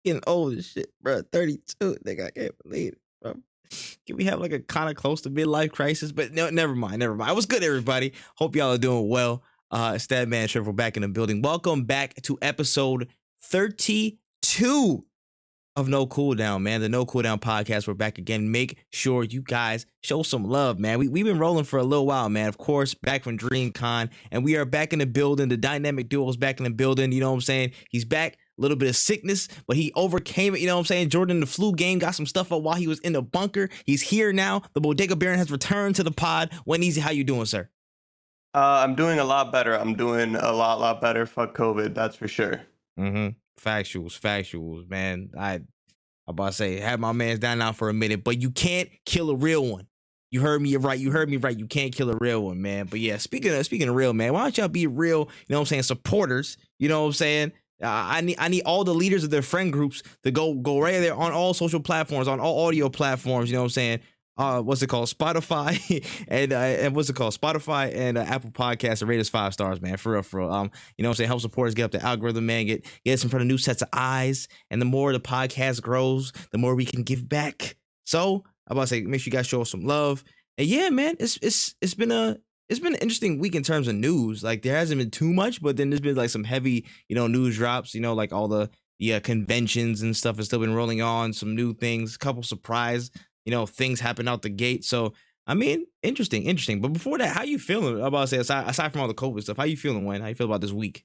Getting old as shit, bro. 32, nigga. I can't believe it, bro. Can we have like a kind of close to midlife crisis? But no, never mind. What's good, everybody? Hope y'all are doing well. It's ThatManTripp. We're back in the building. Welcome back to episode 32 of No Cooldown, man. The No Cooldown podcast. We're back again. Make sure you guys show some love, man. We've been rolling for a little while, man. Of course, back from DreamCon, and we are back in the building. The dynamic duo is back in the building. You know what I'm saying? He's back. A little bit of sickness, but he overcame it. You know what I'm saying? Jordan, the flu game, got some stuff up while he was in the bunker. He's here now. The Bodega Baron has returned to the pod. WenEazy, how you doing, sir? I'm doing a lot better. I'm doing a lot better. Fuck COVID, that's for sure. Factuals, man. I'm about to say, have my man's down now for a minute, but you can't kill a real one. You heard me right. You can't kill a real one, man. But yeah, speaking of real, man, why don't y'all be real, you know what I'm saying, supporters, you know what I'm saying? I need all the leaders of their friend groups to go right there on all social platforms, on all audio platforms, you know what I'm saying? What's it called? Spotify and what's it called? Spotify and Apple Podcasts, and rate us 5 stars, man. For real. You know what I'm saying? Help supporters get up the algorithm, man. Get us in front of new sets of eyes. And the more the podcast grows, the more we can give back. So I'm about to say, make sure you guys show us some love. And yeah, man, it's been an interesting week in terms of news. Like, there hasn't been too much, but then there's been like some heavy, you know, news drops, you know, like all the conventions and stuff has still been rolling on, some new things, a couple surprise, you know, things happen out the gate. So, I mean, interesting. But before that, how you feeling? I'm about to say, aside from all the COVID stuff, how you feeling, Wen? How you feel about this week?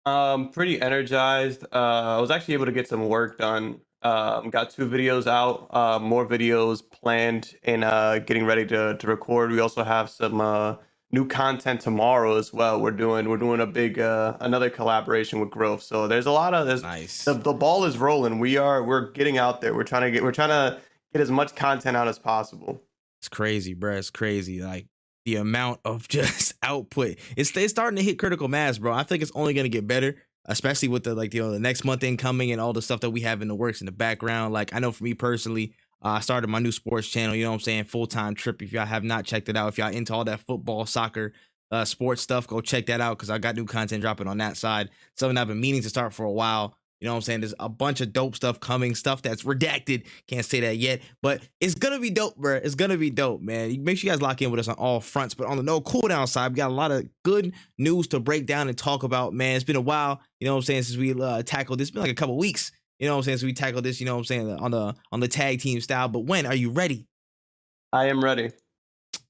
Pretty energized. I was actually able to get some work done. Got 2 videos out, more videos planned, and getting ready to record. We also have some new content tomorrow as well. We're doing a big another collaboration with Growth. So there's a lot of nice. The ball is rolling. We're getting out there. We're trying to get as much content out as possible. It's crazy, bro. It's crazy. Like, the amount of just output, it's starting to hit critical mass, bro. I think it's only going to get better, especially with the, like, you know, the next month incoming and all the stuff that we have in the works in the background. Like, I know for me personally, I started my new sports channel, you know what I'm saying? Full-time Tripp. If y'all have not checked it out, if y'all into all that football, soccer, sports stuff, go check that out, because I got new content dropping on that side. Something I've been meaning to start for a while. You know what I'm saying? There's a bunch of dope stuff coming, stuff that's redacted. Can't say that yet, but it's going to be dope, bro. It's going to be dope, man. Make sure you guys lock in with us on all fronts. But on the No Cooldown side, we got a lot of good news to break down and talk about, man. It's been a while, you know what I'm saying, since we tackled this. It's been like a couple weeks, you know what I'm saying, since we tackled this, you know what I'm saying, on the tag team style. But Wen, are you ready? I am ready.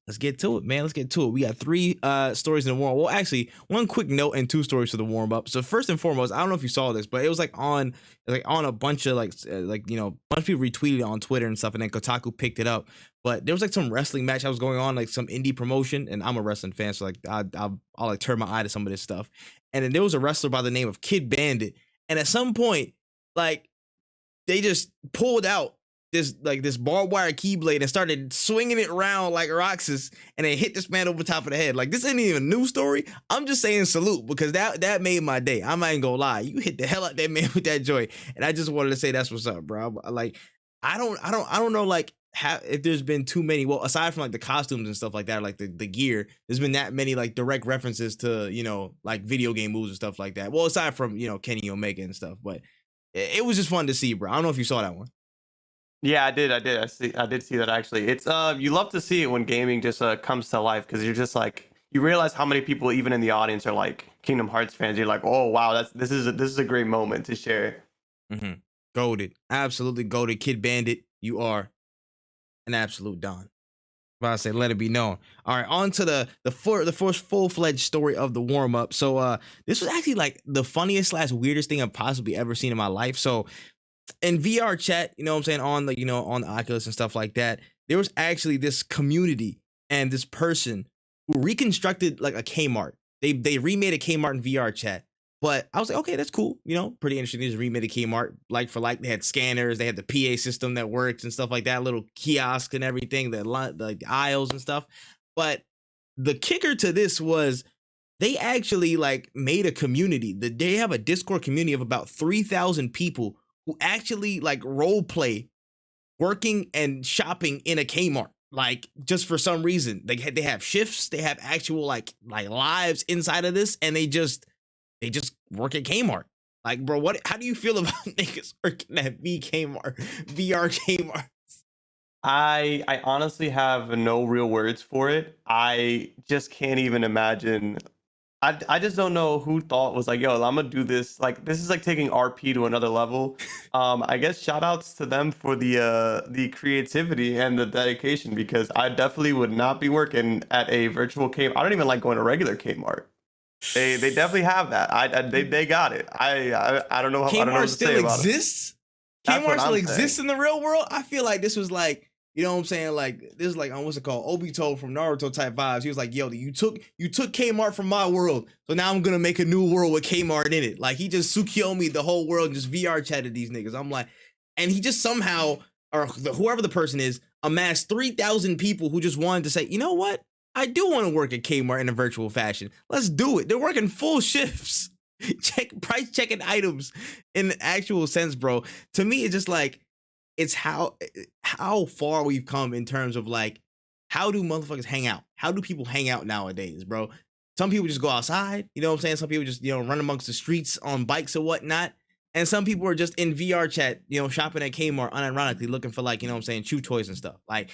Let's get to it, man. Let's get to it. We got 3 stories in the warm. Well, actually, 1 quick note and 2 stories for the warm up. So first and foremost, I don't know if you saw this, but it was like on a bunch of you know, a bunch of people retweeted it on Twitter and stuff, and then Kotaku picked it up. But there was like some wrestling match that was going on, like some indie promotion, and I'm a wrestling fan, so like I'll like turn my eye to some of this stuff. And then there was a wrestler by the name of Kid Bandit, and at some point, like, they just pulled out this barbed wire keyblade and started swinging it around like Roxas, and they hit this man over the top of the head. Like, this ain't even a news story. I'm just saying salute, because that made my day. I'm not even gonna lie. You hit the hell out that man with that joy, and I just wanted to say that's what's up, bro. Like, I don't know, like, if there's been too many. Well, aside from like the costumes and stuff like that, like the gear, there's been that many like direct references to, you know, like video game moves and stuff like that. Well, aside from, you know, Kenny Omega and stuff, but it was just fun to see, bro. I don't know if you saw that one. Yeah, I did. I did see that, actually. It's you love to see it when gaming just comes to life, because you're just like, you realize how many people even in the audience are like Kingdom Hearts fans. You're like, oh wow, this is a great moment to share. Goated, absolutely goated. Kid Bandit, you are an absolute don. About to say, let it be known. All right, on to the first full-fledged story of the warm-up. So this was actually like the funniest / weirdest thing I've possibly ever seen in my life. So in VR chat, you know what I'm saying, on the, you know, on the Oculus and stuff like that, there was actually this community and this person who reconstructed like a Kmart. They remade a Kmart in VR chat. But I was like, okay, that's cool. You know, pretty interesting. They just remade a Kmart like for like. They had scanners, they had the PA system that works and stuff like that, little kiosk and everything, the aisles and stuff. But the kicker to this was they actually like made a community. They have a Discord community of about 3,000 people who actually like role play working and shopping in a Kmart. Like, just for some reason, they have shifts, they have actual like lives inside of this, and they just work at Kmart. Like, bro, how do you feel about niggas working at VR Kmart? I honestly have no real words for it. I just can't even imagine. I just don't know who thought was like, yo, I'm gonna do this. Like, this is like taking RP to another level. I guess shout outs to them for the creativity and the dedication, because I definitely would not be working at a virtual Kmart. I don't even like going to regular Kmart. They definitely have that. They got it. I don't know I don't know Kmart what to still say about it. exists? That's what Kmart still I'm exists saying. in the real world? I feel like this was like, you know what I'm saying? Like, this is like, what's it called? Obito from Naruto type vibes. He was like, yo, you took Kmart from my world, so now I'm gonna make a new world with Kmart in it. Like, he just Tsukiyomi the whole world and just VR chatted these niggas. I'm like, and he just somehow, or whoever the person is, amassed 3,000 people who just wanted to say, you know what? I do want to work at Kmart in a virtual fashion. Let's do it. They're working full shifts. Price checking items in the actual sense, bro. To me, it's just like, it's how far we've come in terms of like, how do motherfuckers hang out? How do people hang out nowadays, bro? Some people just go outside, you know what I'm saying? Some people just, run amongst the streets on bikes or whatnot. And some people are just in VR chat, shopping at Kmart unironically looking for, like, you know what I'm saying, chew toys and stuff. Like,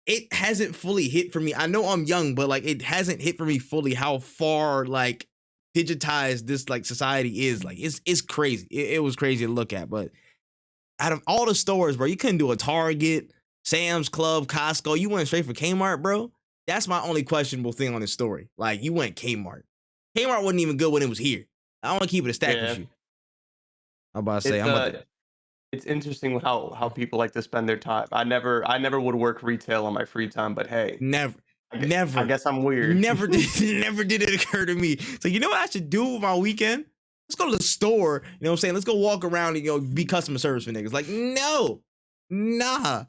it hasn't fully hit for me. I know I'm young, but like, it hasn't hit for me fully how far like digitized this like society is. Like, it's crazy. It was crazy to look at. But out of all the stores, bro, you couldn't do a Target, Sam's Club, Costco. You went straight for Kmart, bro. That's my only questionable thing on this story. Like, you went Kmart. Kmart wasn't even good when it was here. I want to keep it a stack with Yeah. you. I'm about to say, It's I'm about to. it's interesting how people like to spend their time. I never would work retail on my free time, but hey, Never, I never, guess I'm weird. never did, never did it occur to me. So, you know what I should do with my weekend? Let's go to the store. You know what I'm saying? Let's go walk around and, be customer service for niggas. Like, no, nah.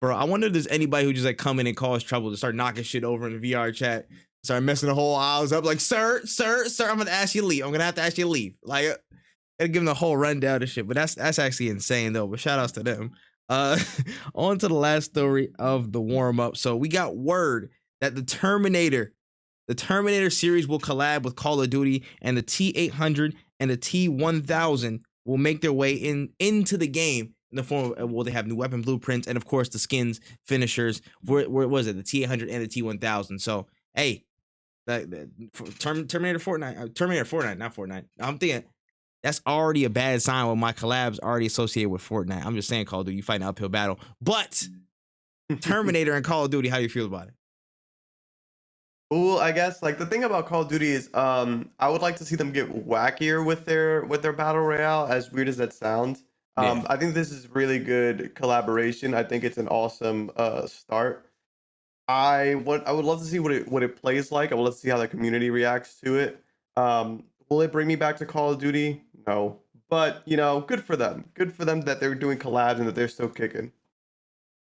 Bro, I wonder if there's anybody who just like come in and cause trouble to start knocking shit over in the VR chat, start messing the whole aisles up. Like, sir, I'm gonna ask you to leave. I'm gonna have to ask you to leave. Like, gotta give them the whole rundown of shit. But that's actually insane though. But shout outs to them. Uh, on to the last story of the warm up. So we got word that the Terminator series will collab with Call of Duty, and the T800 and the T1000 will make their way into the game in the form of, well, they have new weapon blueprints and of course the skins, finishers. Where was it? The T800 and the T1000. So hey, Terminator Fortnite, not Fortnite. I'm thinking that's already a bad sign when my collabs already associated with Fortnite. I'm just saying, Call of Duty, you fight an uphill battle. But Terminator and Call of Duty, how do you feel about it? Well, I guess like the thing about Call of Duty is I would like to see them get wackier with their battle royale, as weird as that sounds. Yeah. I think this is really good collaboration. I think it's an awesome start. I would love to see what it plays like. I would love to see how the community reacts to it. Will it bring me back to Call of Duty? No. But, good for them. Good for them that they're doing collabs and that they're still kicking.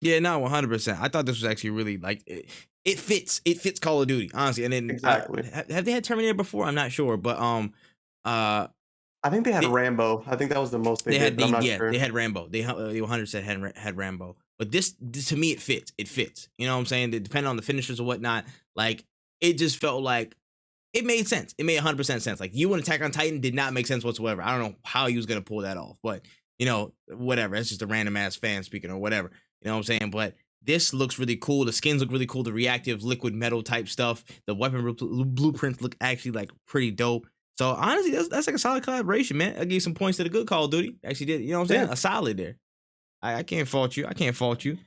Yeah, no, 100%. I thought this was actually really like it fits Call of Duty, honestly. And then Exactly. have they had Terminator before? I'm not sure, but I think they had they, Rambo. I think that was the most they did, had but I'm not they sure. had Rambo. They 100% had Rambo. But this to me it fits. It fits. You know what I'm saying? Depending on the finishers or whatnot, like it just felt like it made sense. It made 100% sense. Like, you and Attack on Titan did not make sense whatsoever. I don't know how he was gonna pull that off, but whatever. It's just a random ass fan speaking or whatever. You know what I'm saying? But this looks really cool. The skins look really cool. The reactive liquid metal type stuff. The weapon blueprints look actually like pretty dope. So honestly, that's like a solid collaboration, man. I gave some points to the good Call of Duty. Actually did. You know what I'm saying? Yeah. A solid there. I can't fault you. I can't fault you.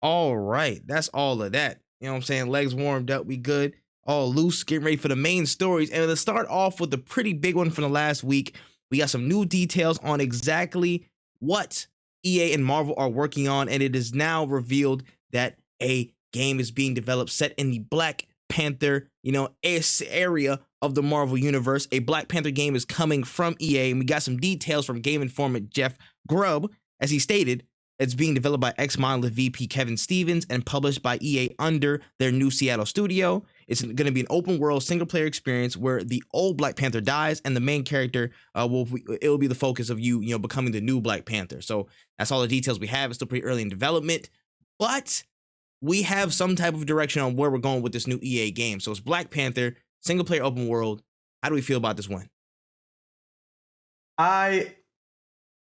All right. That's all of that. You know what I'm saying? Legs warmed up. We good. All loose. Getting ready for the main stories. And let's start off with the pretty big one from the last week. We got some new details on exactly what EA and Marvel are working on. And it is now revealed that a game is being developed set in the Black Panther, area of the Marvel universe. A Black Panther game is coming from EA. And we got some details from game informant Jeff Grubb. As he stated, it's being developed by ex-Monolith VP Kevin Stevens and published by EA under their new Seattle studio. It's going to be an open-world single-player experience where the old Black Panther dies and the main character will be the focus of you becoming the new Black Panther. So that's all the details we have. It's still pretty early in development, but we have some type of direction on where we're going with this new EA game. So it's Black Panther, single-player open world. How do we feel about this one? I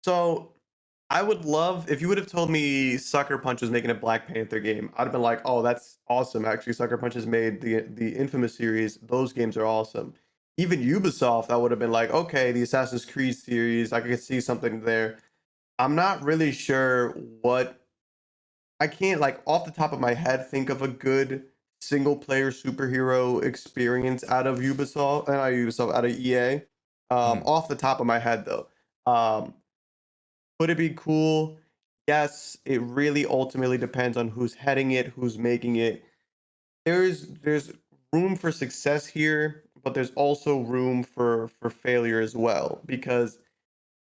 so I would love if you would have told me Sucker Punch was making a Black Panther game. I'd have been like, "Oh, that's awesome!" Actually, Sucker Punch has made the Infamous series. Those games are awesome. Even Ubisoft, I would have been like, "Okay, the Assassin's Creed series. I could see something there." I'm not really sure what I can't like off the top of my head think of a good single player superhero experience out of Ubisoft and Ubisoft out of EA. Mhm. Off the top of my head though. Um, Would it be cool? Yes, it really ultimately depends on who's heading it, who's making it. There's room for success here, but there's also room for failure as well because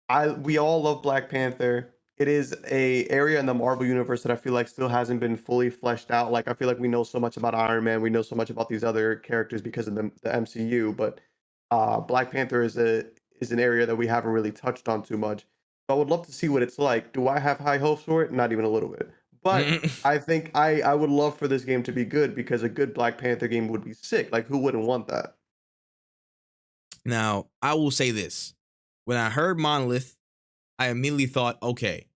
I we all love Black Panther. It is a area in the Marvel universe that I feel like still hasn't been fully fleshed out. Like I feel like we know so much about Iron Man, we know so much about these other characters because of the MCU, but Black Panther is an area that we haven't really touched on too much. So I would love to see what it's like. Do I have high hopes for it? Not even a little bit. But I think I would love for this game to be good because a good Black Panther game would be sick. Like who wouldn't want that? Now, I will say this. When I heard Monolith, I immediately thought, okay,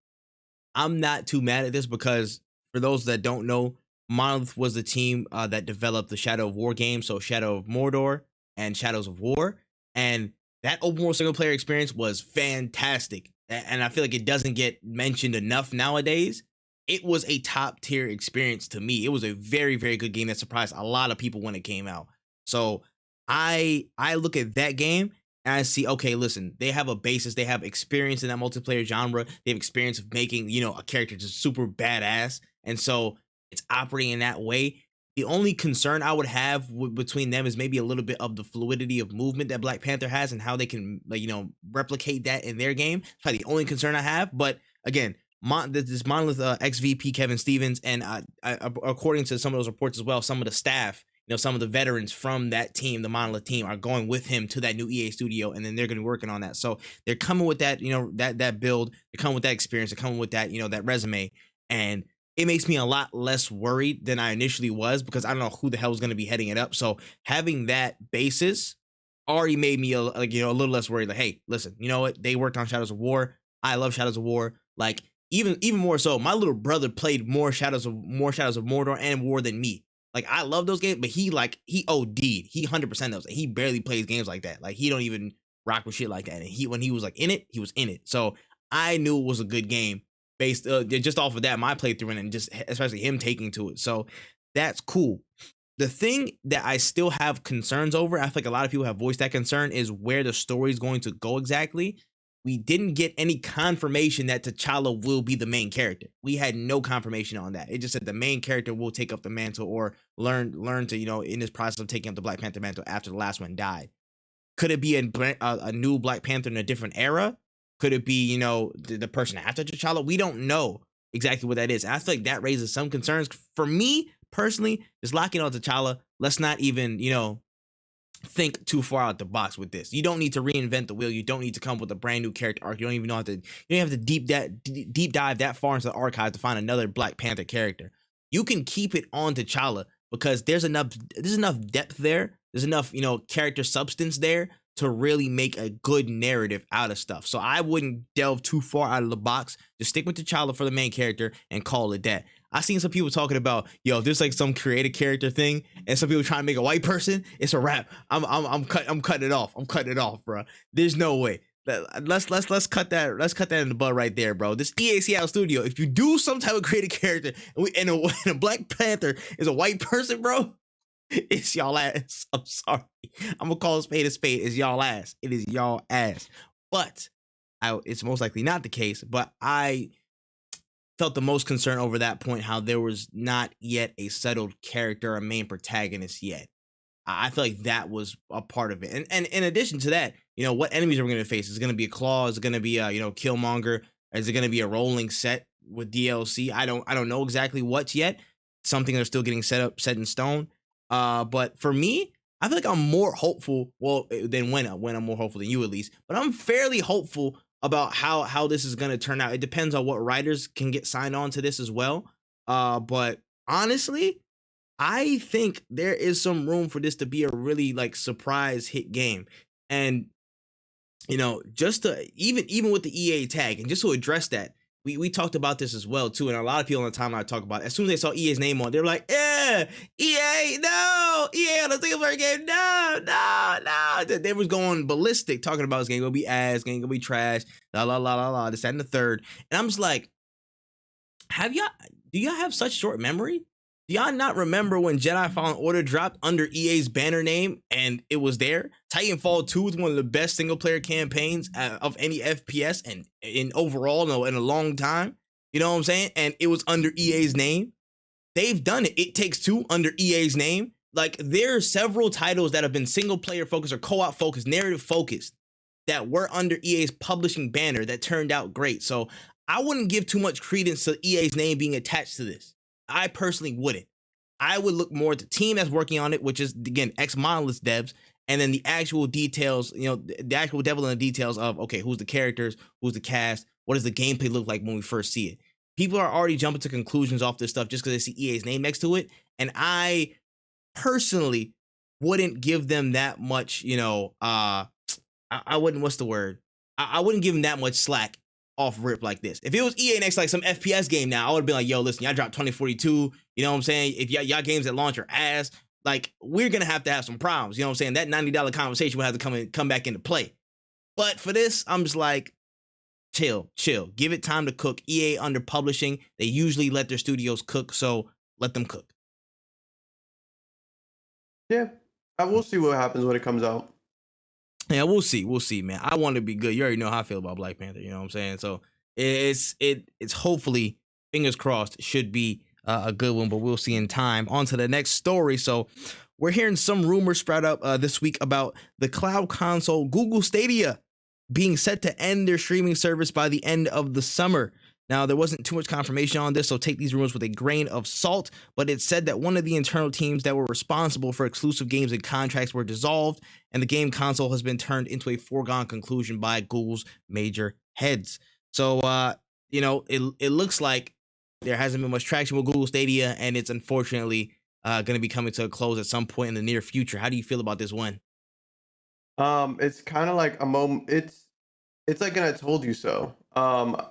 I'm not too mad at this because for those that don't know, Monolith was the team that developed the Shadow of War game, so Shadow of Mordor and Shadows of War, and that open world single player experience was fantastic. And I feel like it doesn't get mentioned enough nowadays. It was a top tier experience to me. It was a very very good game that surprised a lot of people when it came out. So I look at that game and I see, okay, listen, they have a basis, they have experience in that multiplayer genre, they have experience of making, a character just super badass. And so it's operating in that way. The only concern I would have between them is maybe a little bit of the fluidity of movement that Black Panther has and how they can, like, replicate that in their game. It's probably the only concern I have. But again, this Monolith XVP Kevin Stevens, and according to some of those reports as well, some of the staff, some of the veterans from that team, the Monolith team, are going with him to that new EA studio, and then they're going to be working on that. So they're coming with that, that build. They're coming with that experience. They're coming with that, that resume, and it makes me a lot less worried than I initially was because I don't know who the hell is going to be heading it up. So having that basis already made me a little less worried. Like, hey, listen, you know what? They worked on Shadows of War. I love Shadows of War. Like even more so, my little brother played more Shadows of Mordor and War than me. Like I love those games, but he OD'd. He 100% knows that he barely plays games like that. Like he don't even rock with shit like that. And when he was like in it, he was in it. So I knew it was a good game based just off of that, my playthrough, and just especially him taking to it. So that's cool. The thing that I still have concerns over, I feel like a lot of people have voiced that concern, is where the story is going to go exactly. We didn't get any confirmation that T'Challa will be the main character. We had no confirmation on that. It just said the main character will take up the mantle or learn to, in this process of taking up the Black Panther mantle after the last one died. Could it be a new Black Panther in a different era? Could it be, the person after T'Challa? We don't know exactly what that is. And I feel like that raises some concerns. For me, personally, just locking on T'Challa, let's not even, think too far out the box with this. You don't need to reinvent the wheel. You don't need to come with a brand new character arc. You don't even know how to. You don't have to deep dive that far into the archive to find another Black Panther character. You can keep it on T'Challa because there's enough depth there. There's enough character substance there to really make a good narrative out of stuff. So I wouldn't delve too far out of the box. Just stick with T'Challa for the main character and call it that. I seen some people talking about, there's like some creative character thing, and some people trying to make a white person. It's a wrap. I'm cutting it off. I'm cutting it off, bro. There's no way. Let's cut that. Let's cut that in the bud right there, bro. This EA Seattle studio, if you do some type of creative character and a Black Panther is a white person, bro, it's y'all ass. I'm sorry. I'm gonna call a spade a spade. It's y'all ass. It is y'all ass. But it's most likely not the case. But I felt the most concern over that point, how there was not yet a settled character, a main protagonist yet. I feel like that was a part of it. And in addition to that, what enemies are we going to face? Is it going to be a Claw? Is it going to be a, Killmonger? Is it going to be a rolling set with DLC? I don't know exactly what's yet. Something that's still getting set in stone. But for me, I feel like I'm more hopeful, than when I'm more hopeful than you at least. But I'm fairly hopeful about how this is going to turn out. It depends on what writers can get signed on to this as well. But honestly, I think there is some room for this to be a really surprise hit game. And you know, just to even with the EA tag, and just to address that, we talked about this as well too, and a lot of people on the timeline talk about it. As soon as they saw EA's name on, they were like, "Yeah, EA, no, EA on the single player game, no, no, no." They was going ballistic talking about this game gonna be ass, game gonna be trash, la la la la la, this that and the third, and I'm just like, do y'all have such short memory? Do y'all not remember when Jedi Fallen Order dropped under EA's banner name and it was there? Titanfall 2 is one of the best single player campaigns of any FPS and in overall, no, in a long time. You know what I'm saying? And it was under EA's name. They've done it. It Takes Two under EA's name. Like, there are several titles that have been single player focused or co-op focused, narrative focused, that were under EA's publishing banner that turned out great. So I wouldn't give too much credence to EA's name being attached to this. I personally wouldn't. I would look more at the team that's working on it, which is, again, ex-Monolith devs, and then the actual details, you know, the actual devil in the details of, okay, who's the characters, who's the cast, what does the gameplay look like when we first see it. People are already jumping to conclusions off this stuff just because they see EA's name next to it, and I personally wouldn't give them that much, you know, I wouldn't, what's the word? I wouldn't give them that much slack off rip like this. If it was EA next, like some FPS game now, I would be like, yo, listen, y'all dropped 2042. You know what I'm saying? If y'all games that launch are ass, like, we're gonna have to have some problems. You know what I'm saying? That $90 conversation will have to come back into play. But for this, I'm just like, chill. Give it time to cook. EA under publishing, they usually let their studios cook, so let them cook. Yeah, I will see what happens when it comes out. Yeah, we'll see, man. I want to be good. You already know how I feel about Black Panther. You know what I'm saying? So it's hopefully, fingers crossed, should be a good one, but we'll see in time. On to the next story. So we're hearing some rumors sprout up this week about the cloud console Google Stadia being set to end their streaming service by the end of the summer. Now, there wasn't too much confirmation on this, so take these rumors with a grain of salt, but it said that one of the internal teams that were responsible for exclusive games and contracts were dissolved, and the game console has been turned into a foregone conclusion by Google's major heads. So, you know, it looks like there hasn't been much traction with Google Stadia, and it's unfortunately going to be coming to a close at some point in the near future. How do you feel about this one? It's kind of like a moment. It's like an "I told you so."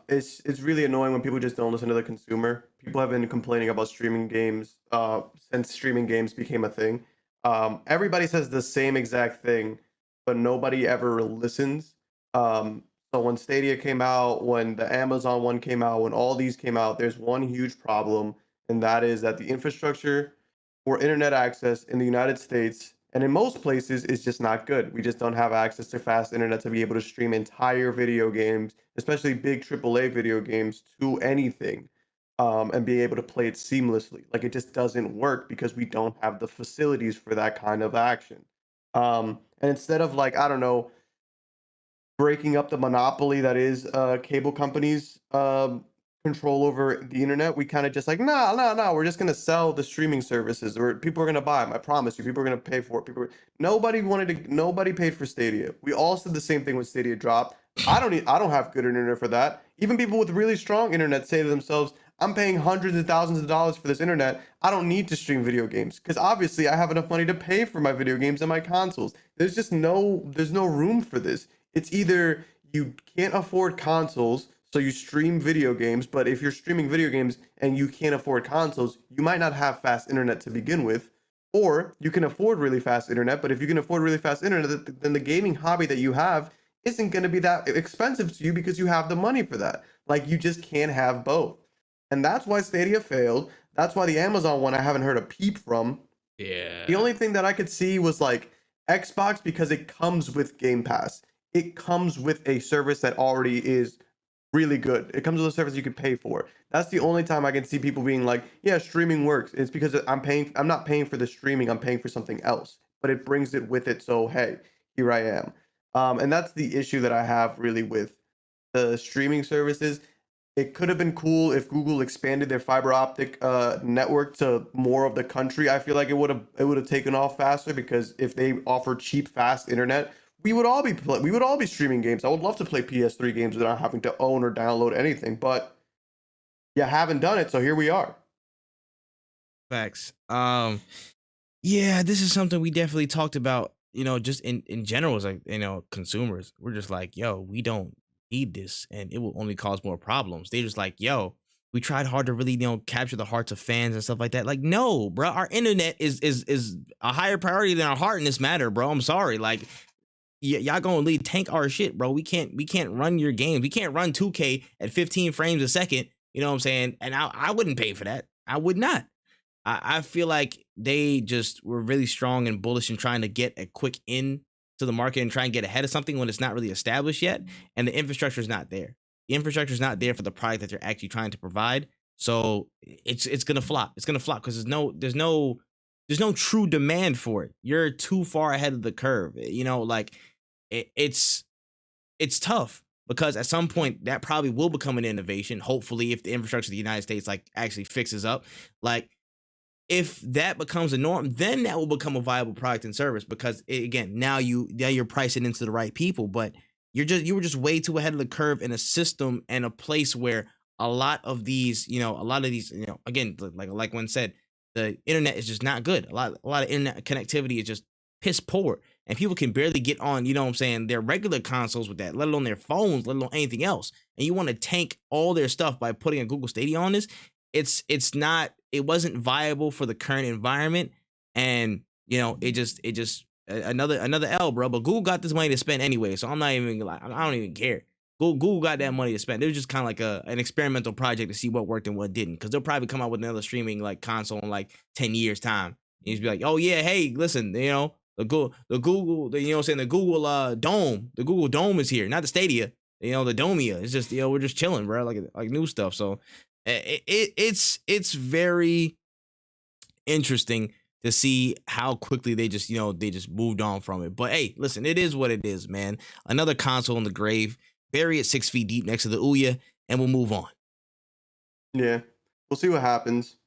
It's really annoying when people just don't listen to the consumer. People have been complaining about streaming games since streaming games became a thing. Everybody says the same exact thing, but nobody ever listens. So when Stadia came out, when the Amazon one came out, when all these came out, there's one huge problem, and that is that the infrastructure for internet access in the United States and in most places is just not good. We just don't have access to fast internet to be able to stream entire video games, especially big AAA video games, to anything, and be able to play it seamlessly. Like, it just doesn't work because we don't have the facilities for that kind of action. And instead of, like, I don't know, breaking up the monopoly that is cable companies' control over the internet, we kind of just like, nah, we're just gonna sell the streaming services, or people are gonna buy them. I promise you, people are gonna pay for it. Nobody paid for Stadia. We all said the same thing when Stadia dropped. I don't have good internet for that. Even people with really strong internet say to themselves, I'm paying hundreds of thousands of dollars for this internet. I don't need to stream video games because obviously I have enough money to pay for my video games and my consoles. There's no room for this. It's either you can't afford consoles, so you stream video games, but if you're streaming video games and you can't afford consoles, you might not have fast internet to begin with, or you can afford really fast internet, but if you can afford really fast internet, then the gaming hobby that you have isn't going to be that expensive to you because you have the money for that. Like, you just can't have both. And that's why Stadia failed. That's why the Amazon one I haven't heard a peep from. Yeah. The only thing that I could see was like Xbox, because it comes with Game Pass. It comes with a service that already is really good. It comes with a service you could pay for. That's the only time I can see people being like, yeah, streaming works. It's because I'm not paying for the streaming, I'm paying for something else. But it brings it with it, so hey, here I am. And that's the issue that I have really with the streaming services. It could have been cool if Google expanded their fiber optic network to more of the country. I feel like it would have taken off faster, because if they offer cheap, fast internet, we would all be streaming games. I would love to play PS3 games without having to own or download anything, but you haven't done it, so here we are. Facts. Yeah, this is something we definitely talked about just in general, it's like, consumers, we're just like, yo, we don't need this, and it will only cause more problems. They're just like, yo, we tried hard to really, capture the hearts of fans and stuff like that. Like, no, bro, our internet is a higher priority than our heart in this matter, bro. I'm sorry, like, y'all gonna lead tank our shit, bro. We can't run your game. We can't run 2K at 15 frames a second. You know what I'm saying? And I wouldn't pay for that. I would not. I feel like they just were really strong and bullish in trying to get a quick in to the market and try and get ahead of something when it's not really established yet, and the infrastructure is not there. The infrastructure is not there for the product that they're actually trying to provide. So it's gonna flop. It's gonna flop because there's no true demand for it. You're too far ahead of the curve. Like it's tough because at some point that probably will become an innovation. Hopefully, if the infrastructure of the United States like actually fixes up, like if that becomes a norm, then that will become a viable product and service because again, now you're pricing into the right people, but you were just way too ahead of the curve in a system and a place where a lot of these, again, like Wen said, the internet is just not good. A lot of internet connectivity is just piss poor, and people can barely get on, what I'm saying, their regular consoles with that, let alone their phones, let alone anything else. And you want to tank all their stuff by putting a Google Stadia on this. It wasn't viable for the current environment, and it just another L, bro. But Google got this money to spend anyway, so I'm not even like, I don't even care. Google got that money to spend. It was just kind of like an experimental project to see what worked and what didn't, because they'll probably come out with another streaming like console in like 10 years time. And you just be like, oh yeah, hey, listen, the Google, the Google Dome, the Google Dome is here, not the Stadia. The Domia. It's just, we're just chilling, bro, like new stuff. So it's very interesting to see how quickly they just moved on from it. But hey, listen, it is what it is, man. Another console in the grave, bury it 6 feet deep next to the Ouya, and we'll move on. Yeah, we'll see what happens,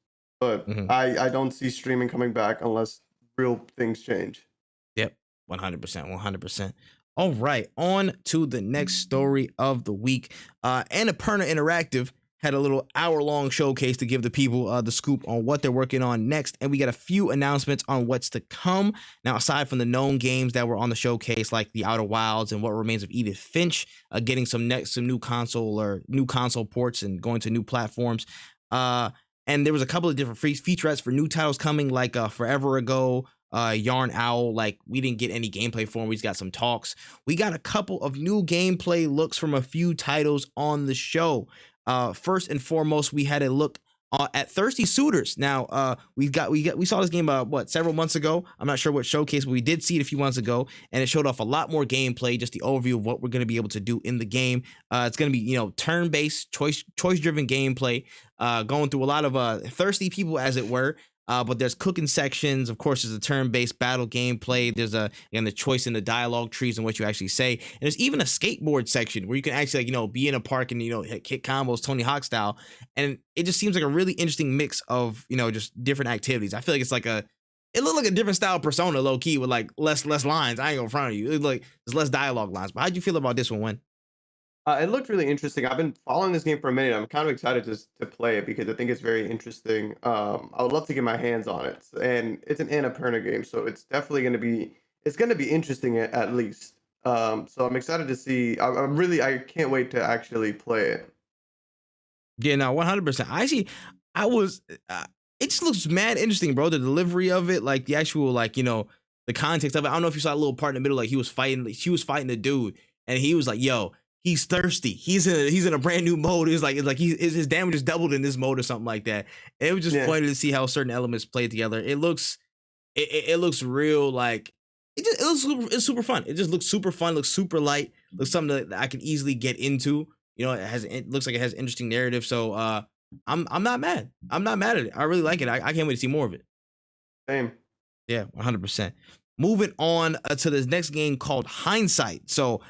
but I don't see streaming coming back unless real things change. Yep, 100%, 100%. All right, on to the next story of the week. Annapurna Interactive had a little hour-long showcase to give the people the scoop on what they're working on next, and we got a few announcements on what's to come. Now, aside from the known games that were on the showcase, like the Outer Wilds and What Remains of Edith Finch, getting some new console ports and going to new platforms, and there was a couple of different featurettes for new titles coming, like Forever Ago, Yarn Owl. Like, we didn't get any gameplay for them. We just got some talks. We got a couple of new gameplay looks from a few titles on the show. First and foremost, we had a look at Thirsty Suitors. Now, we saw this game several months ago. I'm not sure what showcase, but we did see it a few months ago, and it showed off a lot more gameplay, just the overview of what we're going to be able to do in the game. It's going to be, turn-based, choice-driven gameplay, going through a lot of thirsty people, as it were. But there's cooking sections. Of course, there's a turn-based battle gameplay. There's the choice in the dialogue trees and what you actually say. And there's even a skateboard section where you can actually, be in a park and, hit combos Tony Hawk style. And it just seems like a really interesting mix of, just different activities. I feel like it looked like a different style Persona, low key, with like less lines. I ain't gonna front of you. It looked like there's less dialogue lines. But how'd you feel about this one, Wen? It looked really interesting. I've been following this game for a minute. I'm kind of excited to play it because I think it's very interesting. I would love to get my hands on it, and it's an Annapurna game, so it's definitely going to be interesting at least. So I'm excited to see. I can't wait to actually play it. Yeah, no, 100%. It just looks mad interesting, bro. The delivery of it, like the actual, the context of it. I don't know if you saw a little part in the middle, like she was fighting the dude, and he was like, yo, he's thirsty. He's in a brand new mode. It's like his damage is doubled in this mode or something like that. And it was just funny to see how certain elements play together. It looks real, like it's super fun. It just looks super fun, looks super light, looks something that I can easily get into. It looks like it has interesting narrative. So I'm not mad. I'm not mad at it. I really like it. I can't wait to see more of it. Same. Yeah, 100%. Moving on to this next game called Hindsight. So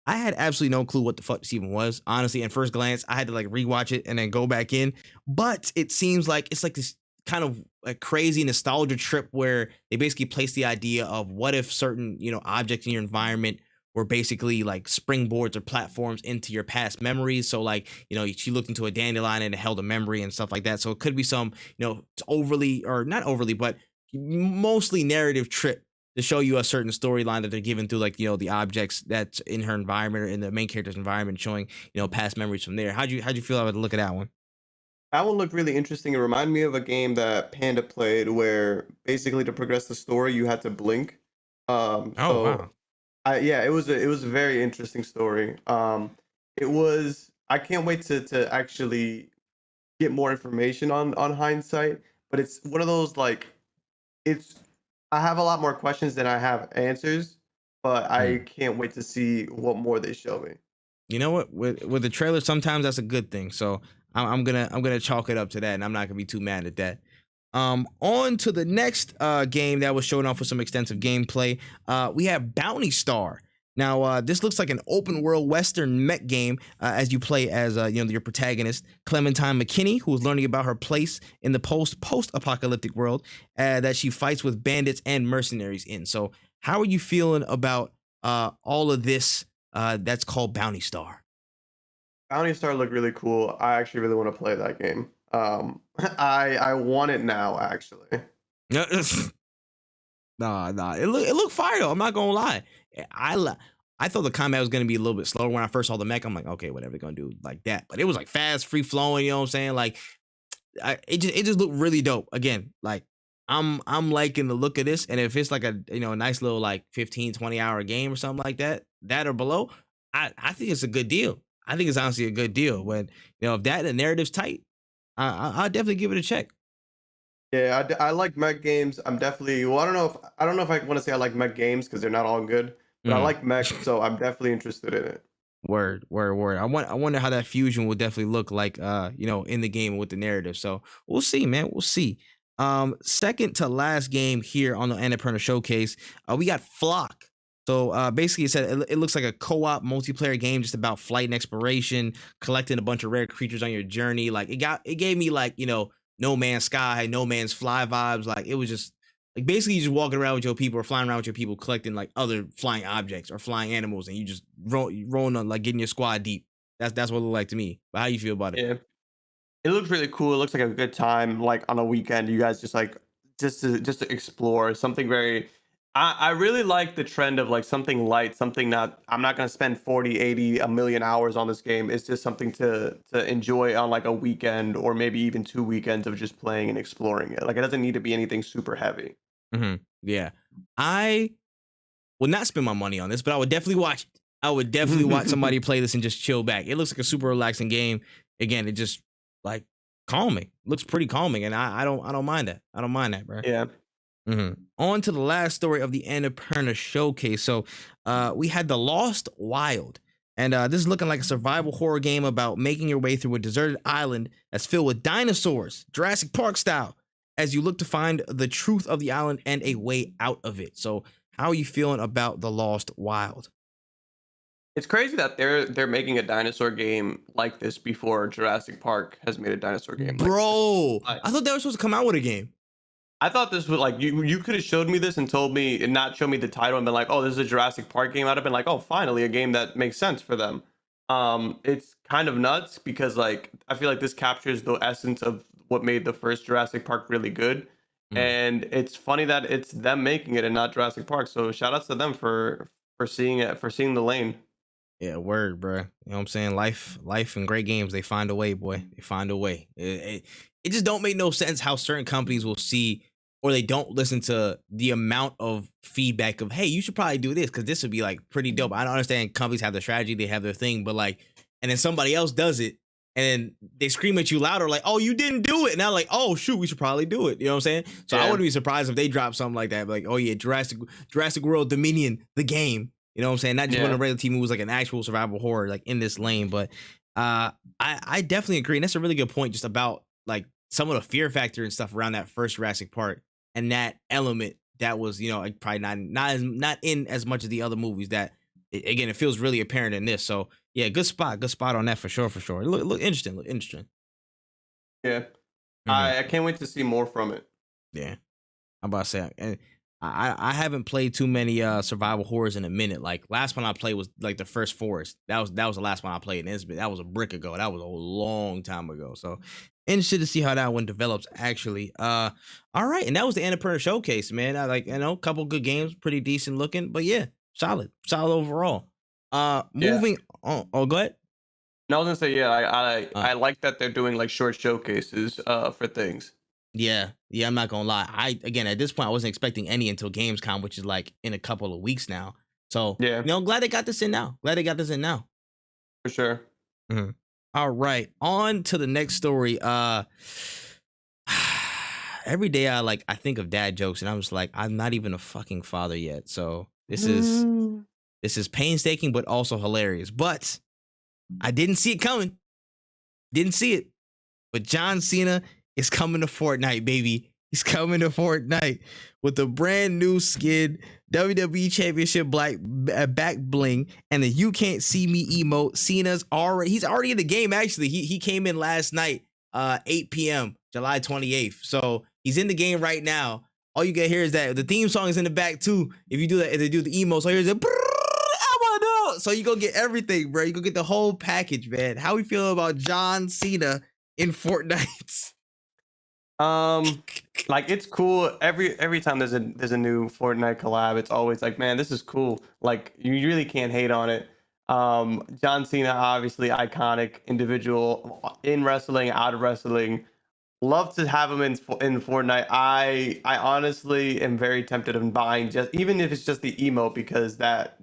I had absolutely no clue what the fuck this even was. Honestly, at first glance, I had to like rewatch it and then go back in. But it seems like it's like this kind of a crazy nostalgia trip where they basically place the idea of what if certain, objects in your environment were basically like springboards or platforms into your past memories. So like, she looked into a dandelion and it held a memory and stuff like that. So it could be some, overly, or not overly, but mostly narrative trip to show you a certain storyline that they're giving through, like, the objects that's in her environment or in the main character's environment, showing, past memories from there. How'd you feel about the look at that one? That one looked really interesting. It reminded me of a game that Panda played where basically to progress the story you had to blink. Oh, So wow. yeah, it was a very interesting story. It was I can't wait to actually get more information on hindsight, but it's one of those like it's I have a lot more questions than I have answers, but I Mm. can't wait to see what more they show me. You know what? With the trailer, sometimes that's a good thing. So I'm gonna chalk it up to that, and I'm not gonna be too mad at that. On to the next game that was showing off with some extensive gameplay. We have Bounty Star. Now, this looks like an open world Western mech game as you play as your protagonist, Clementine McKinney, who is learning about her place in the post apocalyptic world that she fights with bandits and mercenaries in. So, how are you feeling about all of this that's called Bounty Star? Bounty Star looked really cool. I actually really want to play that game. I want it now actually. Nah. It looked fire though. I'm not gonna lie. I thought the combat was gonna be a little bit slower when I first saw the mech. I'm like, okay, whatever they're gonna do like that. But it was like fast, free flowing. You know what I'm saying? Like, it just looked really dope. Again, like I'm liking the look of this. And if it's like a nice little like 15-20 hour game or something like that or below, I think it's a good deal. I think it's honestly a good deal. When if that and the narrative's tight, I'll definitely give it a check. Yeah, I like mech games. I'm definitely well. I don't know if I want to say I like mech games because they're not all good, but I Mm. like mech, so I'm definitely interested in it. Word. I wonder how that fusion will definitely look like in the game with the narrative. So we'll see, man. We'll see. Second to last game here on the Annapurna showcase, we got Flock. So basically, it looks like a co-op multiplayer game just about flight and exploration, collecting a bunch of rare creatures on your journey. Like it gave me like No Man's Sky, No Man's Fly vibes. Like it was just like basically you just walking around with your people or flying around with your people collecting like other flying objects or flying animals, and you just rolling on like getting your squad deep. That's what it looked like to me. But how you feel about it? Yeah, it looks really cool. It looks like a good time, like on a weekend. You guys just like just to explore something very. I really like the trend of like something light, something not. I'm not gonna spend 40, 80, a million hours on this game. It's just something to enjoy on like a weekend or maybe even 2 weekends of just playing and exploring it. Like it doesn't need to be anything super heavy. Yeah, I would not spend my money on this, but I would definitely watch it. I would definitely watch somebody play this and just chill back. It looks like a super relaxing game. Again, it just like calming. Looks pretty calming, and I don't mind that. I don't mind that, bro. Yeah. On to the last story of the Annapurna showcase. So we had The Lost Wild. And this is looking like a survival horror game about making your way through a deserted island that's filled with dinosaurs, Jurassic Park style, as you look to find the truth of the island and a way out of it. So how are you feeling about The Lost Wild? It's crazy that they're making a dinosaur game like this before Jurassic Park has made a dinosaur game like this. Bro, I, I thought they were supposed to come out with a game. I thought this was like you could have showed me this and told me and not show me the title and been like, oh, this is a Jurassic Park game. I'd have been like, oh, finally a game that makes sense for them. It's kind of nuts because like I feel like this captures the essence of what made the first Jurassic Park really good. Mm. And it's funny that it's them making it and not Jurassic Park. So shout outs to them for seeing it, for seeing the lane. Yeah, word, bro. You know what I'm saying? Life and great games, they find a way, boy. They find a way. It just don't make no sense how certain companies will see or they don't listen to the amount of feedback of, hey, you should probably do this because this would be like pretty dope. I don't understand companies have their strategy, they have their thing, but like, and then somebody else does it and then they scream at you louder, like, oh, you didn't do it. And I'm like, oh, shoot, we should probably do it. You know what I'm saying? So I Yeah. wouldn't be surprised if they drop something like that. Like, oh, yeah, Jurassic World Dominion, the game. You know what I'm saying? Not just one of the regular TV movies, like an actual survival horror, like in this lane. But I definitely agree. And that's a really good point just about like some of the fear factor and stuff around that first Jurassic Park and that element that was, like probably not in as much of the other movies that again, it feels really apparent in this. So yeah, good spot on that for sure. Look interesting. Yeah. Mhm. I can't wait to see more from it. Yeah. I'm about to say, and I haven't played too many survival horrors in a minute. Like last one I played was like the first Forest. That was the last one I played, and that was a brick ago. That was a long time ago. So interested to see how that one develops. Actually, all right, and that was the Annapurna Showcase, man. I like a couple good games, pretty decent looking, but yeah, solid overall. Moving on. Oh, go ahead. No, I was gonna say, yeah, I like that they're doing like short showcases for things. Yeah, I'm not gonna lie. Again, at this point I wasn't expecting any until Gamescom, which is like in a couple of weeks now. So Yeah, glad they got this in now. for sure. Mhm. All right, on to the next story. Every day I think of dad jokes, and I'm just like, I'm not even a fucking father yet. So this is painstaking, but also hilarious. But I didn't see it coming. Didn't see it. But John Cena is coming to Fortnite, baby. He's coming to Fortnite with a brand new skin, WWE Championship back bling, and the "You Can't See Me" emote. Cena's he's already in the game. Actually, he came in last night, 8 p.m. July 28th. So he's in the game right now. All you get here is that the theme song is in the back too. If you do that, if they do the emotes, so here's a. So you go get everything, bro. You go get the whole package, man. How we feel about John Cena in Fortnite? Like it's cool. Every time there's a new Fortnite collab, it's always like, man, this is cool. Like you really can't hate on it. John Cena, obviously iconic individual in wrestling, out of wrestling. Love to have him in Fortnite. I honestly am very tempted of buying, just even if it's just the emote, because that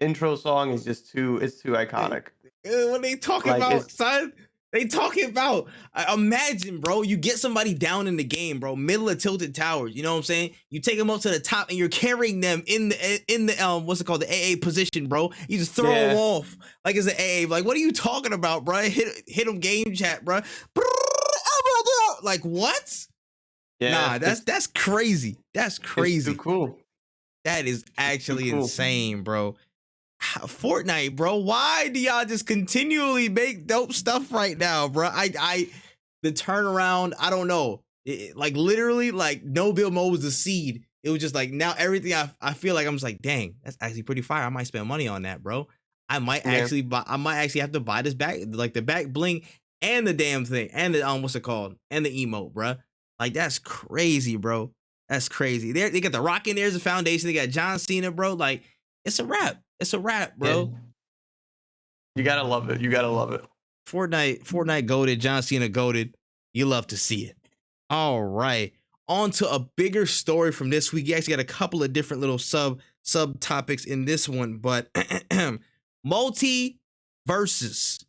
intro song is just too iconic. When they talking Like about, son, they talking about, imagine, bro, you get somebody down in the game, bro, middle of Tilted Towers, you know what I'm saying? You take them up to the top and you're carrying them in the what's it called, the AA position, bro. You just throw them off like it's an AA. Like, what are you talking about, bro? Hit them game chat, bro. Like, what? Yeah, Nah, that's crazy. That's crazy. It's too cool. That is actually insane, bro. Fortnite, bro. Why do y'all just continually make dope stuff right now, bro? The turnaround, I don't know. Like literally, like no build mode was the seed. It was just like now everything. I feel like I'm just like, dang, that's actually pretty fire. I might spend money on that, bro. I might actually buy. I might actually have to buy this back, like the back bling and the damn thing and the what's it called, and the emote, bro. Like that's crazy, bro. That's crazy. They got the Rock in there as a foundation. They got John Cena, bro. Like it's a wrap. It's a wrap, bro. Yeah. You gotta love it. You gotta love it. Fortnite goated. John Cena goated. You love to see it. All right. On to a bigger story from this week. You actually got a couple of different little sub topics in this one, but MultiVersus.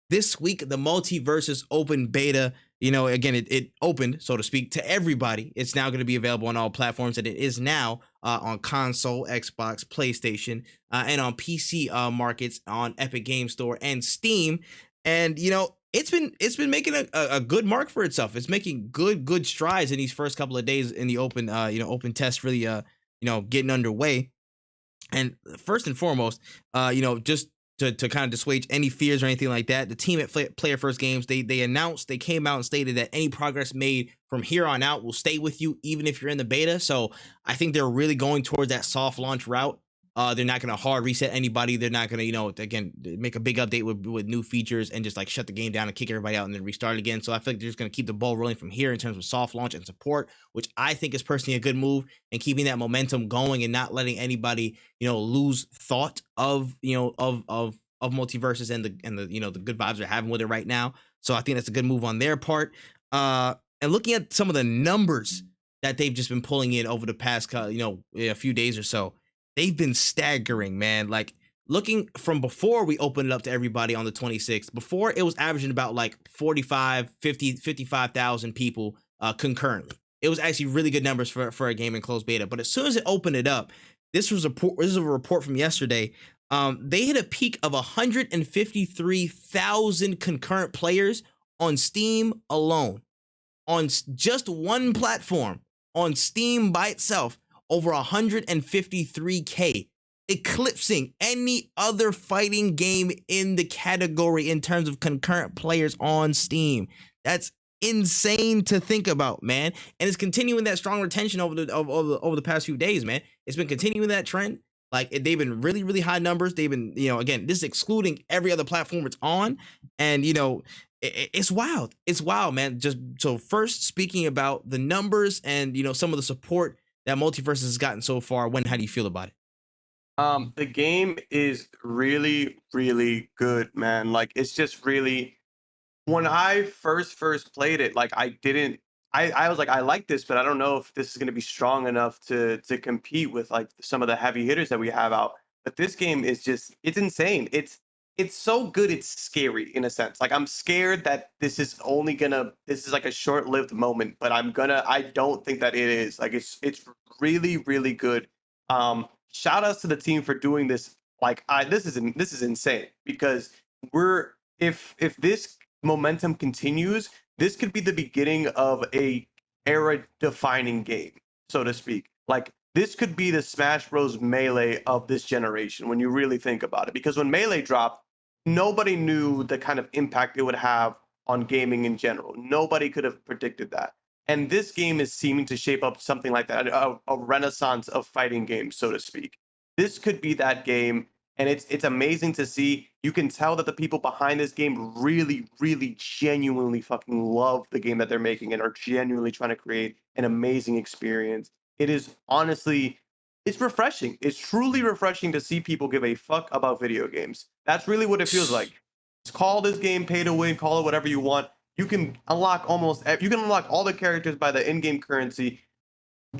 This week, the MultiVersus open beta, again, it opened, so to speak, to everybody. It's now going to be available on all platforms, and it is now on console, Xbox, PlayStation, and on PC markets on Epic Game Store and Steam. And, it's been making a good mark for itself. It's making good strides in these first couple of days in the open, open test really, getting underway. And first and foremost, just to kind of dissuade any fears or anything like that, the team at Player First Games, they came out and stated that any progress made from here on out will stay with you, even if you're in the beta. So I think they're really going towards that soft launch route. They're not going to hard reset anybody. They're not going to, again, make a big update with new features and just like shut the game down and kick everybody out and then restart again. So I feel like they're just going to keep the ball rolling from here in terms of soft launch and support, which I think is personally a good move, and keeping that momentum going and not letting anybody, lose thought of MultiVersus and the good vibes they're having with it right now. So I think that's a good move on their part. And looking at some of the numbers that they've just been pulling in over the past, a few days or so, they've been staggering, man. Like looking from before we opened it up to everybody on the 26th, before it was averaging about like 55,000 people concurrently. It was actually really good numbers for a game in closed beta. But as soon as it opened it up, this is a report from yesterday. They hit a peak of 153,000 concurrent players on Steam alone. On just one platform, on Steam by itself, over 153K, eclipsing any other fighting game in the category in terms of concurrent players on Steam. That's insane to think about, man. And it's continuing that strong retention over the past few days, man. It's been continuing that trend. Like they've been really, really high numbers. They've been, again, this is excluding every other platform it's on. And, it's wild. It's wild, man. Just so first speaking about the numbers and, some of the support that MultiVersus has gotten so far. How do you feel about it? The game is really, really good, man. Like it's just really, when I first played it, like I was like, I like this, but I don't know if this is gonna be strong enough to compete with like some of the heavy hitters that we have out. But this game is just, it's insane. It's so good, it's scary in a sense. Like I'm scared that this is like a short-lived moment, but I don't think that it is. Like it's really, really good. Shout outs to the team for doing this. Like this is insane because if this momentum continues, this could be the beginning of a era defining game, so to speak. Like this could be the Smash Bros. Melee of this generation when you really think about it. Because when Melee dropped, nobody knew the kind of impact it would have on gaming in general. Nobody could have predicted that. And this game is seeming to shape up something like that, a renaissance of fighting games, so to speak. This could be that game, and it's amazing to see. You can tell that the people behind this game really, really genuinely fucking love the game that they're making and are genuinely trying to create an amazing experience. It is honestly, it's refreshing. It's truly refreshing to see people give a fuck about video games. That's really what it feels like. Call this game pay to win, call it whatever you want. You can unlock all the characters by the in-game currency.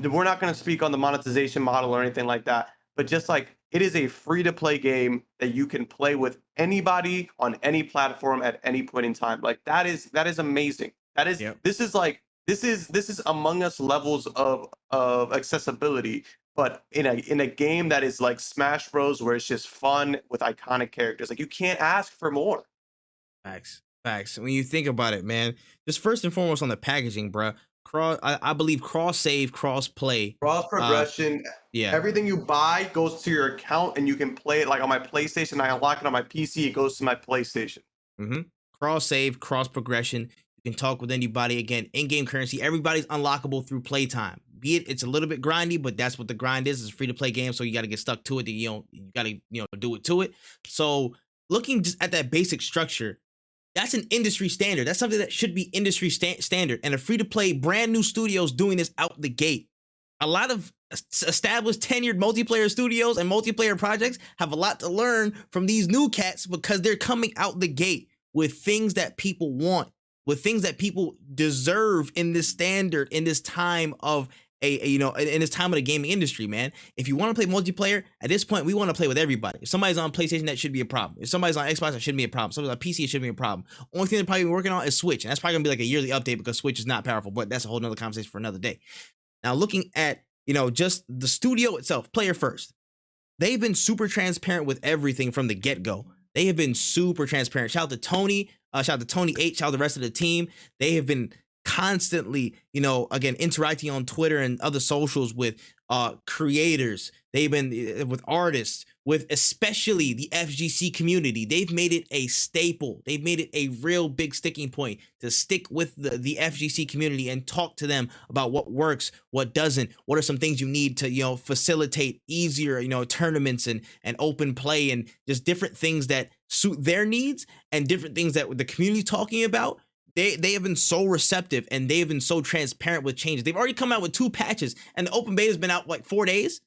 We're not going to speak on the monetization model or anything like that, but just like it is a free-to-play game that you can play with anybody on any platform at any point in time. Like that is amazing. This is Among Us levels of accessibility, but in a game that is like Smash Bros, where it's just fun with iconic characters. Like you can't ask for more. Facts. When you think about it, man, just first and foremost on the packaging, bro. I believe cross save, cross play, Cross progression. Yeah. Everything you buy goes to your account, and you can play it. Like on my PlayStation, I unlock it on my PC. It goes to my PlayStation. Cross save, cross progression. You can talk with anybody. Again, in-game currency. Everybody's unlockable through playtime. Be it's a little bit grindy, but that's what the grind is. It's a free-to-play game, so you got to get stuck to it. You got to do it to it. So looking just at that basic structure, that's an industry standard. That's something that should be industry standard. And a free-to-play brand new studios doing this out the gate. A lot of established tenured multiplayer studios and multiplayer projects have a lot to learn from these new cats because they're coming out the gate with things that people want, with things that people deserve in this standard, in this time of in this time of the gaming industry, man. If you want to play multiplayer, at this point, we want to play with everybody. If somebody's on PlayStation, that should be a problem. If somebody's on Xbox, that shouldn't be a problem. If somebody's on PC, it shouldn't be a problem. Only thing they're probably working on is Switch. And that's probably gonna be like a yearly update because Switch is not powerful, but that's a whole nother conversation for another day. Now, looking at, just the studio itself, player first. They've been super transparent with everything from the get-go. They have been super transparent. Shout out to Tony. Shout out to Tony H. Shout out to the rest of the team. They have been constantly, again, interacting on Twitter and other socials with creators. They've been with artists, with especially the FGC community. They've made it a staple. They've made it a real big sticking point to stick with the FGC community and talk to them about what works, what doesn't, what are some things you need to, facilitate easier, tournaments and open play and just different things that suit their needs and different things that the community talking about. They have been so receptive and they have been so transparent with changes. They've already come out with 2 patches and the open beta has been out like 4 days.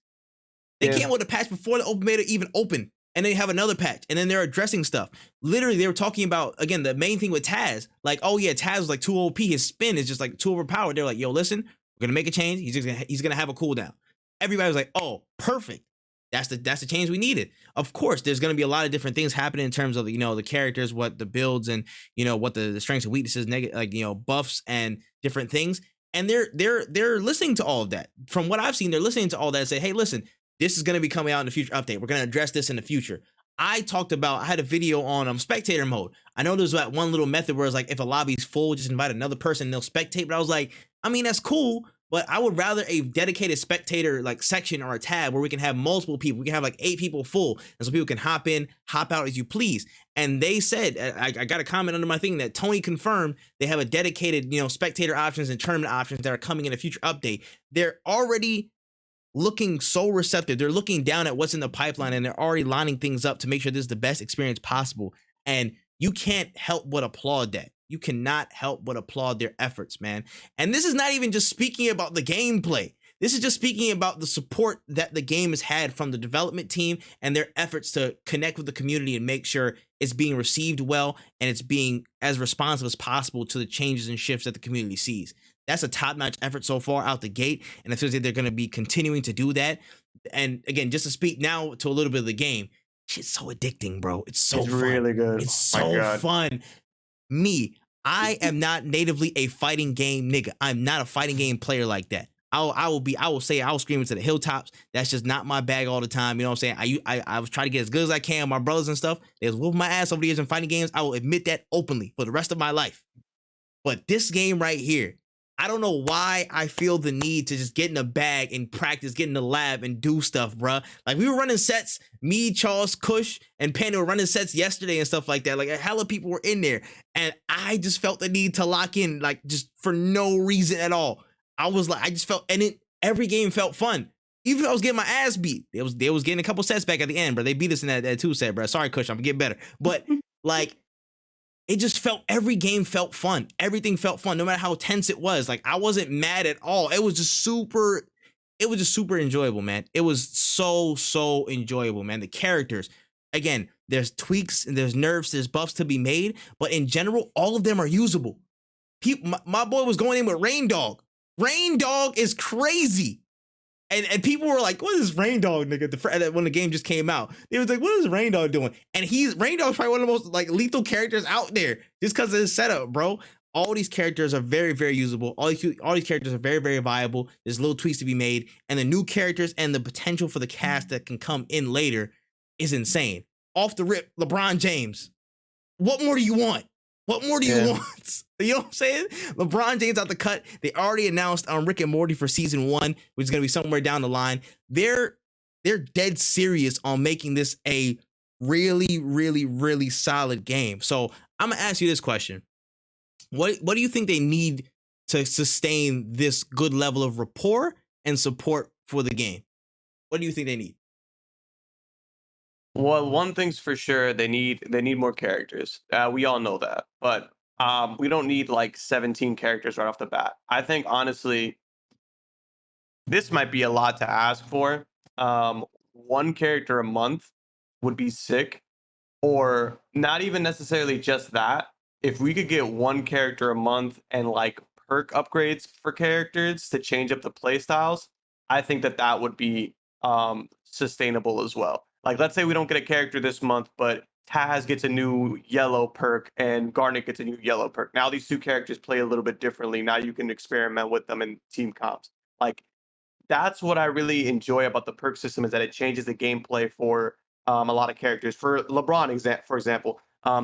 They came with a patch before the open beta even opened, and they have another patch, and then they're addressing stuff. Literally, they were talking about, again, the main thing with Taz, like, oh yeah, Taz was like too OP, his spin is just like too overpowered. They're like, yo, listen, we're gonna make a change. He's gonna have a cooldown. Everybody was like, oh, perfect. That's the change we needed. Of course, there's going to be a lot of different things happening in terms of, the characters, what the builds and, what the strengths and weaknesses, buffs and different things. And they're listening to all of that. From what I've seen, they're listening to all that and say, hey, listen, this is going to be coming out in the future update. We're going to address this in the future. I had a video on spectator mode. I know there's that one little method where it's like, if a lobby's full, just invite another person and they'll spectate. But I was like, I mean, that's cool, but I would rather a dedicated spectator like section or a tab where we can have multiple people. We can have like 8 people full, and so people can hop in, hop out as you please. And they said, I got a comment under my thing that Tony confirmed they have a dedicated, spectator options and tournament options that are coming in a future update. They're already looking so receptive. They're looking down at what's in the pipeline, and they're already lining things up to make sure this is the best experience possible. And you can't help but applaud that. You cannot help but applaud their efforts, man. And this is not even just speaking about the gameplay. This is just speaking about the support that the game has had from the development team and their efforts to connect with the community and make sure it's being received well and it's being as responsive as possible to the changes and shifts that the community sees. That's a top-notch effort so far out the gate, and it feels like they're going to be continuing to do that. And again, just to speak now to a little bit of the game, shit's so addicting, bro. It's fun. Really good. It's so fun. I am not natively a fighting game nigga. I'm not a fighting game player like that. I will scream into the hilltops. That's just not my bag all the time. You know what I'm saying? I was trying to get as good as I can. My brothers and stuff, they was whooping my ass over the years in fighting games. I will admit that openly for the rest of my life. But this game right here, I don't know why I feel the need to just get in a bag and practice, get in the lab and do stuff, bruh. Like we were running sets, me, Charles, Kush, and Panda were running sets yesterday and stuff like that. Like a hell of people were in there. And I just felt the need to lock in, like just for no reason at all. I just felt, and every game felt fun. Even if I was getting my ass beat, they was getting a couple sets back at the end, bro. They beat us in that 2 set, bro. Sorry, Kush, I'm getting better. But like, it just every game felt fun. Everything felt fun, no matter how tense it was. Like I wasn't mad at all. It was just super enjoyable, man. It was so enjoyable, man. The characters, again, there's tweaks and there's nerfs, there's buffs to be made, but in general, all of them are usable. My boy was going in with Rain Dog. Rain Dog is crazy. And people were like, what is Rain Dog, nigga? When the game just came out, they was like, what is Rain Dog doing? And Rain Dog's probably one of the most like lethal characters out there just because of his setup, bro. All these characters are very, very usable. All these characters are very, very viable. There's little tweaks to be made, and the new characters and the potential for the cast that can come in later is insane. Off the rip, LeBron James. What more do you want? What more do you want? You know what I'm saying? LeBron James out the cut. They already announced Rick and Morty for season 1, which is going to be somewhere down the line. They're dead serious on making this a really, really, really solid game. So I'm going to ask you this question. What do you think they need to sustain this good level of rapport and support for the game? What do you think they need? Well, one thing's for sure, they need more characters. We all know that, but we don't need like 17 characters right off the bat. I think honestly, this might be a lot to ask for. 1 character a month would be sick, or not even necessarily just that. If we could get 1 character a month and like perk upgrades for characters to change up the playstyles, I think that would be sustainable as well. Like, let's say we don't get a character this month, but Taz gets a new yellow perk and Garnet gets a new yellow perk. Now these 2 characters play a little bit differently. Now you can experiment with them in team comps. Like, that's what I really enjoy about the perk system, is that it changes the gameplay for a lot of characters. For LeBron, for example,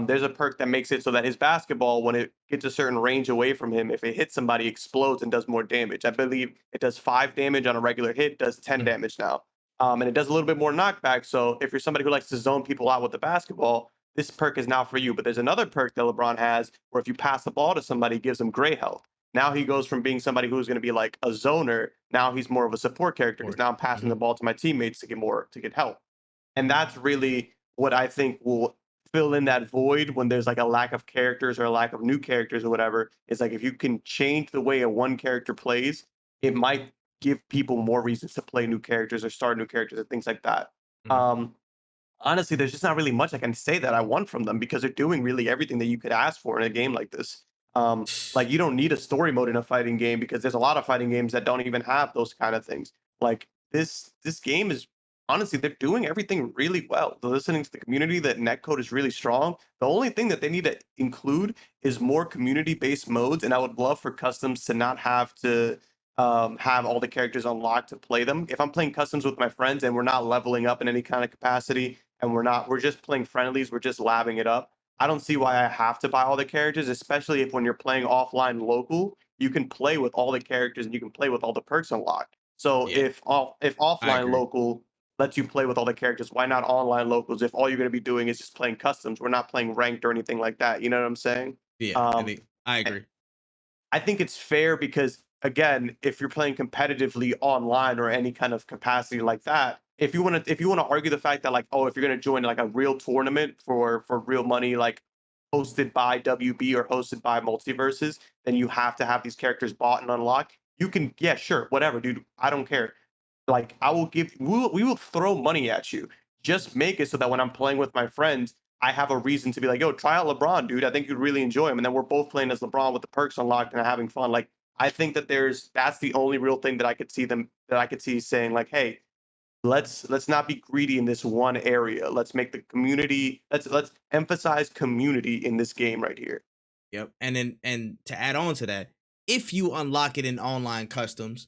there's a perk that makes it so that his basketball, when it gets a certain range away from him, if it hits somebody, explodes and does more damage. I believe it does 5 damage on a regular hit, does 10 damage now. And it does a little bit more knockback. So if you're somebody who likes to zone people out with the basketball, this perk is now for you. But there's another perk that LeBron has where if you pass the ball to somebody, it gives them gray health. Now he goes from being somebody who's going to be like a zoner. Now he's more of a support character because now I'm passing the ball to my teammates to get help. And that's really what I think will fill in that void when there's like a lack of characters or a lack of new characters or whatever. It's like if you can change the way a 1 character plays, it might give people more reasons to play new characters or start new characters and things like that. Honestly, there's just not really much I can say that I want from them because they're doing really everything that you could ask for in a game like this. Like, you don't need a story mode in a fighting game because there's a lot of fighting games that don't even have those kind of things. Like this game is, honestly, they're doing everything really well. They're listening to the community. That netcode is really strong. The only thing that they need to include is more community-based modes, and I would love for customs to not have to have all the characters unlocked to play them. If I'm playing customs with my friends and we're not leveling up in any kind of capacity and we're just playing friendlies, we're just labbing it up, I don't see why I have to buy all the characters, especially if when you're playing offline local, you can play with all the characters and you can play with all the perks unlocked. So Yeah, if I offline agree. local lets you play with all the characters, why not online locals? If all you're going to be doing is just playing customs, we're not playing ranked or anything like that. You know what I'm saying? Yeah, Um, I I agree. I think it's fair because again, if you're playing competitively online or any kind of capacity like that, if you want to argue the fact that like, oh, if you're going to join like a real tournament for real money, like hosted by WB or hosted by MultiVersus, then you have to have these characters bought and unlocked. You can, yeah, sure, whatever, dude. I don't care. Like I will give we will throw money at you. Just make it so that when I'm playing with my friends, I have a reason to be like, yo, try out LeBron, dude. I think you'd really enjoy him. And then we're both playing as LeBron with the perks unlocked and having fun. Like I think that that's the only real thing that I could see saying like, hey, let's not be greedy in this one area. Let's make the community, let's emphasize community in this game right here. Yep. And to add on to that, if you unlock it in online customs,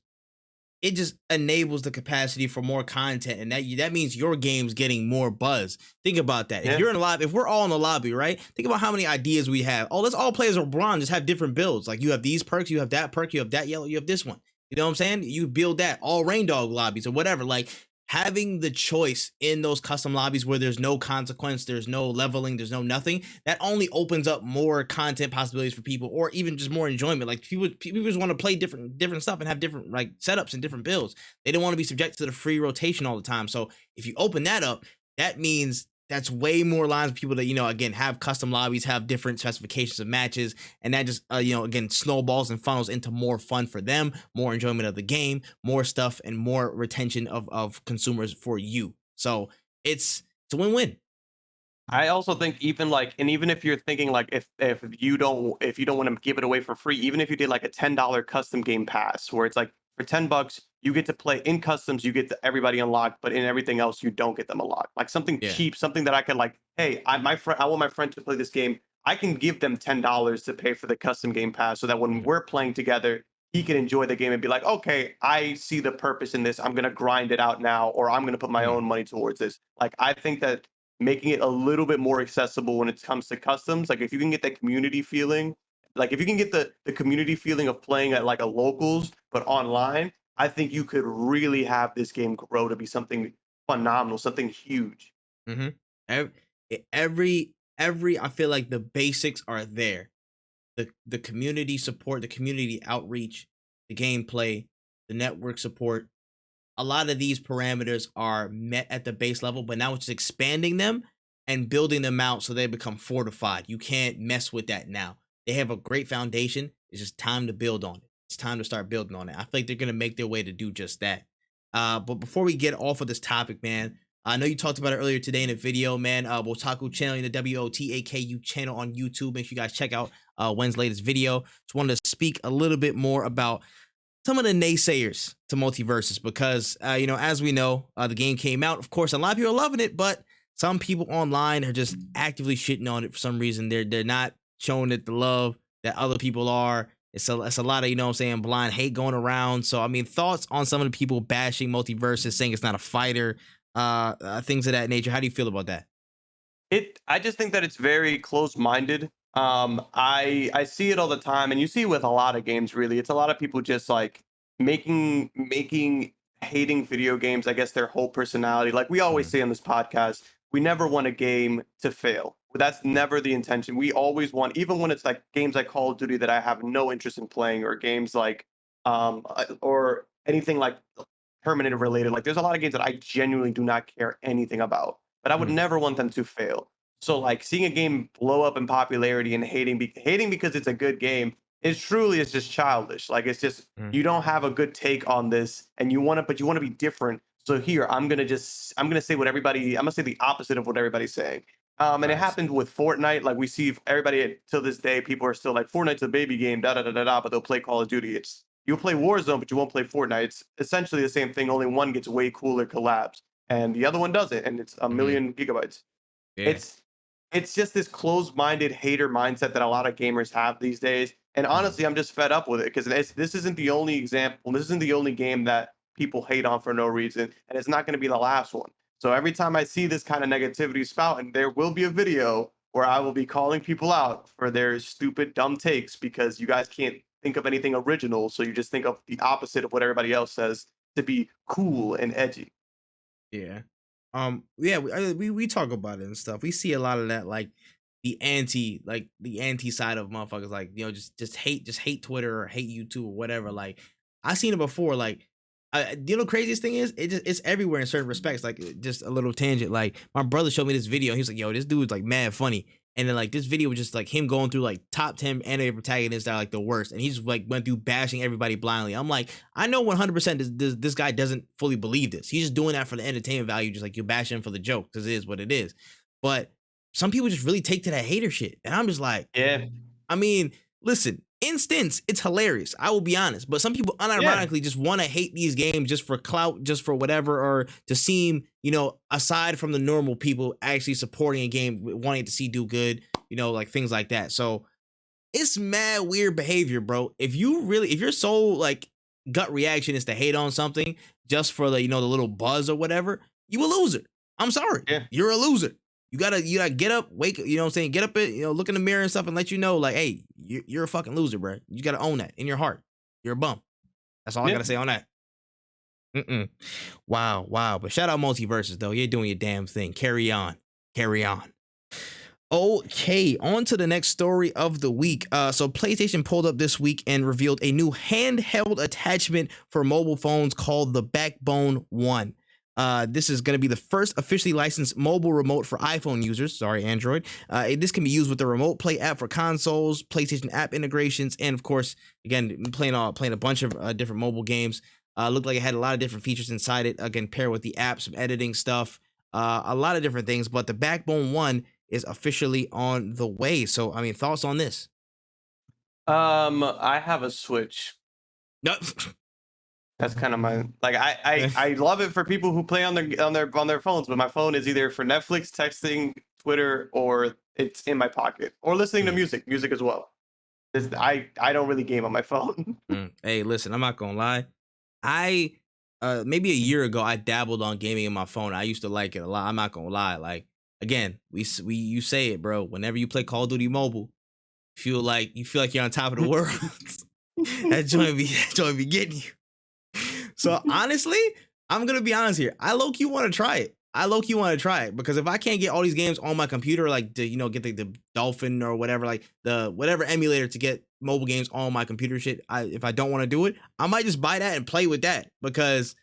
it just enables the capacity for more content, and that means your game's getting more buzz. Think about that. If Yeah. you're in a lobby, if we're all in the lobby, right? Think about how many ideas we have. Oh, let's all play as LeBron, just have different builds. Like you have these perks, you have that perk, you have that yellow, you have this one. You know what I'm saying? You build that all rain dog lobbies or whatever. Like having the choice in those custom lobbies where there's no consequence, there's no leveling, there's no nothing, that only opens up more content possibilities for people, or even just more enjoyment. Like people just want to play different stuff and have different like setups and different builds. They don't want to be subject to the free rotation all the time. So if you open that up, that means that's way more lines of people that, again, have custom lobbies, have different specifications of matches, and that just again snowballs and funnels into more fun for them, more enjoyment of the game, more stuff, and more retention of consumers for you. So it's a win-win. I also think even like, and even if you're thinking like if you don't want to give it away for free, even if you did like a $10 custom game pass where it's like for $10 you get to play in customs, you get everybody unlocked, but in everything else you don't get them unlocked. Like something Yeah. cheap, something that I can like, hey, I want my friend to play this game. I can give them $10 to pay for the custom game pass so that when Mhm. we're playing together, he can enjoy the game and be like, okay, I see the purpose in this. I'm gonna grind it out now, or I'm gonna put my Mhm. own money towards this. Like I think that making it a little bit more accessible when it comes to customs. Like if you can get that community feeling, like if you can get the community feeling of playing at like a locals but online, I think you could really have this game grow to be something phenomenal, something huge. Mhm. Every I feel like the basics are there. The community support, the community outreach, the gameplay, the network support. A lot of these parameters are met at the base level, but now it's expanding them and building them out so they become fortified. You can't mess with that now. They have a great foundation. It's just time to build on it. It's time to start building on it. I feel like they're gonna make their way to do just that. But before we get off of this topic, man, I know you talked about it earlier today in a video, man. Wotaku channel, the WOTAKU channel on YouTube. Make sure you guys check out Wen's latest video. Just wanted to speak a little bit more about some of the naysayers to MultiVersus because, as we know, the game came out. Of course, a lot of people are loving it, but some people online are just actively shitting on it for some reason. They're not showing it the love that other people are. It's a lot of, what I'm saying, blind hate going around. So, I mean, thoughts on some of the people bashing MultiVersus, saying it's not a fighter, things of that nature. How do you feel about that? I just think that it's very close-minded. I see it all the time, and you see it with a lot of games. Really, it's a lot of people just like making hating video games, I guess, their whole personality. Like we always Mhm. say on this podcast, we never want a game to fail. That's never the intention. We always want, even when it's like games like Call of Duty that I have no interest in playing, or games like or anything like Terminator related. Like there's a lot of games that I genuinely do not care anything about, but I would Mhm. never want them to fail. So like seeing a game blow up in popularity and hating because it's a good game is truly is just childish. Like it's just Mhm. you don't have a good take on this and but you want to be different. So here I'm gonna say I'm gonna say the opposite of what everybody's saying. And it Facts. happened with Fortnite. Like we see everybody till this day, people are still like Fortnite's a baby game, da da da da da, but they'll play Call of Duty. It's you'll play Warzone, but you won't play Fortnite. It's essentially the same thing. Only one gets way cooler collabs, and the other one doesn't, and it's a Mhm. million gigabytes. Yeah. It's it's just this closed-minded hater mindset that a lot of gamers have these days. And Mhm. honestly, I'm just fed up with it because this isn't the only example. This isn't the only game that people hate on for no reason, and it's not going to be the last one. So every time I see this kind of negativity spouting, there will be a video where I will be calling people out for their stupid, dumb takes because you guys can't think of anything original, so you just think of the opposite of what everybody else says to be cool and edgy. Yeah. Yeah, we talk about it and stuff. We see a lot of that, like the anti side of motherfuckers, like, you know, just hate Twitter or hate YouTube or whatever. Like, I seen it before. Like, you know, the craziest thing is it's everywhere in certain respects. Like, just a little tangent. Like, my brother showed me this video. He was like, "Yo, this dude's like mad funny." And then like this video was just like him going through like top 10 anime protagonists that are like the worst, and he just like went through bashing everybody blindly. I'm like, I know 100% this guy doesn't fully believe this. He's just doing that for the entertainment value, just like you bash him for the joke, because it is what it is. But some people just really take to that hater shit, and I'm just like, Yeah. I mean, listen, instance, it's hilarious. I will be honest, but some people unironically just want to hate these games just for clout, just for whatever, or to seem, you know, aside from the normal people actually supporting a game, wanting to see do good, you know, like things like that. So it's mad weird behavior, bro. If your sole like gut reaction is to hate on something just for the, you know, the little buzz or whatever, you a loser. I'm sorry. Yeah. You're a loser. You gotta get up, wake, you know what I'm saying? Get up, you know, look in the mirror and stuff and let you know, like, hey, you're a fucking loser, bro. You gotta own that in your heart. You're a bum. That's all I gotta say on that. Wow. But shout out MultiVersus, though. You're doing your damn thing. Carry on. Okay, on to the next story of the week. So PlayStation pulled up this week and revealed a new handheld attachment for mobile phones called the Backbone One. This is going to be the first officially licensed mobile remote for iPhone users. Sorry, Android. This can be used with the Remote Play app for consoles, PlayStation app integrations, and of course, again, playing a bunch of different mobile games. Looked like it had a lot of different features inside it. Again, paired with the app, some editing stuff, a lot of different things. But the Backbone One is officially on the way. So, I mean, thoughts on this? I have a Switch. No. That's kind of my like. I love it for people who play on their phones, but my phone is either for Netflix, texting, Twitter, or it's in my pocket, or listening to music as well. I don't really game on my phone. Hey, listen, I'm not gonna lie. I maybe a year ago I dabbled on gaming on my phone. I used to like it a lot. I'm not gonna lie. Like, again, you say it, bro. Whenever you play Call of Duty Mobile, you feel like you're on top of the world. that joint be getting you. So honestly, I'm gonna be honest here. I low-key want to try it. Because if I can't get all these games on my computer, like to, you know, get the Dolphin or whatever, like the whatever emulator to get mobile games on my computer shit, if I don't want to do it, I might just buy that and play with that. Because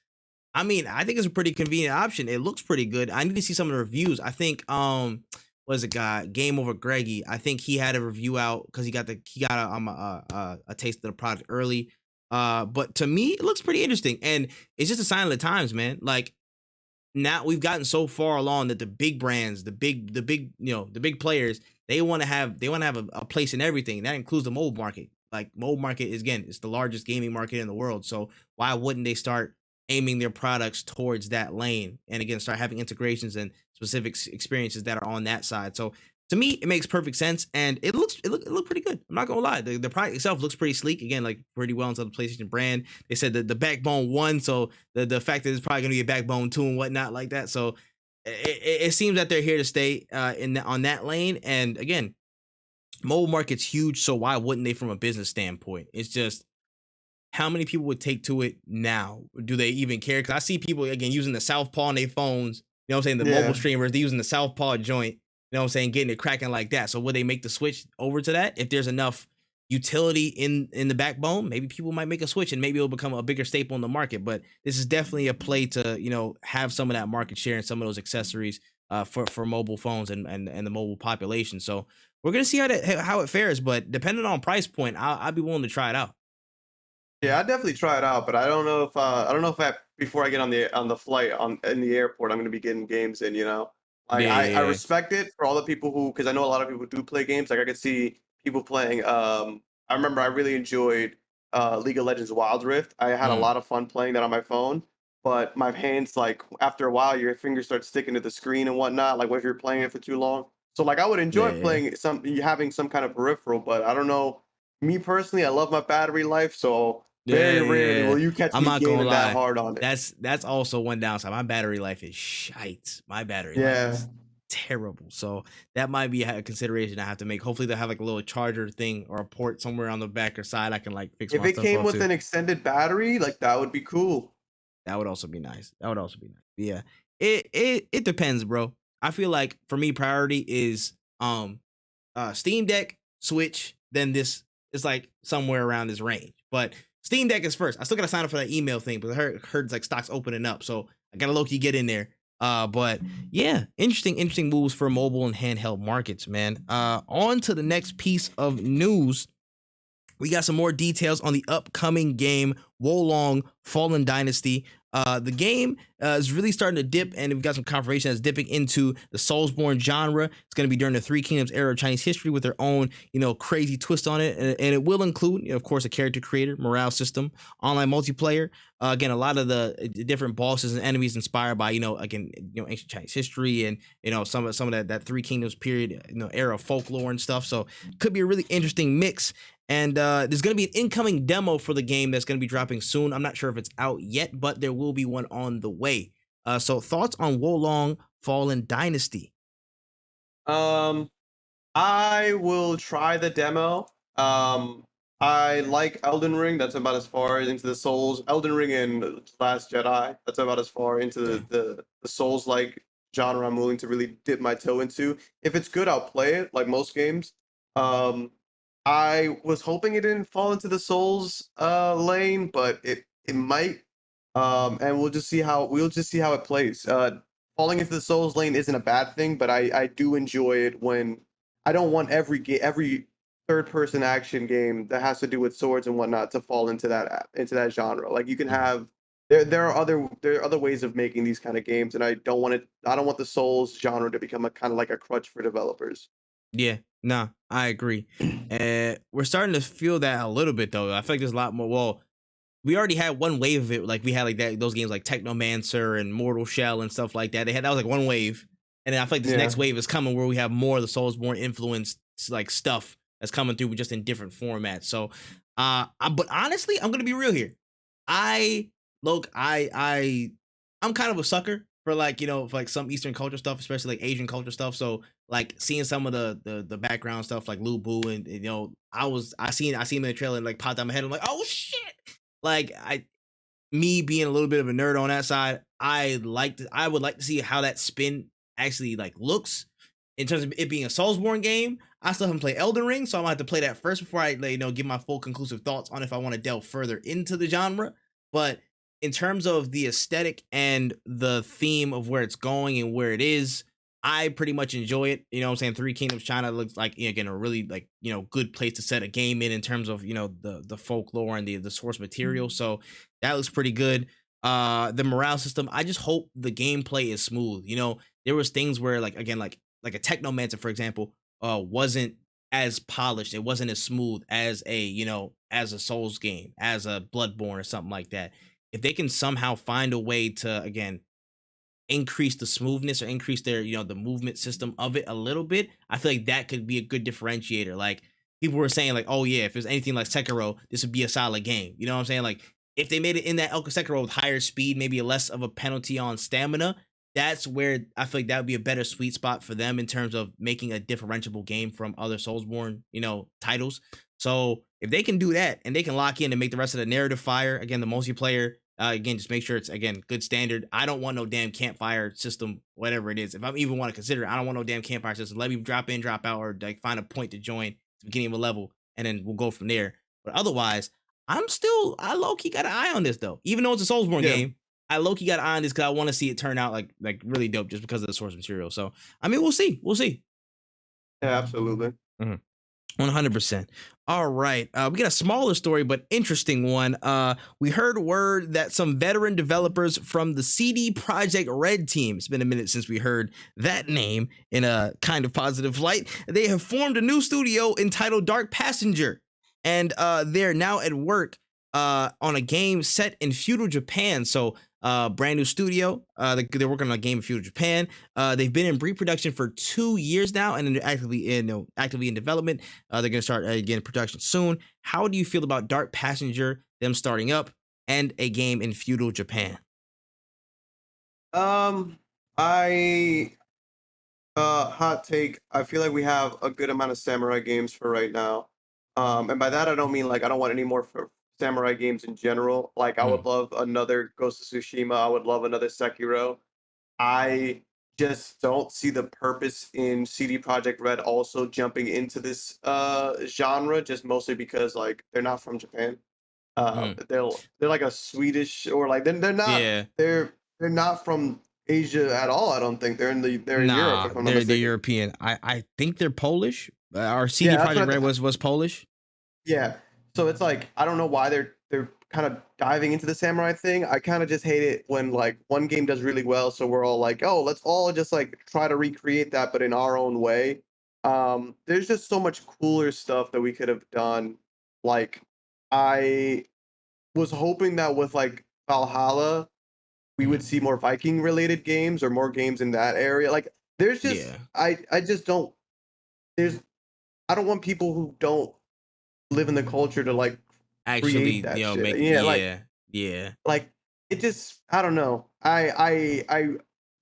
I mean, I think it's a pretty convenient option. It looks pretty good. I need to see some of the reviews. I think what is it, guy? Game Over Greggy. I think he had a review out because he got a taste of the product early. But to me, it looks pretty interesting, and it's just a sign of the times, man. Like, now we've gotten so far along that the big brands, the big, you know, the big players, they want to have a place in everything. That includes the mobile market. Like, mobile market is, again, it's the largest gaming market in the world. So why wouldn't they start aiming their products towards that lane, and again, start having integrations and specific experiences that are on that side? So to me, it makes perfect sense, and it looked pretty good. I'm not gonna lie. The product itself looks pretty sleek. Again, like pretty well into the PlayStation brand. They said that the Backbone One, so the fact that it's probably gonna be a Backbone 2 and whatnot like that. So it seems that they're here to stay on that lane. And again, mobile market's huge, so why wouldn't they from a business standpoint? It's just how many people would take to it now? Do they even care? Because I see people again using the Southpaw on their phones. You know what I'm saying? The mobile streamers, they're using the Southpaw joint. You know what I'm saying? Getting it cracking like that. So would they make the switch over to that? If there's enough utility in the Backbone, maybe people might make a switch and maybe it'll become a bigger staple in the market. But this is definitely a play to, you know, have some of that market share and some of those accessories for mobile phones and the mobile population. So we're gonna see how it fares. But depending on price point, I'll be willing to try it out. Yeah, I definitely try it out, but I don't know if before I get on the flight in the airport, I'm gonna be getting games in. You know. I respect it for all the people because I know a lot of people do play games. Like I could see people playing. I remember I really enjoyed League of Legends Wild Rift. I had a lot of fun playing that on my phone, but my hands, like after a while, your fingers start sticking to the screen and whatnot. Like if you're playing it for too long. So like I would enjoy playing having some kind of peripheral, but I don't know. Me personally, I love my battery life, so very rarely will you catch me gaming that hard on it. That's also one downside. My battery life is shite. My battery life terrible. So that might be a consideration I have to make. Hopefully they'll have like a little charger thing or a port somewhere on the back or side I can like fix If my it stuff came off with to. an extended battery, like that would be cool. That would also be nice. That would also be nice. But yeah, it depends, bro. I feel like for me, priority is Steam Deck, Switch, then this is like somewhere around this range. But Steam Deck is first. I still gotta sign up for that email thing, but I heard like stocks opening up, so I gotta low key get in there. But yeah, interesting moves for mobile and handheld markets, man. On to the next piece of news. We got some more details on the upcoming game, Wolong Fallen Dynasty. The game is really starting to dip, and we've got some confirmation that's dipping into the Soulsborne genre. It's going to be during the Three Kingdoms era of Chinese history with their own, crazy twist on it, and it will include, of course, a character creator, morale system, online multiplayer. Again, a lot of the different bosses and enemies inspired by, ancient Chinese history and some of that Three Kingdoms period, era of folklore and stuff. So it could be a really interesting mix. And there's going to be an incoming demo for the game that's going to be dropping soon. I'm not sure if it's out yet, but there will be one on the way. So thoughts on Wolong Fallen Dynasty? I will try the demo. I like Elden Ring. That's about as far into the Souls. Elden Ring and Last Jedi. That's about as far into the Souls like genre I'm willing to really dip my toe into. If it's good, I'll play it. Like most games. I was hoping it didn't fall into the Souls lane, but it might. And we'll just see how it plays. Falling into the Souls lane isn't a bad thing, but I do enjoy it when I don't want every third person action game that has to do with swords and whatnot to fall into that genre. Like you can have there are other ways of making these kind of games, and I don't want the Souls genre to become a kind of like a crutch for developers. Yeah, nah, I agree. And we're starting to feel that a little bit though. I feel like there's a lot more. Well, we already had one wave of it. Like we had like those games like Technomancer and Mortal Shell and stuff like that. That was like one wave, and then I feel like this next wave is coming where we have more of the Soulsborne influenced like stuff that's coming through, just in different formats. So, but honestly, I'm gonna be real here. I'm kind of a sucker for for like some Eastern culture stuff, especially like Asian culture stuff. So like seeing some of the background stuff like Lu Bu and I seen him in the trailer and like popped out my head. I'm like, oh shit. Like me being a little bit of a nerd on that side, I would like to see how that spin actually like looks in terms of it being a Soulsborne game. I still haven't played Elden Ring, so I'm gonna have to play that first before I give my full conclusive thoughts on if I want to delve further into the genre. But in terms of the aesthetic and the theme of where it's going and where it is, I pretty much enjoy it. You know what I'm saying? Three Kingdoms China looks like, again, a really like, good place to set a game in terms of, the folklore and the source material. So that looks pretty good. The morale system, I just hope the gameplay is smooth. There was things where like, again, like a Technomancer, for example, wasn't as polished. It wasn't as smooth as as a Souls game, as a Bloodborne or something like that. If they can somehow find a way to, again, increase the smoothness or increase their, the movement system of it a little bit, I feel like that could be a good differentiator. Like people were saying like, oh yeah, if it's anything like Sekiro, this would be a solid game. You know what I'm saying? Like if they made it in that Sekiro with higher speed, maybe less of a penalty on stamina, that's where I feel like that would be a better sweet spot for them in terms of making a differentiable game from other Soulsborne, titles. So if they can do that and they can lock in and make the rest of the narrative fire, again, the multiplayer, again, just make sure it's, again, good standard. I don't want no damn campfire system, whatever it is. If I even want to consider it, I don't want no damn campfire system. Let me drop in, drop out, or like find a point to join at the beginning of a level, and then we'll go from there. But otherwise, I low-key got an eye on this, though. Even though it's a Soulsborne game, I low-key got an eye on this because I want to see it turn out like really dope just because of the source material. So, I mean, we'll see. We'll see. Yeah, absolutely. 100%. All right. We got a smaller story, but interesting one. We heard word that some veteran developers from the CD Projekt Red team, it's been a minute since we heard that name in a kind of positive light. They have formed a new studio entitled Dark Passenger, and they're now at work on a game set in feudal Japan. So brand new studio. They're working on a game in feudal Japan. They've been in pre-production for 2 years now, and they're actively in development. They're gonna start again production soon. How do you feel about Dark Passenger, them starting up, and a game in feudal Japan? I Hot take. I feel like we have a good amount of samurai games for right now. And by that I don't mean like I don't want any more for samurai games in general. Like I would Mm, love another Ghost of Tsushima. I would love another Sekiro. I just don't see the purpose in CD Projekt Red also jumping into this genre, just mostly because like they're not from Japan. mm. They're like a Swedish or like they're not Yeah. they're not from Asia at all. I don't think they're in Europe Nah, if I'm not they're mistaken. European. I think they're Polish. Our CD Yeah, that's Project what Red was Polish. yeah. So it's like I don't know why they're kind of diving into the samurai thing. I kind of just hate it when like one game does really well, so we're all like, oh, let's all just like try to recreate that, but in our own way. There's just so much cooler stuff that we could have done. Like I was hoping that with like Valhalla, we would Mhm. see more Viking related games or more games in that area. Like there's just Yeah, I just don't there's I don't want people who don't live in the culture to like create actually, that shit. make Yeah, yeah. like it just I don't know. I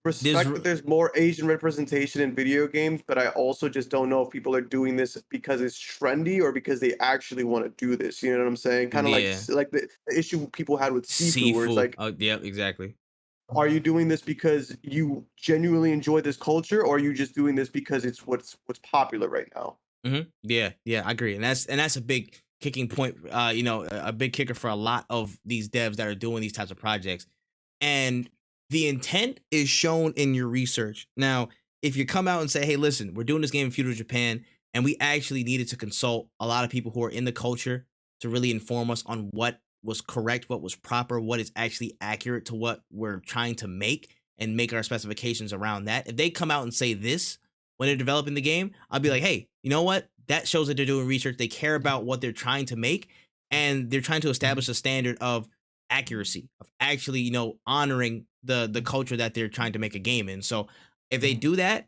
There's respect that there's more Asian representation in video games, but I also just don't know if people are doing this because it's trendy or because they actually want to do this. You know what I'm saying? Kind of like yeah, like the issue people had with Sifu, where it's Sifu. like, Oh, yeah, exactly. are you doing this because you genuinely enjoy this culture, or are you just doing this because it's what's popular right now? Yeah, yeah, I agree, and that's a big kicking point. A big kicker for a lot of these devs that are doing these types of projects, and the intent is shown in your research. Now, if you come out and say, "Hey, listen, we're doing this game in feudal Japan, and we actually needed to consult a lot of people who are in the culture to really inform us on what was correct, what was proper, what is actually accurate to what we're trying to make our specifications around that." If they come out and say this when they're developing the game, I'll be like, hey, you know what? That shows that they're doing research. They care about what they're trying to make, and they're trying to establish a standard of accuracy, of actually, honoring the culture that they're trying to make a game in. So if they do that,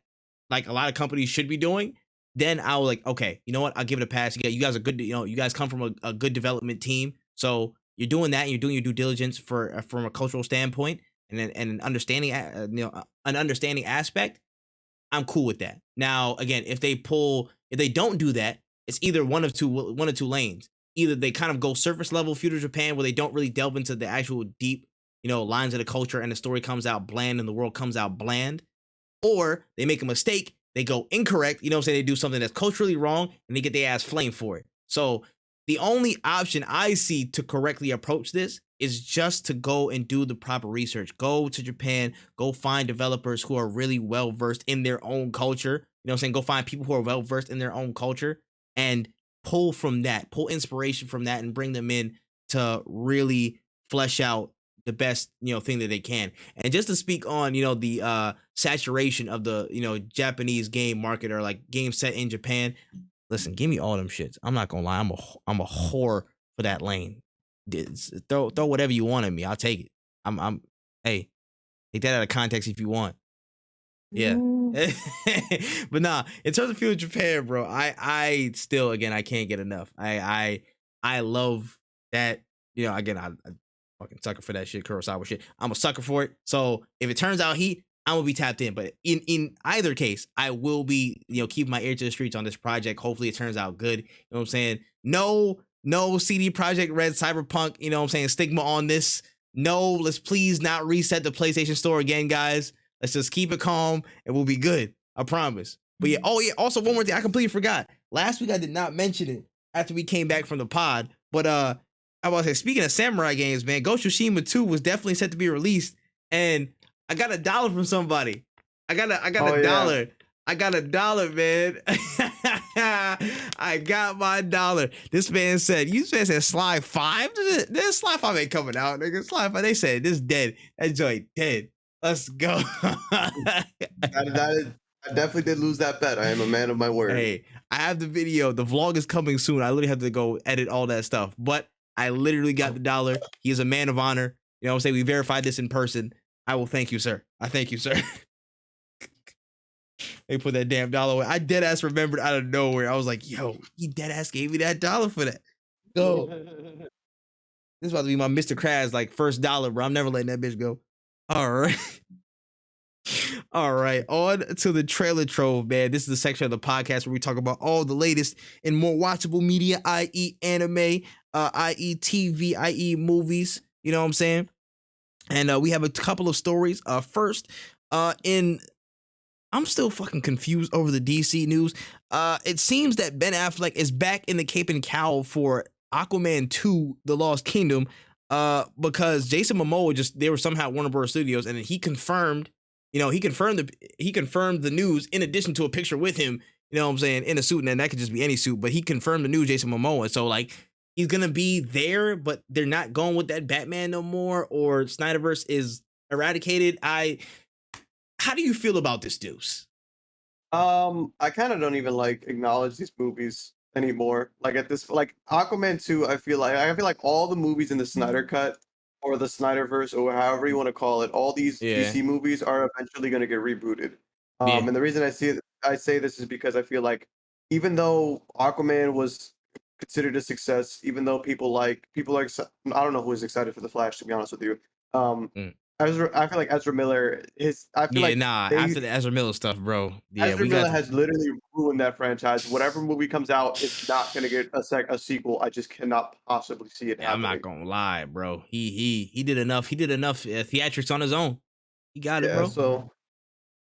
like a lot of companies should be doing, then I'll like, okay, you know what? I'll give it a pass. You guys are good. You guys come from a good development team, so you're doing that. And you're doing your due diligence from a cultural standpoint and an understanding, an understanding aspect. I'm cool with that. Now, again, if they don't do that, it's either one of two lanes. Either they kind of go surface level feudal Japan where they don't really delve into the actual deep, lines of the culture and the story comes out bland and the world comes out bland, or they make a mistake, they go incorrect, they do something that's culturally wrong and they get their ass flamed for it. So the only option I see to correctly approach this is just to go and do the proper research. Go to Japan, go find developers who are really well versed in their own culture. Go find people who are well versed in their own culture and pull from that, pull inspiration from that and bring them in to really flesh out the best, thing that they can. And just to speak on, the saturation of the, Japanese game market or like game set in Japan, listen, give me all them shits. I'm not gonna lie, I'm a whore for that lane. Throw whatever you want at me. I'll take it. I'm hey, take that out of context if you want. Yeah. But nah, in terms of feudal Japan, bro, I still again I can't get enough. I love that, again, I fucking sucker for that shit, Kurosawa shit. I'm a sucker for it. So if it turns out heat, I'm gonna be tapped in. But in either case, I will be, keeping my ear to the streets on this project. Hopefully it turns out good. You know what I'm saying? No CD Project Red Cyberpunk, stigma on this. No, let's please not reset the PlayStation Store again, guys. Let's just keep it calm and we'll be good. I promise. But yeah, oh yeah, also one more thing. I completely forgot. Last week I did not mention it after we came back from the pod. But I was say, speaking of samurai games, man, Ghost of Tsushima 2 was definitely set to be released. And I got $1 from somebody. I got Oh a yeah. dollar. I got $1, man. I got my $1. This man said Sly 5? This Sly 5 ain't coming out, nigga. Sly 5, they said this dead. That joint dead. Let's go. I definitely did lose that bet. I am a man of my word. Hey, I have the video. The vlog is coming soon. I literally have to go edit all that stuff. But I literally got the $1. He is a man of honor. You know what I'm saying? We verified this in person. I will thank you, sir. I thank you, sir. They put that damn $1 away. I dead ass remembered out of nowhere. I was like, yo, he dead ass gave me that $1 for that. Go. This is about to be my Mr. Krabs like first $1, bro. I'm never letting that bitch go. All right. All right, on to the trailer trove, man. This is the section of the podcast where we talk about all the latest and more watchable media, i.e., anime, i.e., TV, i.e., movies. You know what I'm saying? And we have a couple of stories. First, I'm still fucking confused over the DC news. It seems that Ben Affleck is back in the cape and cowl for Aquaman 2: The Lost Kingdom. Because Jason Momoa they were somehow at Warner Bros. Studios, and he confirmed, he confirmed the news in addition to a picture with him, you know what I'm saying, in a suit, and then that could just be any suit, but he confirmed the news, Jason Momoa. So like he's gonna be there, but they're not going with that Batman no more, or Snyderverse is eradicated. How do you feel about this, Deuce? I kind of don't even like acknowledge these movies anymore. Like at this, like Aquaman 2, I feel like all the movies in the Snyder Cut or the Snyderverse or however you want to call it, all these Yeah. DC movies are eventually going to get rebooted. Yeah. And the reason I say this is because I feel like even though Aquaman was considered a success, even though people are, I don't know who is excited for the Flash, to be honest with you. Mm. I feel like Ezra Miller After the Ezra Miller stuff, bro. Yeah, Ezra Miller has literally ruined that franchise. Whatever movie comes out, it's not gonna get a sequel. I just cannot possibly see it happening. I'm not gonna lie, bro. He did enough. He did enough theatrics on his own. He got it, bro.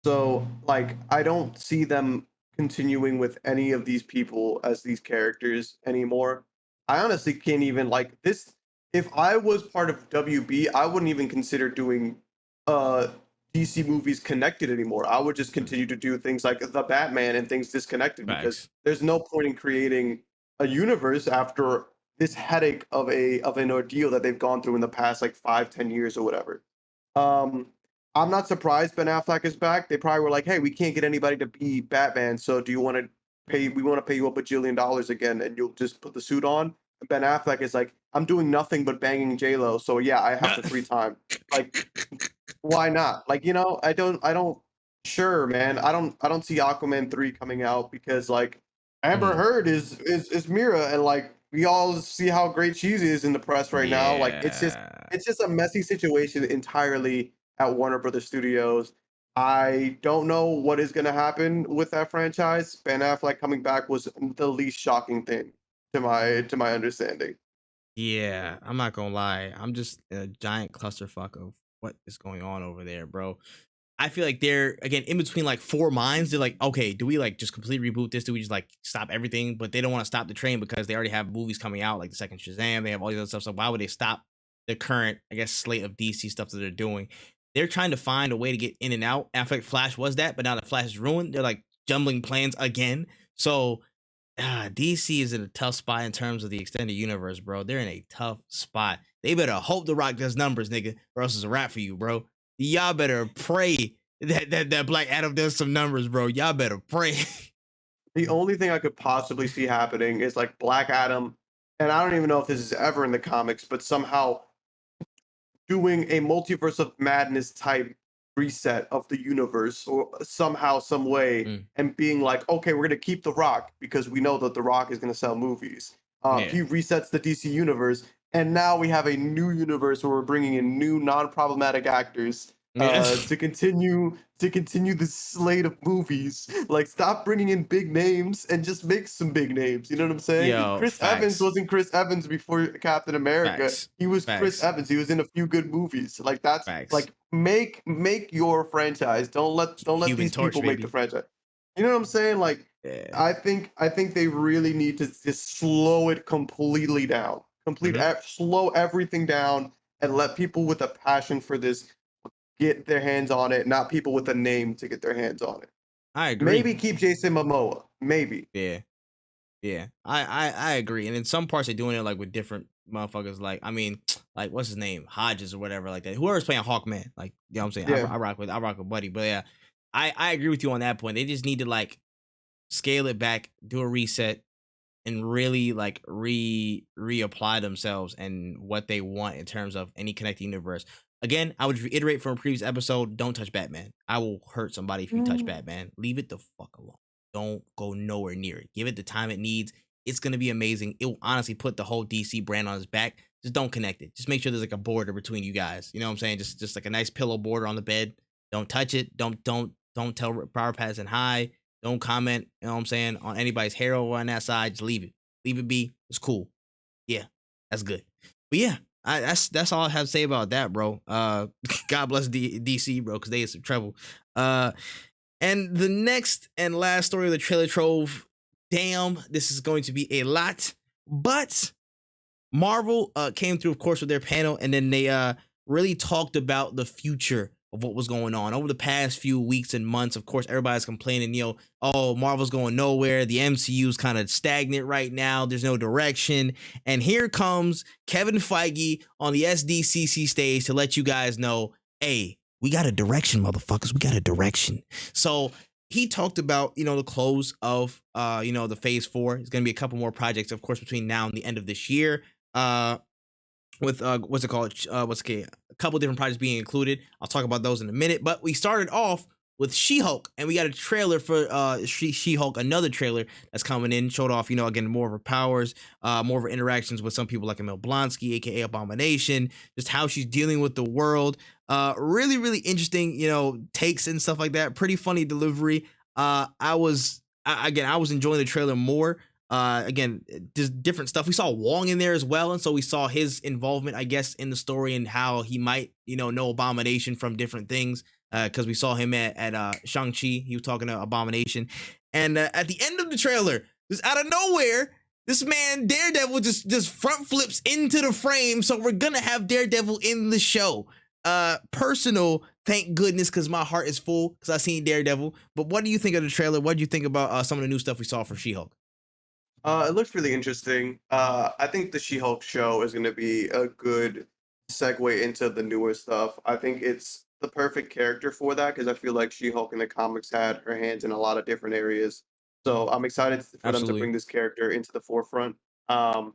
So like I don't see them continuing with any of these people as these characters anymore. I honestly can't even like this. If I was part of WB, I wouldn't even consider doing DC movies connected anymore. I would just continue to do things like the Batman and things disconnected because there's no point in creating a universe after this headache of an ordeal that they've gone through in the past like 5-10 years or whatever. I'm not surprised Ben Affleck is back. They probably were like, hey, we can't get anybody to be Batman, so do you want to we want to pay you $1 bajillion again and you'll just put the suit on? Ben Affleck is like, I'm doing nothing but banging J-Lo, so yeah, I have the free time. Like, why not? Like, I don't. Sure, man. I don't see Aquaman 3 coming out because like Amber Heard is Mira, and like we all see how great she is in the press right now. Like, it's just a messy situation entirely at Warner Brothers Studios. I don't know what is going to happen with that franchise. Ben Affleck coming back was the least shocking thing to my understanding. Yeah, I'm not gonna lie. I'm just a giant clusterfuck of what is going on over there, bro. I feel like they're again in between like four minds. They're like, okay, do we like just completely reboot this? Do we just like stop everything? But they don't want to stop the train because they already have movies coming out, like the second Shazam. They have all these other stuff. So why would they stop the current, I guess, slate of DC stuff that they're doing? They're trying to find a way to get in and out. I feel like Flash was that, but now that Flash is ruined, they're like jumbling plans again. So DC is in a tough spot in terms of the extended universe, bro. They're in a tough spot. They better hope The Rock does numbers, nigga, or else it's a wrap for you, bro. Y'all better pray that Black Adam does some numbers, bro. Y'all better pray. The only thing I could possibly see happening is like Black Adam, and I don't even know if this is ever in the comics, but somehow doing a multiverse of madness type reset of the universe or somehow some way and being like, okay, we're going to keep The Rock because we know that The Rock is going to sell movies. He resets the DC universe, and now we have a new universe where we're bringing in new non-problematic actors to continue this slate of movies. Like, stop bringing in big names and just make some big names. You know what I'm saying? Chris Evans wasn't Chris Evans before Captain America. He was Chris Evans. He was in a few good movies. Like, that's like make your franchise. Don't let these people make the franchise. You know what I'm saying? Like, I think they really need to just slow it completely down. Slow everything down and let people with a passion for this get their hands on it, not people with a name to get their hands on it. I agree. Maybe keep Jason Momoa. Maybe. Yeah. I agree. And in some parts they're doing it like with different motherfuckers. Like, I mean, like what's his name? Hodges or whatever like that. Whoever's playing Hawkman. Like, you know what I'm saying? I rock with Buddy. But yeah, I agree with you on that point. They just need to like scale it back, do a reset, and really like reapply themselves and what they want in terms of any connected universe. Again, I would reiterate from a previous episode, don't touch Batman. I will hurt somebody if you touch Batman. Leave it the fuck alone. Don't go nowhere near it. Give it the time it needs. It's going to be amazing. It will honestly put the whole DC brand on his back. Just don't connect it. Just make sure there's like a border between you guys. You know what I'm saying? Just like a nice pillow border on the bed. Don't touch it. Don't tell Power Patterson hi. Don't comment, you know what I'm saying, on anybody's hair over on that side. Just leave it. Leave it be. It's cool. Yeah, that's good. But yeah, that's all I have to say about that, bro. God bless DC, bro, because they had some trouble. And the next and last story of the trailer trove. Damn, this is going to be a lot. But Marvel came through, of course, with their panel, and then they really talked about the future of what was going on over the past few weeks and months. Of course, everybody's complaining, oh, Marvel's going nowhere. The MCU's kind of stagnant right now. There's no direction. And here comes Kevin Feige on the SDCC stage to let you guys know, hey, we got a direction, motherfuckers. We got a direction. So he talked about, the close of, the phase 4. There's going to be a couple more projects, of course, between now and the end of this year. With what's it called? A couple different projects being included. I'll talk about those in a minute. But we started off with She-Hulk, and we got a trailer for She-Hulk, another trailer that's coming in, showed off, again, more of her powers, more of her interactions with some people like Emil Blonsky, aka Abomination, just how she's dealing with the world. Really, really interesting, takes and stuff like that. Pretty funny delivery. I was enjoying the trailer more. Again, just different stuff. We saw Wong in there as well, and so we saw his involvement, I guess, in the story and how he might, know Abomination from different things. Because we saw him at Shang-Chi. He was talking to Abomination, and at the end of the trailer, just out of nowhere, this man Daredevil just front flips into the frame. So we're gonna have Daredevil in the show. Personal, thank goodness, because my heart is full because I seen Daredevil. But what do you think of the trailer? What do you think about some of the new stuff we saw for She-Hulk? It looks really interesting. I think the She-Hulk show is going to be a good segue into the newer stuff. I think it's the perfect character for that because I feel like She-Hulk in the comics had her hands in a lot of different areas. So I'm excited for them to bring this character into the forefront. And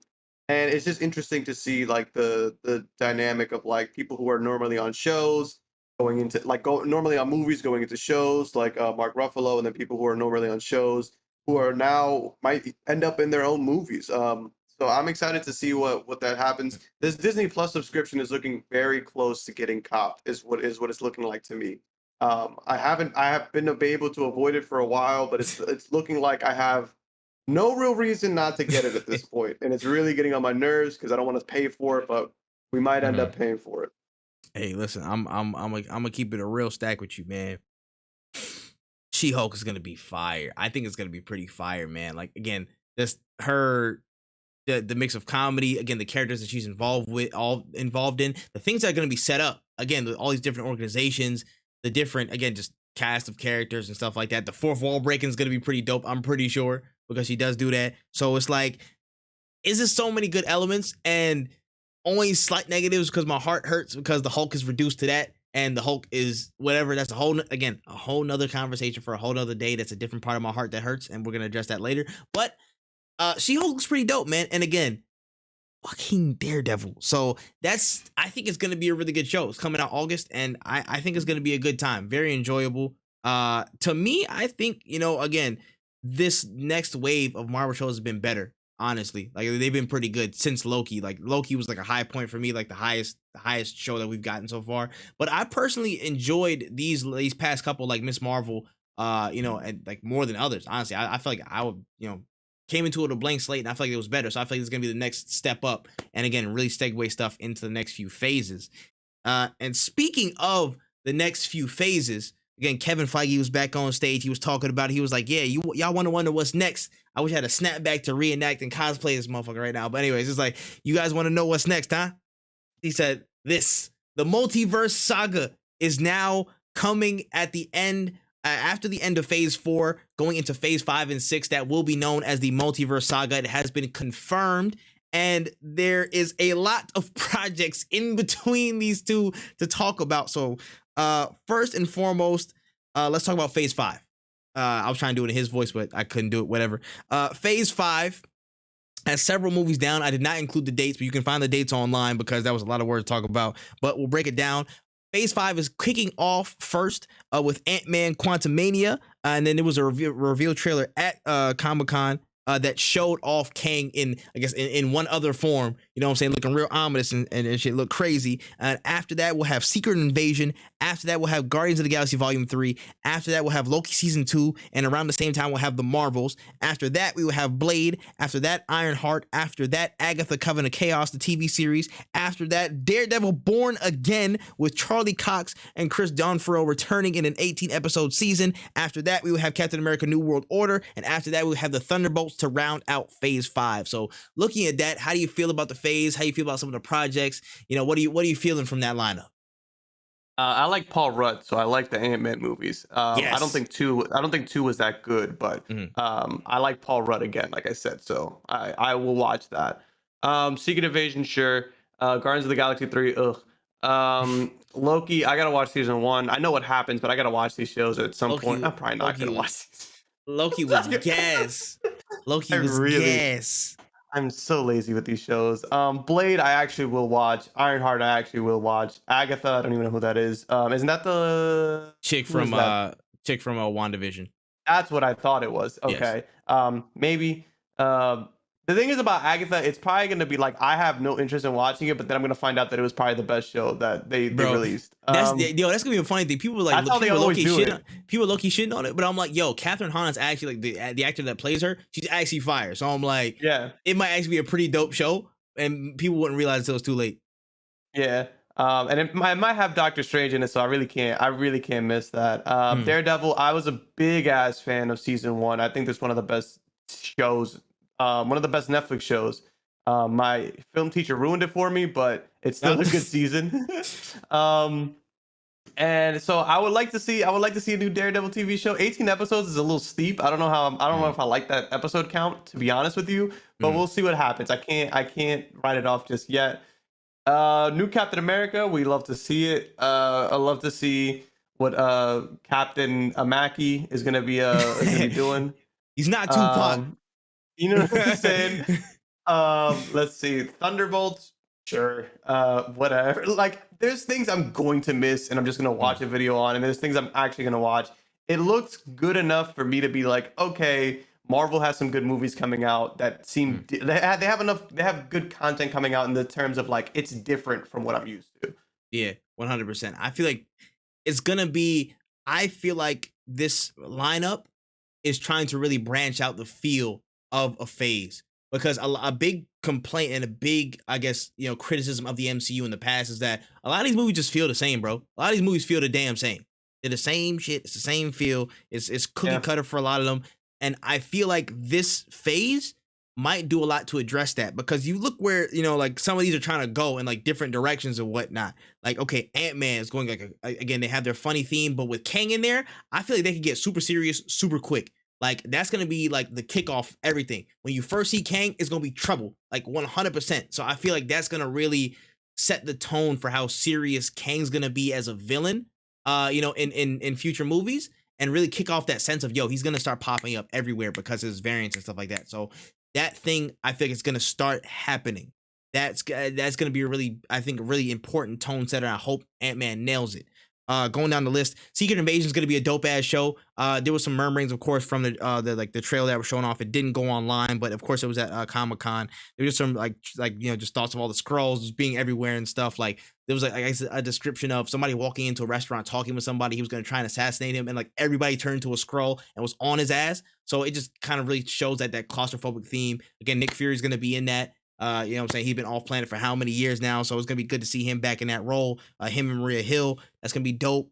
it's just interesting to see like the dynamic of like people who are normally on shows going into normally on movies going into shows like Mark Ruffalo, and then people who are normally on shows who are now might end up in their own movies. So I'm excited to see what that happens. This Disney Plus subscription is looking very close to getting copped. Is what it's looking like to me. I have been able to avoid it for a while, but it's looking like I have no real reason not to get it at this point, and it's really getting on my nerves because I don't want to pay for it, but we might end up paying for it. Hey, listen, I'm gonna keep it a real stack with you, man. She-Hulk is gonna be fire. I think it's gonna be pretty fire, man. Like, again, just her, the mix of comedy, again, the characters that she's involved in, the things that are gonna be set up. Again, all these different organizations, the different, again, just cast of characters and stuff like that. The fourth wall breaking is gonna be pretty dope, I'm pretty sure, because she does do that. So it's like, is there so many good elements and only slight negatives because my heart hurts because the Hulk is reduced to that. And the Hulk is whatever. That's a whole nother conversation for a whole nother day. That's a different part of my heart that hurts, and we're gonna address that later. But She-Hulk looks pretty dope, man. And again, fucking Daredevil. So I think it's gonna be a really good show. It's coming out August, and I think it's gonna be a good time. Very enjoyable. To me, I think, again, this next wave of Marvel shows has been better. Honestly, like, they've been pretty good since Loki. Like, Loki was like a high point for me, like the highest show that we've gotten so far. But I personally enjoyed these past couple, like Miss Marvel, and like more than others. Honestly, I feel like I would, came into it with a blank slate, and I feel like it was better. So I feel like it's gonna be the next step up, and again, really segue stuff into the next few phases. And speaking of the next few phases, again, Kevin Feige was back on stage. He was talking about it. He was like, yeah, y'all want to wonder what's next. I wish I had a snapback to reenact and cosplay this motherfucker right now. But anyways, it's like, you guys want to know what's next, huh? He said the multiverse saga is now coming at the end, after the end of phase 4, going into phase 5 and 6, that will be known as the multiverse saga. It has been confirmed. And there is a lot of projects in between these two to talk about. So first and foremost, let's talk about phase 5. I was trying to do it in his voice, but I couldn't do it, whatever. Phase 5 has several movies down. I did not include the dates, but you can find the dates online because that was a lot of words to talk about. But we'll break it down. Phase 5 is kicking off first with Ant-Man Quantumania. And then there was a reveal trailer at Comic-Con that showed off Kang in, I guess, in one other form, you know what I'm saying, looking real ominous and shit, look crazy. And after that, we'll have Secret Invasion. After that, we'll have Guardians of the Galaxy Volume 3. After that, we'll have Loki Season 2. And around the same time, we'll have the Marvels. After that, we will have Blade. After that, Ironheart. After that, Agatha Coven of Chaos, the TV series. After that, Daredevil Born Again with Charlie Cox and Chris Donofrio returning in an 18-episode season. After that, we will have Captain America New World Order. And after that, we will have the Thunderbolts to round out Phase 5. So looking at that, how do you feel about the phase? How do you feel about some of the projects? You know, what are you feeling from that lineup? I like Paul Rudd, so I like the Ant-Man movies. Yes. I don't think two was that good, but I like Paul Rudd again, like I said, so I will watch that. Secret Invasion, sure. Guardians of the Galaxy 3, ugh. Loki, I gotta watch season 1. I know what happens, but I gotta watch these shows at some point. I'm probably not gonna watch these. Loki was gas. Loki was gas. I'm so lazy with these shows. Blade, I actually will watch. Ironheart, I actually will watch. Agatha, I don't even know who that is. Isn't that the chick from WandaVision? That's what I thought it was. Okay. Yes. Maybe. The thing is about Agatha, it's probably going to be like, I have no interest in watching it, but then I'm going to find out that it was probably the best show that they released. That's going to be a funny thing. People like, people low-key shitting on it, but I'm like, yo, Catherine Hahn's actually like the actor that plays her, she's actually fire. So I'm like, yeah, it might actually be a pretty dope show, and people wouldn't realize until it's too late. Yeah. And it might have Doctor Strange in it, so I really can't miss that. Daredevil, I was a big ass fan of season 1. I think that's one of the best shows. One of the best Netflix shows. My film teacher ruined it for me, but it's still a good season. And so I would like to see a new Daredevil TV show. 18 episodes is a little steep. I don't know if I like that episode count, to be honest with you, but we'll see what happens. I can't write it off just yet. New Captain America, we love to see it. I love to see what Captain Amaki is gonna be doing. He's not Tupac. You know what I'm saying? Let's see. Thunderbolts, sure. Whatever. Like, there's things I'm going to miss and I'm just gonna watch a video on, and there's things I'm actually gonna watch. It looks good enough for me to be like, okay, Marvel has some good movies coming out that seem they have good content coming out in the terms of like, it's different from what I'm used to. Yeah, 100%. I feel like it's gonna be. I feel like this lineup is trying to really branch out the feel of a phase, because a big complaint and a big, I guess, criticism of the MCU in the past is that a lot of these movies just feel the same, bro. A lot of these movies feel the damn same. They're the same shit. It's the same feel. It's cookie cutter for a lot of them. And I feel like this phase might do a lot to address that, because you look where, like some of these are trying to go in like different directions and whatnot. Like, okay, Ant-Man is going like, again, they have their funny theme, but with Kang in there, I feel like they could get super serious, super quick. Like, that's going to be like the kickoff, everything. When you first see Kang, it's going to be trouble, like 100%. So I feel like that's going to really set the tone for how serious Kang's going to be as a villain, in future movies, and really kick off that sense of, yo, he's going to start popping up everywhere because of his variants and stuff like that. So that thing, I think it's going to start happening. That's going to be a really important tone setter. I hope Ant-Man nails it. Going down the list, Secret Invasion is going to be a dope ass show. There was some murmurings, of course, from the trailer that was showing off. It didn't go online, but of course it was at Comic-Con. There was some just thoughts of all the scrolls just being everywhere and stuff. Like, there was a description of somebody walking into a restaurant talking with somebody. He was going to try and assassinate him, and like everybody turned to a scroll and was on his ass. So it just kind of really shows that claustrophobic theme. Again, Nick Fury is going to be in that. You know what I'm saying? He's been off planet for how many years now? So it's going to be good to see him back in that role. Him and Maria Hill. That's going to be dope.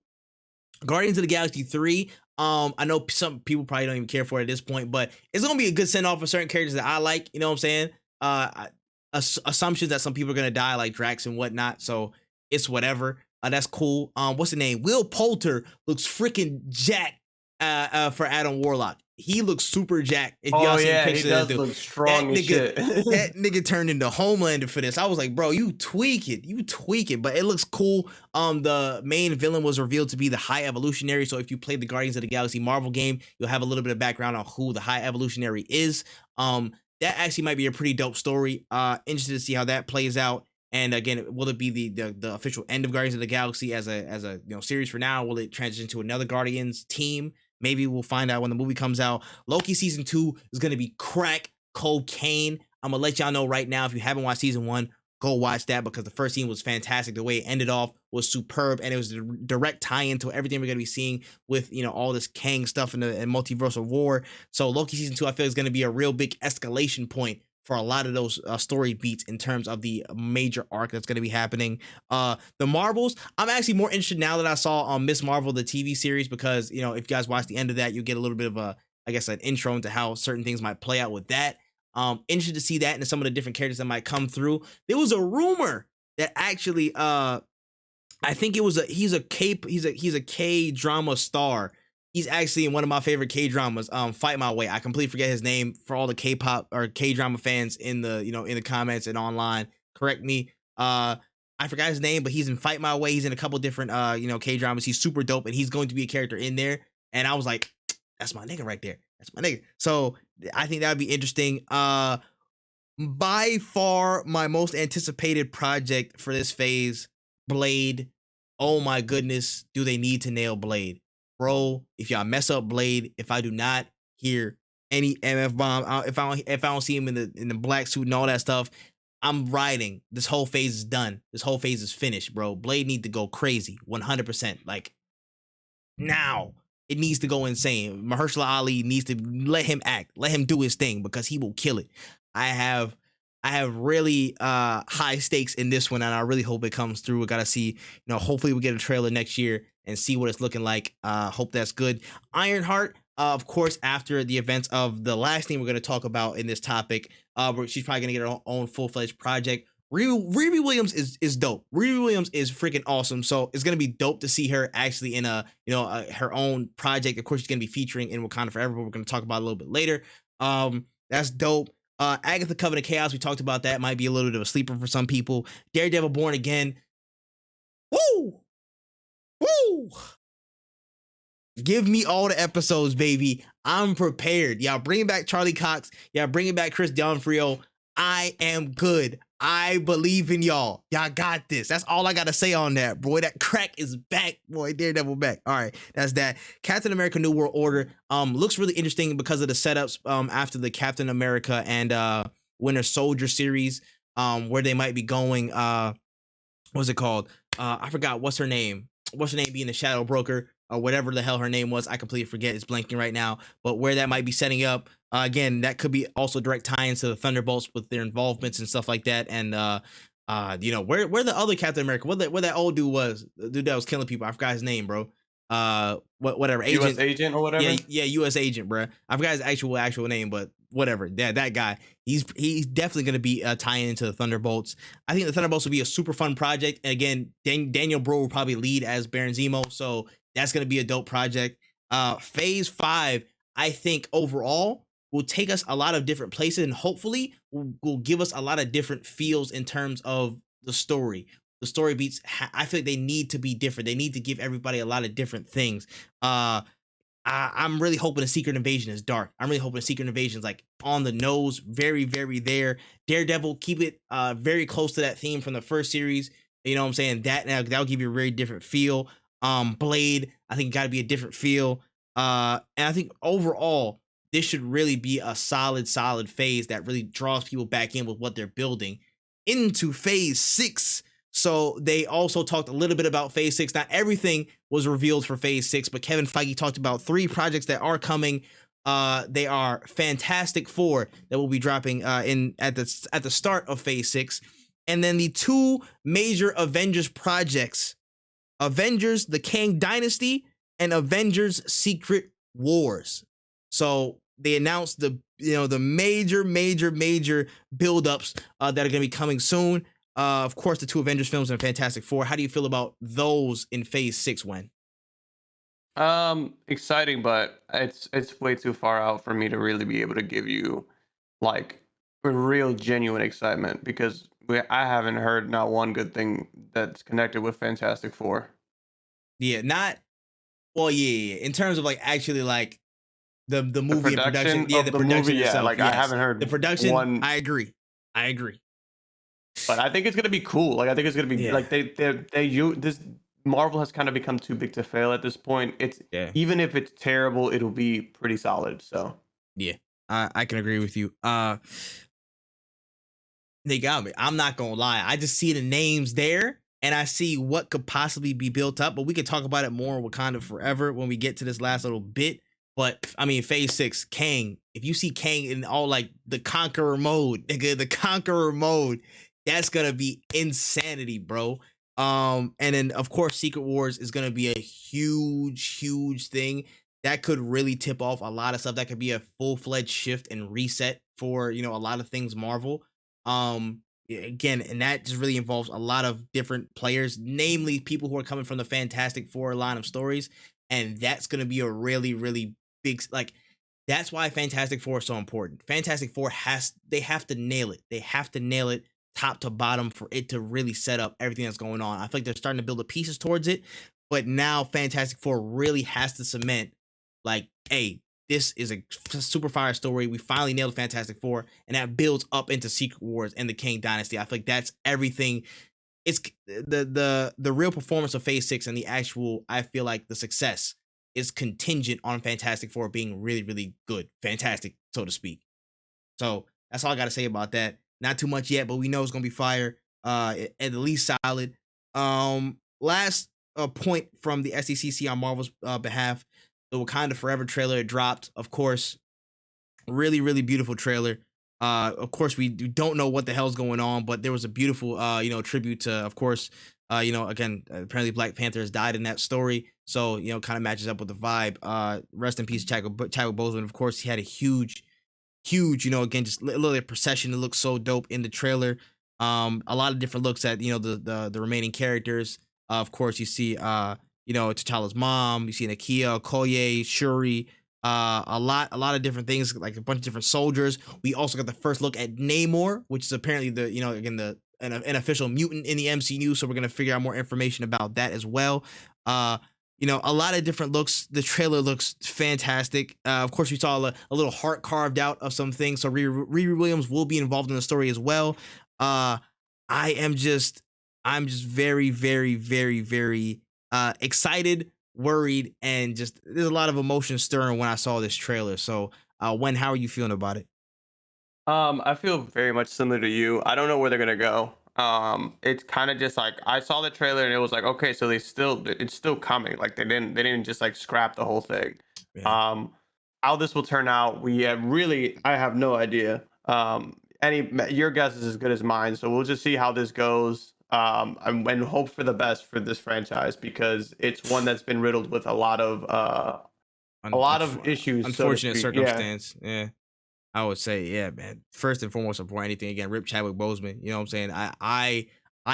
Guardians of the Galaxy 3. I know some people probably don't even care for it at this point, but it's going to be a good send-off for certain characters that I like. You know what I'm saying? Assumptions that some people are going to die, like Drax and whatnot. So it's whatever. That's cool. What's the name? Will Poulter looks freaking jacked for Adam Warlock. He looks super jacked. If y'all see pictures, he does look strong as shit. That nigga turned into Homelander for this. I was like, bro, you tweak it, but it looks cool. The main villain was revealed to be the High Evolutionary. So if you played the Guardians of the Galaxy Marvel game, you'll have a little bit of background on who the High Evolutionary is. That actually might be a pretty dope story. Interested to see how that plays out. And again, will it be the official end of Guardians of the Galaxy as a series for now? Will it transition to another Guardians team? Maybe we'll find out when the movie comes out. Loki season 2 is gonna be crack cocaine. I'm gonna let y'all know right now. If you haven't watched season 1, go watch that because the first scene was fantastic. The way it ended off was superb, and it was a direct tie-in to everything we're gonna be seeing with all this Kang stuff in the multiversal war. So Loki season 2, I feel, is gonna be a real big escalation point for a lot of those story beats in terms of the major arc that's going to be happening. The Marvels, I'm actually more interested now that I saw Miss Marvel, the TV series, because, if you guys watch the end of that, you get a little bit of an intro into how certain things might play out with that. Interested to see that and some of the different characters that might come through. There was a rumor that actually, I think it was he's a K-drama star. He's actually in one of my favorite K-dramas, Fight My Way. I completely forget his name. For all the K-pop or K-drama fans in the, in the comments and online, correct me. I forgot his name, but he's in Fight My Way. He's in a couple different, K-dramas. He's super dope, and he's going to be a character in there. And I was like, that's my nigga right there. That's my nigga. So I think that would be interesting. By far, my most anticipated project for this phase, Blade. Oh my goodness, do they need to nail Blade? Bro, if y'all mess up Blade, if I do not hear any MF bomb, if I don't see him in the black suit and all that stuff, I'm riding. This whole phase is done. This whole phase is finished, bro. Blade need to go crazy, 100%. Like now, it needs to go insane. Mahershala Ali needs to let him act, let him do his thing because he will kill it. I have really high stakes in this one, and I really hope it comes through. We gotta see, hopefully we get a trailer next year and see what it's looking like. Hope that's good. Ironheart, of course, after the events of the last thing we're gonna talk about in this topic, she's probably gonna get her own full-fledged project. Riri Williams is dope. Riri Williams is freaking awesome. So it's gonna be dope to see her actually in her own project. Of course, she's gonna be featuring in Wakanda Forever, but we're gonna talk about it a little bit later. That's dope. Agatha Covenant Chaos, we talked about that. Might be a little bit of a sleeper for some people. Daredevil Born Again. Woo! Woo! Give me all the episodes, baby. I'm prepared. Y'all bringing back Charlie Cox. Y'all bringing back Chris D'Onofrio. I am good. I believe in y'all. Y'all got this. That's all I got to say on that, boy. That crack is back, boy. Daredevil back. All right, that's that. Captain America New World Order looks really interesting because of the setups after the Captain America and Winter Soldier series, where they might be going. What's it called? I forgot what's her name. What's her name being the Shadow Broker or whatever the hell her name was. I completely forget. It's blanking right now. But where that might be setting up, again, that could be also direct tie-ins to the Thunderbolts with their involvements and stuff like that. And where the other Captain America, where that old dude was, the dude that was killing people. I forgot his name, bro. Whatever, agent, U.S. agent or whatever. Yeah, U.S. agent, bro. I forgot his actual name, but whatever. That guy. He's definitely going to be tying into the Thunderbolts. I think the Thunderbolts will be a super fun project. And again, Daniel Bro will probably lead as Baron Zemo, so that's going to be a dope project. Phase 5, I think overall will take us a lot of different places, and hopefully will give us a lot of different feels in terms of the story. The story beats, I feel like they need to be different. They need to give everybody a lot of different things. I'm really hoping a Secret Invasion is dark. I'm really hoping a Secret Invasion is like on the nose, very, very there. Daredevil, keep it very close to that theme from the first series. You know what I'm saying? That'll give you a very different feel. Blade, I think got to be a different feel. And I think overall, this should really be a solid phase that really draws people back in with what they're building into phase 6. So they also talked a little bit about phase 6. Not everything was revealed for phase 6, but Kevin Feige talked about 3 projects that are coming. They are Fantastic Four that will be dropping in at the start of phase 6. And then the 2 major Avengers projects, Avengers The Kang Dynasty and Avengers Secret Wars. So they announced the major buildups that are going to be coming soon. Of course, the 2 Avengers films and Fantastic Four. How do you feel about those in phase 6, Wen? Exciting, but it's way too far out for me to really be able to give you like a real genuine excitement, because I haven't heard not one good thing that's connected with Fantastic Four. Yeah, in terms of like actually like the movie and production, the production movie, itself, like yes. I haven't heard the production. I agree. But I think it's gonna be cool. Like I think it's gonna be like they use this Marvel has kind of become too big to fail at this point. It's Yeah. even if it's terrible, it'll be pretty solid. So Yeah. I can agree with you. They got me. I'm not gonna lie. I just see the names there and I see what could possibly be built up, but we could talk about it more in Wakanda Forever when we get to this last little bit. But I mean, phase 6, Kang. If you see Kang in all like the conqueror mode, nigga, the conqueror mode, that's gonna be insanity, bro. And then of course, Secret Wars is gonna be a huge thing that could really tip off a lot of stuff. That could be a full-fledged shift and reset for a lot of things Marvel. Again, and that just really involves a lot of different players, namely people who are coming from the Fantastic Four line of stories, and that's going to be a really big, like, that's why Fantastic Four is so important. Fantastic Four they have to nail it. They have to nail it top to bottom for it to really set up everything that's going on. I feel like they're starting to build the pieces towards it, but now Fantastic Four really has to cement, like, hey, this is a super fire story. We finally nailed Fantastic Four, and that builds up into Secret Wars and the Kang Dynasty. I feel like that's everything. It's the real performance of Phase 6 and the actual, I feel like the success is contingent on Fantastic Four being really good, fantastic, so to speak. So that's all I got to say about that. Not too much yet, but we know it's gonna be fire. At least solid. Last point from the SDCC on Marvel's behalf. The Wakanda Forever trailer dropped, of course. Really beautiful trailer. Of course, we don't know what the hell's going on, but there was a beautiful, tribute to, of course, again, apparently Black Panther has died in that story, so kind of matches up with the vibe. Rest in peace, Chadwick Boseman. Of course, he had a huge, again, just a little procession. It looks so dope in the trailer. A lot of different looks at the remaining characters. Of course, you see T'Challa's mom, you see Nakia, Okoye, Shuri, a lot of different things, like a bunch of different soldiers. We also got the first look at Namor, which is apparently an official mutant in the MCU, so we're gonna figure out more information about that as well. A lot of different looks. The trailer looks fantastic. Of course, we saw a little heart carved out of some things, so Riri Williams will be involved in the story as well. I'm just very excited, worried, and just there's a lot of emotion stirring when I saw this trailer. So, Wen, how are you feeling about it? I feel very much similar to you. I don't know where they're gonna go. It's kind of just like I saw the trailer and it was like, okay, so it's still coming. Like they didn't just like scrap the whole thing. Yeah. How this will turn out, I have no idea. Your guess is as good as mine. So we'll just see how this goes. And hope for the best for this franchise because it's one that's been riddled with a lot of issues. Unfortunate circumstance. Yeah. I would say, yeah, man. First and foremost, before anything, again, rip Chadwick Boseman. You know what I'm saying? I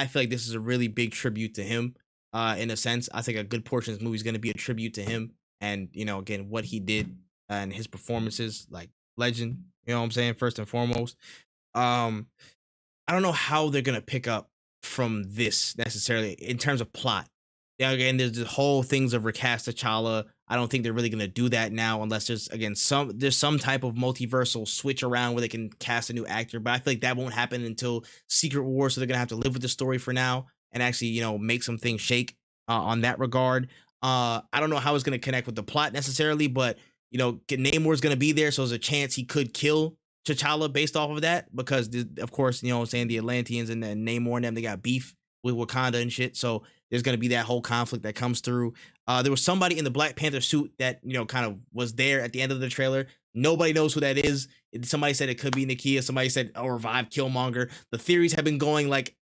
feel like this is a really big tribute to him. In a sense, I think a good portion of this movie is going to be a tribute to him, and again, what he did and his performances, like legend. You know what I'm saying? First and foremost, I don't know how they're gonna pick up from this necessarily in terms of plot. Yeah, again, there's the whole things of recast T'Challa. I don't think they're really gonna do that now unless there's some type of multiversal switch around where they can cast a new actor. But I feel like that won't happen until Secret Wars, so they're gonna have to live with the story for now and actually make some things shake on that regard. I don't know how it's gonna connect with the plot necessarily, but Namor's gonna be there, so there's a chance he could kill T'Challa based off of that because of course what I'm saying, the Atlanteans and Namor and them, they got beef with Wakanda and shit, so there's going to be that whole conflict that comes through. There was somebody in the Black Panther suit that kind of was there at the end of the trailer. Nobody knows who that is. Somebody said it could be Nakia. Somebody said revive Killmonger. The theories have been going like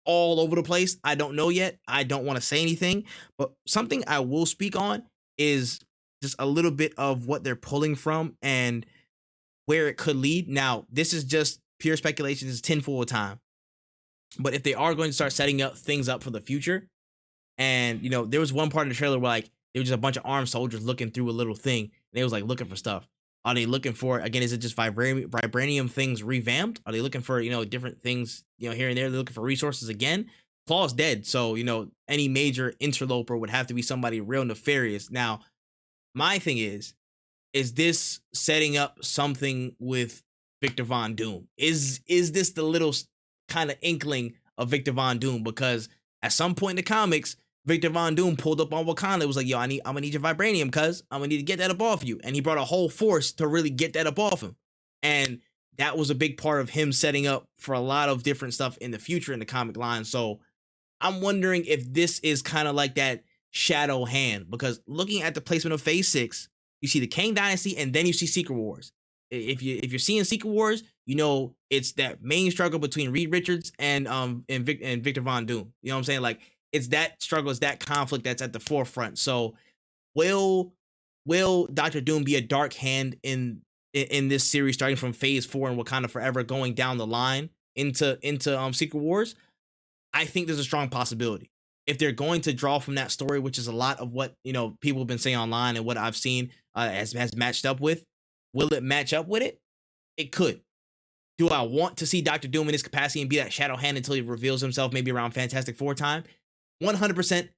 all over the place. I don't know yet. I don't want to say anything, but something I will speak on is just a little bit of what they're pulling from and where it could lead. Now, this is just pure speculation. This is tinfoil time. But if they are going to start setting up things up for the future, and there was one part in the trailer where like there was just a bunch of armed soldiers looking through a little thing, and they was like looking for stuff. Are they looking for, again, is it just vibranium things revamped? Are they looking for different things here and there? They're looking for resources again. Claw's dead, so any major interloper would have to be somebody real nefarious. Now, my thing is this setting up something with Victor Von Doom? Is this the little kind of inkling of Victor Von Doom? Because at some point in the comics, Victor Von Doom pulled up on Wakanda. It was like, yo, I'm gonna need your vibranium, cuz I'm gonna need to get that up off you. And he brought a whole force to really get that up off him. And that was a big part of him setting up for a lot of different stuff in the future in the comic line. So I'm wondering if this is kind of like that shadow hand, because looking at the placement of Phase 6, you see the Kang Dynasty and then you see Secret Wars. If you're seeing Secret Wars, you know it's that main struggle between Reed Richards and Victor Von Doom. You know what I'm saying? Like it's that struggle, it's that conflict that's at the forefront. So will Doctor Doom be a dark hand in this series, starting from Phase 4 and Wakanda Forever, going down the line into Secret Wars? I think there's a strong possibility. If they're going to draw from that story, which is a lot of what people have been saying online and what I've seen has matched up with, will it match up with it? It could. Do I want to see Doctor Doom in his capacity and be that shadow hand until he reveals himself, maybe around Fantastic Four time? 100%,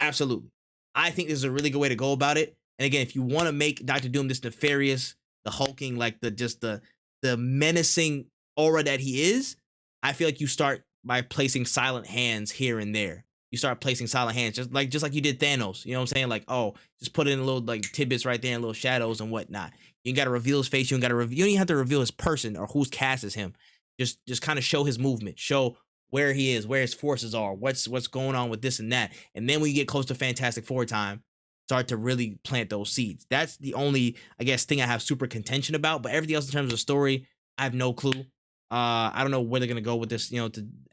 absolutely. I think this is a really good way to go about it. And again, if you want to make Doctor Doom this nefarious, the hulking, like the menacing aura that he is, I feel like you start by placing silent hands here and there. You start placing silent hands, just like you did Thanos. You know what I'm saying? Like, oh, just put in a little like tidbits right there and little shadows and whatnot. You got to reveal his face. You don't even have to reveal his person or who's cast as him. Just kind of show his movement, show where he is, where his forces are, what's going on with this and that. And then when you get close to Fantastic Four time, start to really plant those seeds. That's the only, I guess, thing I have super contention about. But everything else in terms of story, I have no clue. I don't know where they're gonna go with this.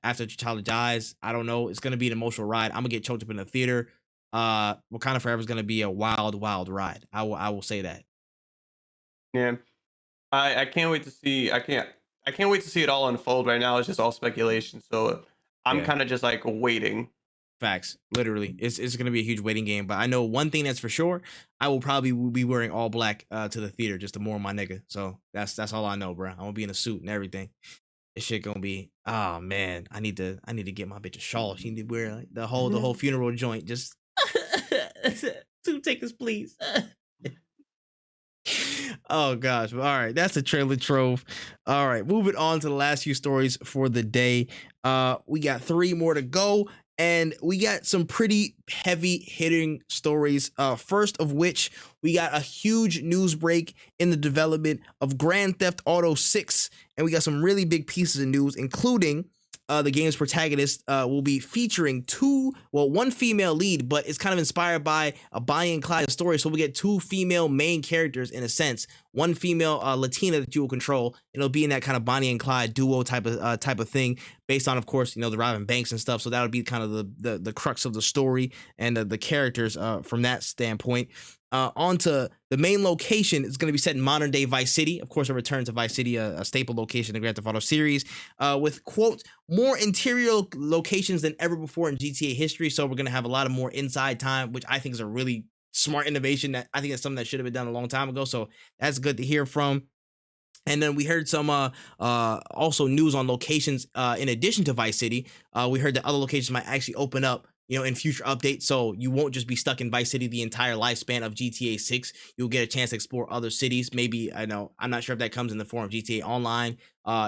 After T'Challa dies, I don't know. It's gonna be an emotional ride. I'm gonna get choked up in the theater. Wakanda Forever is gonna be a wild, wild ride. I will say that. Yeah, I can't wait to see. I can't wait to see it all unfold. Right now, it's just all speculation. So I'm Yeah. kind of just like waiting. Facts. Literally, it's gonna be a huge waiting game. But I know one thing that's for sure: I will probably be wearing all black to the theater just to mourn my nigga. So that's all I know, bro. I'm gonna be in a suit and everything. This shit gonna be. Oh man, I need to get my bitch a shawl. She need to wear like, the whole funeral joint. Just 2 tickets, please. Oh gosh. All right. That's a trailer trove. All right. Moving on to the last few stories for the day. We got 3 more to go. And we got some pretty heavy hitting stories. First of which, we got a huge news break in the development of Grand Theft Auto 6. And we got some really big pieces of news, including the game's protagonist will be featuring 1 female lead, but it's kind of inspired by a Bonnie and Clyde story. So we get 2 female main characters in a sense. 1 female Latina that you will control, and it'll be in that kind of Bonnie and Clyde duo type of thing, based on, of course, the robbing banks and stuff. So that would be kind of the crux of the story and the characters from that standpoint. Onto the main location. It's going to be set in modern day Vice City. Of course, a return to Vice City, a staple location in the Grand Theft Auto series, with, quote, more interior locations than ever before in GTA history. So we're going to have a lot of more inside time, which I think is a really smart innovation. That I think that's something that should have been done a long time ago. So that's good to hear from. And then we heard some also news on locations in addition to Vice City. We heard that other locations might actually open up in future updates. So you won't just be stuck in Vice City the entire lifespan of GTA 6. You'll get a chance to explore other cities. Maybe, I'm not sure if that comes in the form of GTA Online,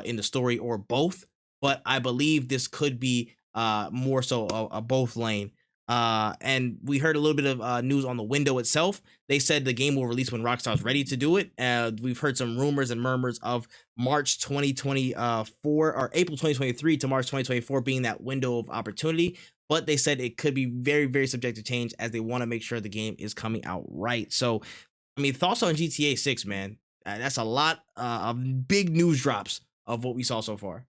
in the story, or both. But I believe this could be more so a both lane. And we heard a little bit of news on the window itself. They said the game will release when Rockstar's ready to do it. We've heard some rumors and murmurs of March 2024 or April 2023 to March 2024 being that window of opportunity. But they said it could be very, very subject to change, as they want to make sure the game is coming out right. So, thoughts on GTA 6, man? That's a lot of big news drops of what we saw so far.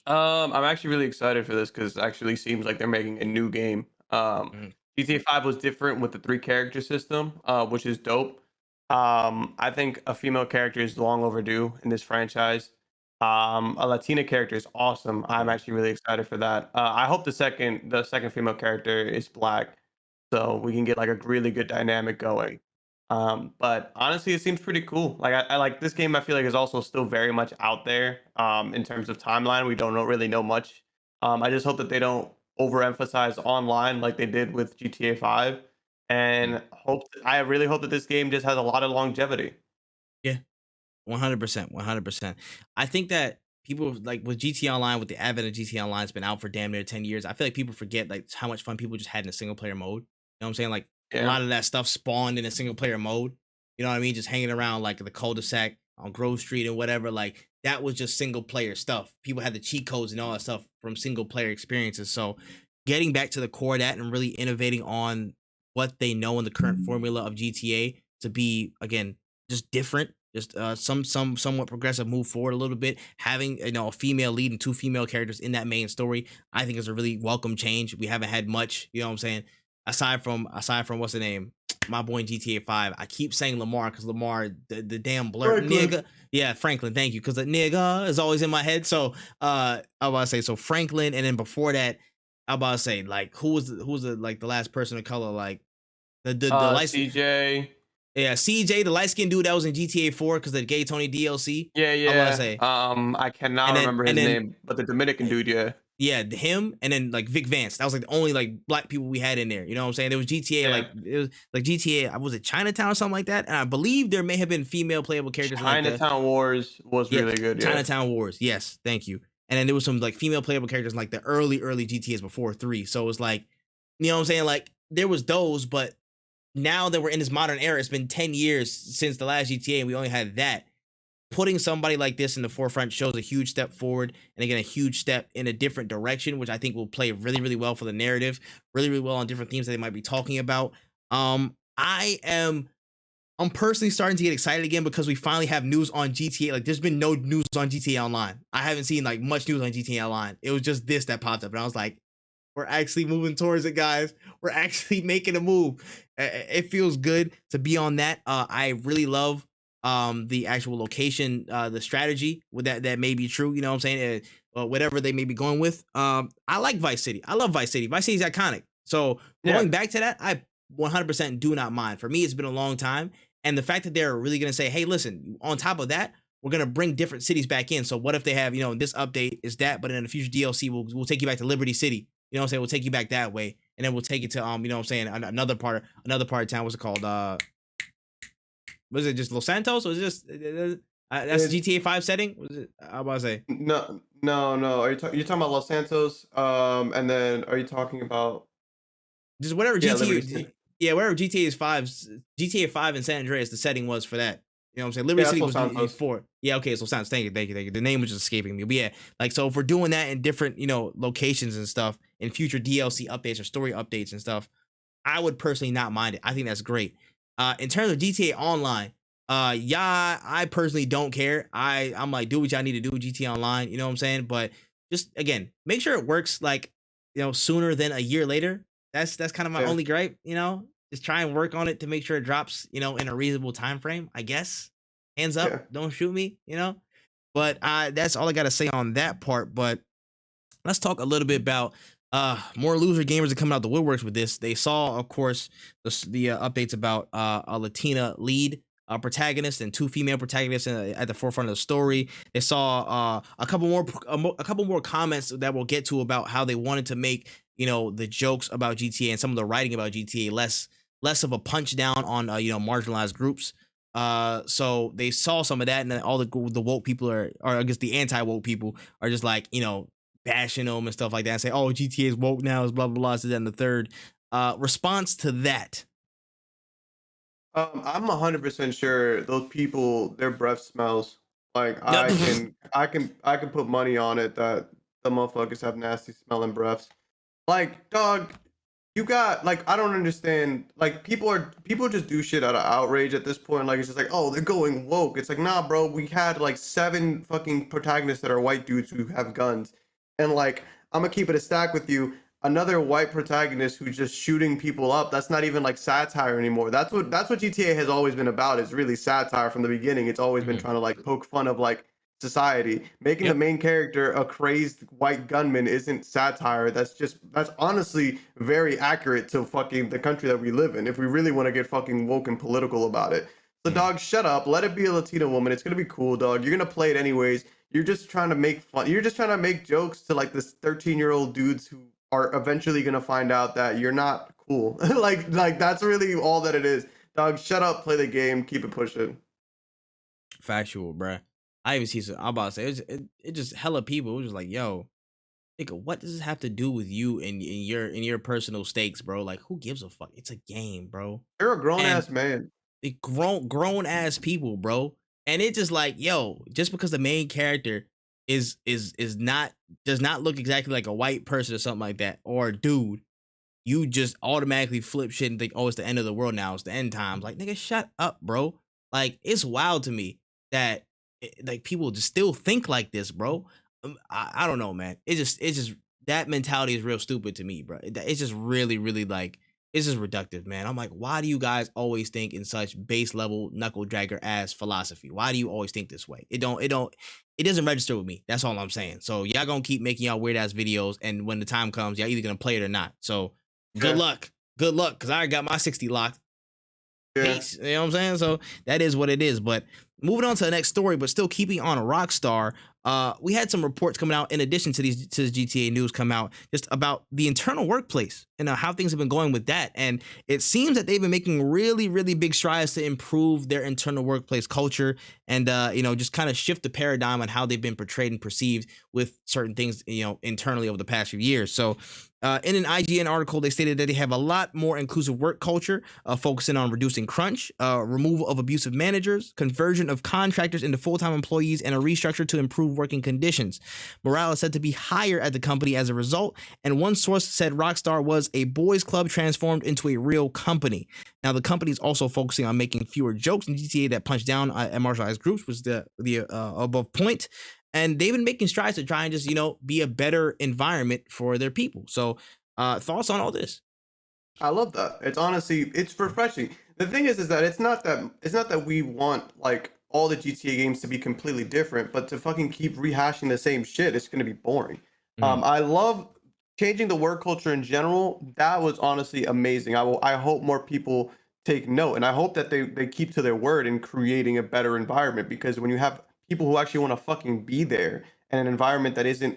I'm actually really excited for this because it actually seems like they're making a new game. Mm. GTA 5 was different with the 3 character system, which is dope. I think a female character is long overdue in this franchise. A Latina character is awesome. I'm actually really excited for that. I hope the second female character is black, so we can get like a really good dynamic going. But honestly, it seems pretty cool. Like I like this game. I feel like is also still very much out there. In terms of timeline, we don't really know much. I just hope that they don't overemphasize online like they did with GTA 5, Mm. and I really hope that this game just has a lot of longevity. Yeah. 100%, 100%. I think that people like with GTA Online, with the advent of GTA Online, it's been out for damn near 10 years. I feel like people forget like how much fun people just had in a single player mode. You know what I'm saying? Like a Yeah. lot of that stuff spawned in a single player mode. You know what I mean? Just hanging around like the cul-de-sac on Grove Street and whatever. Like that was just single player stuff. People had the cheat codes and all that stuff from single player experiences. So getting back to the core of that and really innovating on what they know in the current formula of GTA to be again just different, just somewhat progressive, move forward a little bit. Having a female lead and two female characters in that main story, I think is a really welcome change. We haven't had much, you know what I'm saying? Aside from what's the name? My boy in GTA 5. I keep saying Lamar because Lamar, the damn blur nigga. Yeah, Franklin, thank you. Because the nigga is always in my head. So I was about to say, so Franklin, and then before that, I about to say, like, who was the like the last person of color, like the light CJ. yeah, CJ, the light skinned dude that was in GTA 4 because the Gay Tony DLC. Yeah, I about to yeah. say, I cannot and then remember and his then name, but the Dominican dude, yeah. yeah, him, and then like Vic Vance. That was like the only like black people we had in there. You know what I'm saying? There was GTA, Yeah. like it was like GTA. Was it Chinatown or something like that? And I believe there may have been female playable characters in like the Chinatown Wars was really good, yeah. Chinatown Wars. Yes, thank you. And then there was some like female playable characters in like the early GTAs before 3. So it was like, you know what I'm saying? Like there was those, but now that we're in this modern era, it's been 10 years since the last GTA, and we only had that. Putting somebody like this in the forefront shows a huge step forward, and again, a huge step in a different direction, which I think will play really, really well for the narrative, really, really well on different themes that they might be talking about. I'm personally starting to get excited again because we finally have news on GTA. Like, there's been no news on GTA Online. I haven't seen like much news on GTA Online. It was just this that popped up, and I was like, we're actually moving towards it, guys. We're actually making a move. It feels good to be on that. I really love the actual location, the strategy with that may be true. You know what I'm saying? Whatever they may be going with. I like Vice City. I love Vice City. Vice City is iconic. So going back to that, I 100% do not mind. For me, it's been a long time, and the fact that they're really gonna say, "Hey, listen," on top of that, we're gonna bring different cities back in. So what if they have, this update is that, but in the future DLC, we'll take you back to Liberty City. You know what I'm saying? We'll take you back that way, and then we'll take it to you know what I'm saying, another part of town. What's it called? Was it just Los Santos? Or was it just that's the GTA 5 setting? Was it? I was about to say No. Are you talking about Los Santos? And then are you talking about just whatever Liberty GTA. City? Yeah, wherever GTA 5 and San Andreas, the setting was for that. You know what I'm saying? Liberty City Los was Santos. before. Yeah, okay, so sounds. Thank you. The name was just escaping me. But yeah, like, so if we're doing that in different, locations and stuff in future DLC updates or story updates and stuff, I would personally not mind it. I think that's great. In terms of GTA Online, yeah, I personally don't care. I'm like, do what y'all need to do with GTA Online. You know what I'm saying? But just again, make sure it works like, sooner than a year later. That's kind of my only gripe. Just try and work on it to make sure it drops, in a reasonable time frame, I guess. Hands up, don't shoot me, But that's all I gotta say on that part. But let's talk a little bit about more loser gamers are coming out the woodworks with this. They saw, of course, the updates about a Latina lead protagonist and two female protagonists at the forefront of the story. They saw a couple more comments that we'll get to about how they wanted to make the jokes about GTA and some of the writing about GTA less of a punch down on marginalized groups. So they saw some of that, and then all the woke people or I guess the anti-woke people are just like, bashing them and stuff like that and say, oh, GTA is woke now, is blah blah blah, so then the third. Response to that. I'm 100% sure those people, their breath smells. Like I can put money on it that the motherfuckers have nasty smelling breaths. Like, dog, you got, like, I don't understand. Like, people just do shit out of outrage at this point. Like, it's just like, oh, they're going woke. It's like, nah, bro, we had like 7 fucking protagonists that are white dudes who have guns. And like, I'm gonna keep it a stack with you. Another white protagonist who's just shooting people up. That's not even like satire anymore. That's what GTA has always been about. Is really satire from the beginning. It's always been trying to like poke fun of like society. Making the main character a crazed white gunman isn't satire. That's honestly very accurate to fucking the country that we live in. If we really want to get fucking woke and political about it. So dog, shut up. Let it be a Latina woman. It's gonna be cool, dog. You're gonna play it anyways. You're just trying to make fun. You're just trying to make jokes to like this 13-year-old dudes who are eventually gonna find out that you're not cool. like that's really all that it is. Dog, shut up, play the game, keep it pushing. Factual, bruh. I even see some. I'm about to say it just hella people. It was just like, yo, nigga, what does this have to do with you and in your personal stakes, bro? Like, who gives a fuck? It's a game, bro. You're a grown And ass man. it grown ass people, bro. And it just like, yo, just because the main character is not does not look exactly like a white person or something like that, or a dude, you just automatically flip shit and think, oh, it's the end of the world now. It's the end times. Like, nigga, shut up, bro. Like, it's wild to me that like people just still think like this, bro. I don't know, man. It's just that mentality is real stupid to me, bro. It's just really, really like it's just reductive, man. I'm like, why do you guys always think in such base level knuckle dragger ass philosophy? Why do you always think this way? It doesn't register with me. That's all I'm saying. So y'all gonna keep making y'all weird ass videos, and when the time comes, y'all either gonna play it or not. So good luck. Good luck, because I already got my 60 locked. Yeah. Peace. You know what I'm saying? So that is what it is. But moving on to the next story, but still keeping on Rockstar, we had some reports coming out in addition to these to the GTA news come out just about the internal workplace and how things have been going with that. And it seems that they've been making really, really big strides to improve their internal workplace culture and just kind of shift the paradigm on how they've been portrayed and perceived with certain things, internally over the past few years. So in an IGN article, they stated that they have a lot more inclusive work culture, focusing on reducing crunch, removal of abusive managers, conversion of contractors into full-time employees, and a restructure to improve working conditions. Morale is said to be higher at the company as a result, and one source said Rockstar was a boys club transformed into a real company. Now, the company is also focusing on making fewer jokes in GTA that punch down at marginalized groups, was the above point. And they've been making strides to try and just, be a better environment for their people. So thoughts on all this? I love that. It's refreshing. The thing is that it's not that we want like all the GTA games to be completely different, but to fucking keep rehashing the same shit, it's gonna be boring. I love changing the work culture in general. That was honestly amazing. I hope more people take note, and I hope that they keep to their word in creating a better environment, because when you have people who actually want to fucking be there and an environment that isn't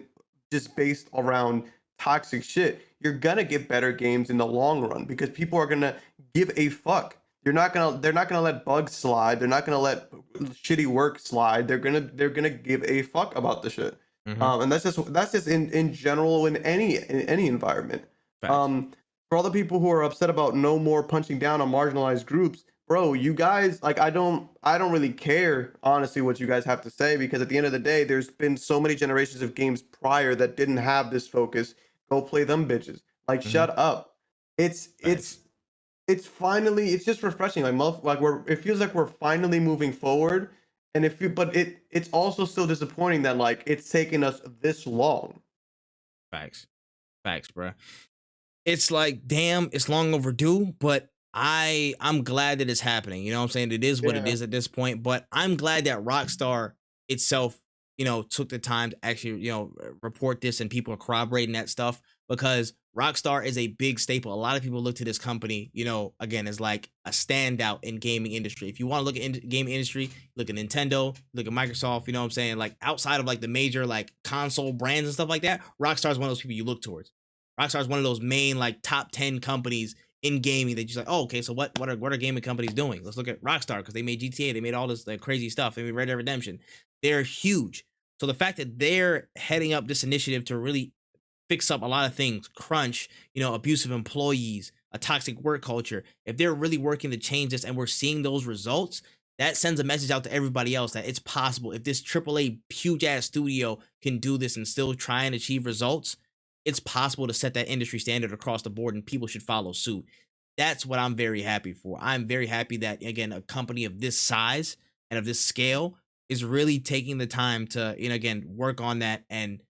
just based around toxic shit, you're gonna get better games in the long run, because people are gonna give a fuck. They're not gonna let bugs slide. They're not gonna let shitty work slide. They're gonna give a fuck about the shit. And that's just in general in any environment. For all the people who are upset about no more punching down on marginalized groups, bro, you guys, like, I don't really care honestly what you guys have to say, because at the end of the day, there's been so many generations of games prior that didn't have this focus. Go play them bitches. Like, shut up. It's finally, it's just refreshing. Like it feels like we're finally moving forward. And it's also still disappointing that like it's taken us this long. Facts, bro. It's like, damn, it's long overdue, but I'm glad that it's happening. You know what I'm saying? It is what it is at this point, but I'm glad that Rockstar itself, took the time to actually, report this, and people are corroborating that stuff, because Rockstar is a big staple. A lot of people look to this company, again, as like a standout in gaming industry. If you want to look at gaming industry, look at Nintendo, look at Microsoft, you know what I'm saying? Like, outside of like the major like console brands and stuff like that, Rockstar is one of those people you look towards. Rockstar is one of those main like top 10 companies in gaming that you're like, oh, okay, so what are gaming companies doing? Let's look at Rockstar, because they made GTA, they made all this like crazy stuff, they made Red Dead Redemption. They're huge. So the fact that they're heading up this initiative to really fix up a lot of things, crunch, abusive employees, a toxic work culture, if they're really working to change this and we're seeing those results, that sends a message out to everybody else that it's possible. If this AAA huge ass studio can do this and still try and achieve results, it's possible to set that industry standard across the board, and people should follow suit. That's what I'm very happy for. I'm very happy that, again, a company of this size and of this scale is really taking the time to, again, work on that and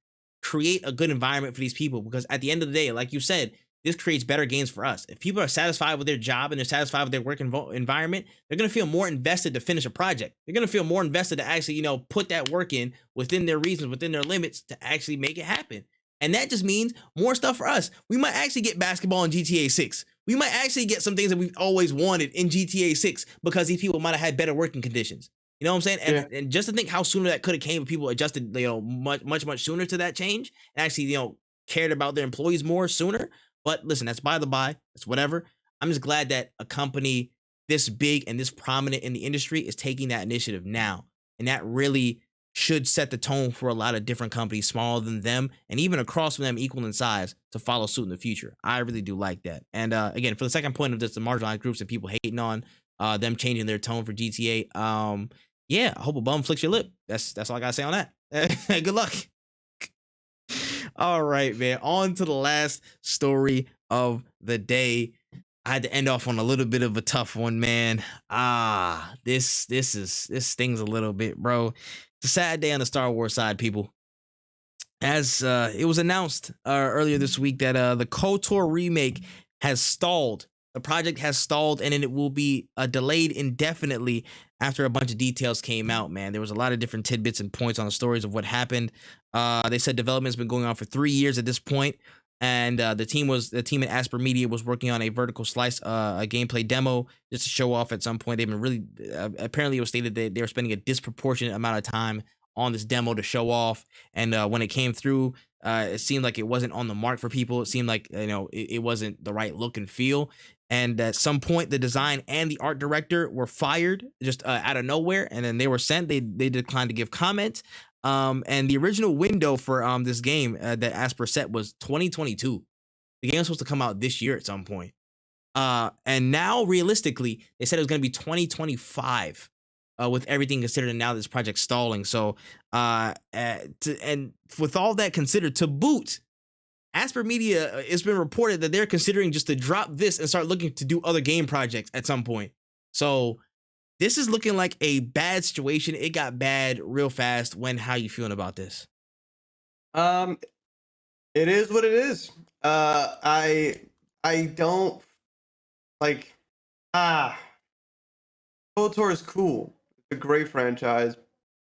create a good environment for these people. Because at the end of the day, like you said, this creates better games for us. If people are satisfied with their job and they're satisfied with their work environment, they're going to feel more invested to finish a project. They're going to feel more invested to actually, put that work in within their reasons, within their limits, to actually make it happen. And that just means more stuff for us. We might actually get basketball in GTA 6. We might actually get some things that we've always wanted in GTA 6, because these people might have had better working conditions. You know what I'm saying? And just to think how sooner that could have came if people adjusted, much sooner to that change, and actually, cared about their employees more sooner. But listen, that's by the by. That's whatever. I'm just glad that a company this big and this prominent in the industry is taking that initiative now. And that really should set the tone for a lot of different companies smaller than them and even across from them equal in size to follow suit in the future. I really do like that. And again, for the second point of this, the marginalized groups and people hating on them changing their tone for GTA. Yeah, I hope a bum flicks your lip. That's all I gotta say on that. Good luck. All right, man. On to the last story of the day. I had to end off on a little bit of a tough one, man. This stings a little bit, bro. It's a sad day on the Star Wars side, people. As it was announced earlier this week that the KOTOR remake has stalled. The project has stalled, and then it will be delayed indefinitely after a bunch of details came out, man. There was a lot of different tidbits and points on the stories of what happened. They said development's been going on for 3 years at this point, and the team at Asper Media was working on a vertical slice, a gameplay demo just to show off at some point. They've been really, apparently it was stated that they were spending a disproportionate amount of time on this demo to show off, and when it came through, it seemed like it wasn't on the mark for people. It seemed like it wasn't the right look and feel. And at some point, the design and the art director were fired just out of nowhere, and then they were sent. They declined to give comment. And the original window for this game that Asper set was 2022. The game was supposed to come out this year at some point. And now, realistically, they said it was going to be 2025. With everything considered, and now this project's stalling. So, and with all that considered, to boot, Asper Media, it's been reported that they're considering just to drop this and start looking to do other game projects at some point. So this is looking like a bad situation. It got bad real fast. How you feeling about this? It is what it is. I don't like. KOTOR is cool. It's a great franchise.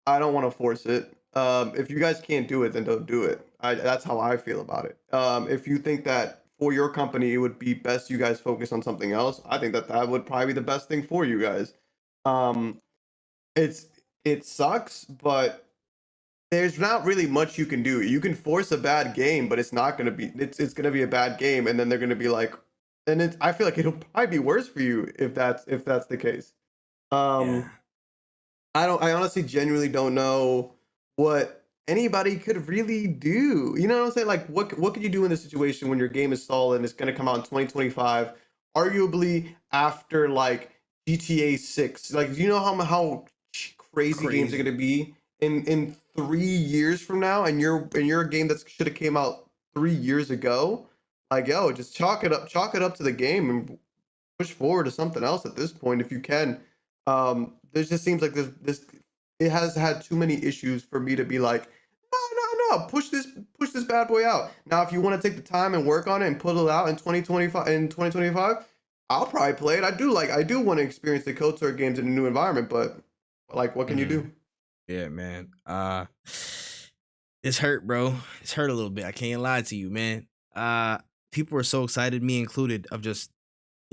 I don't want to force it. If you guys can't do it, then don't do it. That's how I feel about it. If you think that for your company it would be best you guys focus on something else, I think that would probably be the best thing for you guys. It sucks, but there's not really much you can do. You can force a bad game, but it's not gonna be. It's gonna be a bad game, and then they're gonna be like, and I feel like it'll probably be worse for you if that's the case. Yeah. I honestly genuinely don't know what anybody could really do. You know what I'm saying? Like, what could you do in this situation when your game is stalled and it's going to come out in 2025, arguably after like GTA 6? Like, do you know how crazy games are going to be in 3 years from now? And you're a game that should have came out 3 years ago. Like, yo, just chalk it up to the game and push forward to something else at this point if you can. There just seems like this it has had too many issues for me to be like, no, push this bad boy out. Now, if you want to take the time and work on it and put it out in 2025, I'll probably play it. I do want to experience the KOTOR games in a new environment, but like, what can you do? Yeah, man. It's hurt, bro. It's hurt a little bit. I can't lie to you, man. People were so excited, me included, of just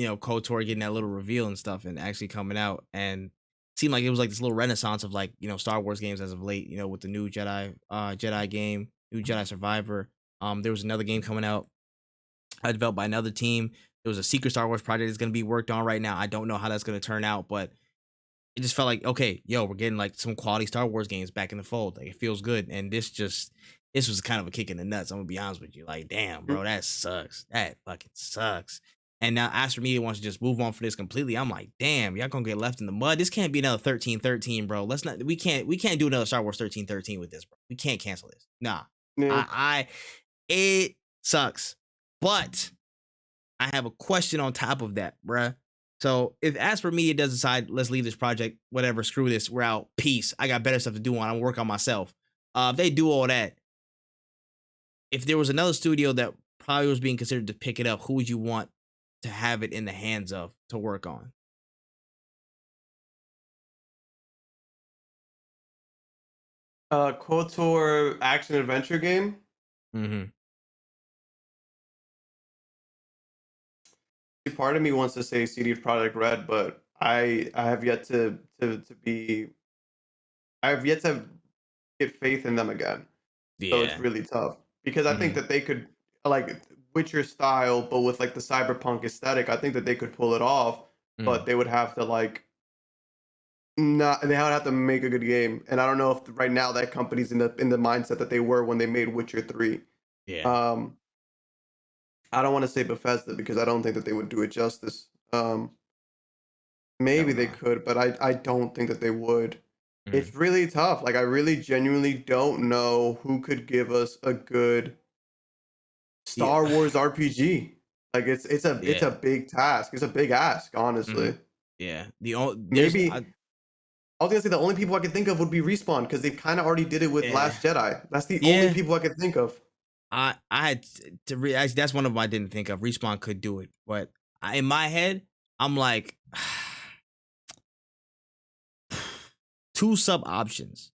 KOTOR getting that little reveal and stuff and actually coming out, and it seemed like it was like this little renaissance of like Star Wars games as of late, with the new Jedi game, new Jedi Survivor. There was another game coming out developed by another team. There was a secret Star Wars project that's going to be worked on right now. I don't know how that's going to turn out, but it just felt like, okay, we're getting like some quality Star Wars games back in the fold. Like, it feels good. And this was kind of a kick in the nuts. I'm gonna be honest with you. Like, damn, bro, that sucks. That fucking sucks. And now Asper Media wants to just move on for this completely. I'm like, damn, y'all gonna get left in the mud. This can't be another 1313, bro. We can't do another Star Wars 1313 with this, bro. We can't cancel this. Nah. Yeah. It sucks. But I have a question on top of that, bruh. So if Asper Media does decide, let's leave this project, whatever, screw this, we're out, peace. I got better stuff to do on. I'm work on myself. If they do all that, if there was another studio that probably was being considered to pick it up, who would you want to have it in the hands of to work on? KOTOR action adventure game. Mm-hmm. Part of me wants to say CD Projekt Red, but I have yet to get faith in them again. Yeah. So it's really tough because I think that they could, like, Witcher style, but with like the cyberpunk aesthetic. I think that they could pull it off, but they would have to like Not, they would have to make a good game, and I don't know if right now that company's in the mindset that they were when they made Witcher 3. Yeah, Um, I don't want to say Bethesda because I don't think that they would do it justice. Maybe hell they no. could, but I don't think that they would. Mm. It's really tough. Like I really genuinely don't know who could give us a good Yeah, Star Wars RPG. Like it's a yeah, big task. It's a big ask, hmm honestly. yeah. The only there's Maybe I was gonna say the only people I could think of would be Respawn because they kind of already did it with yeah, Last Jedi. That's the only yeah. people I could think of. I had actually, that's one of them I didn't think of. Respawn could do it, but in my head, I'm like two sub options.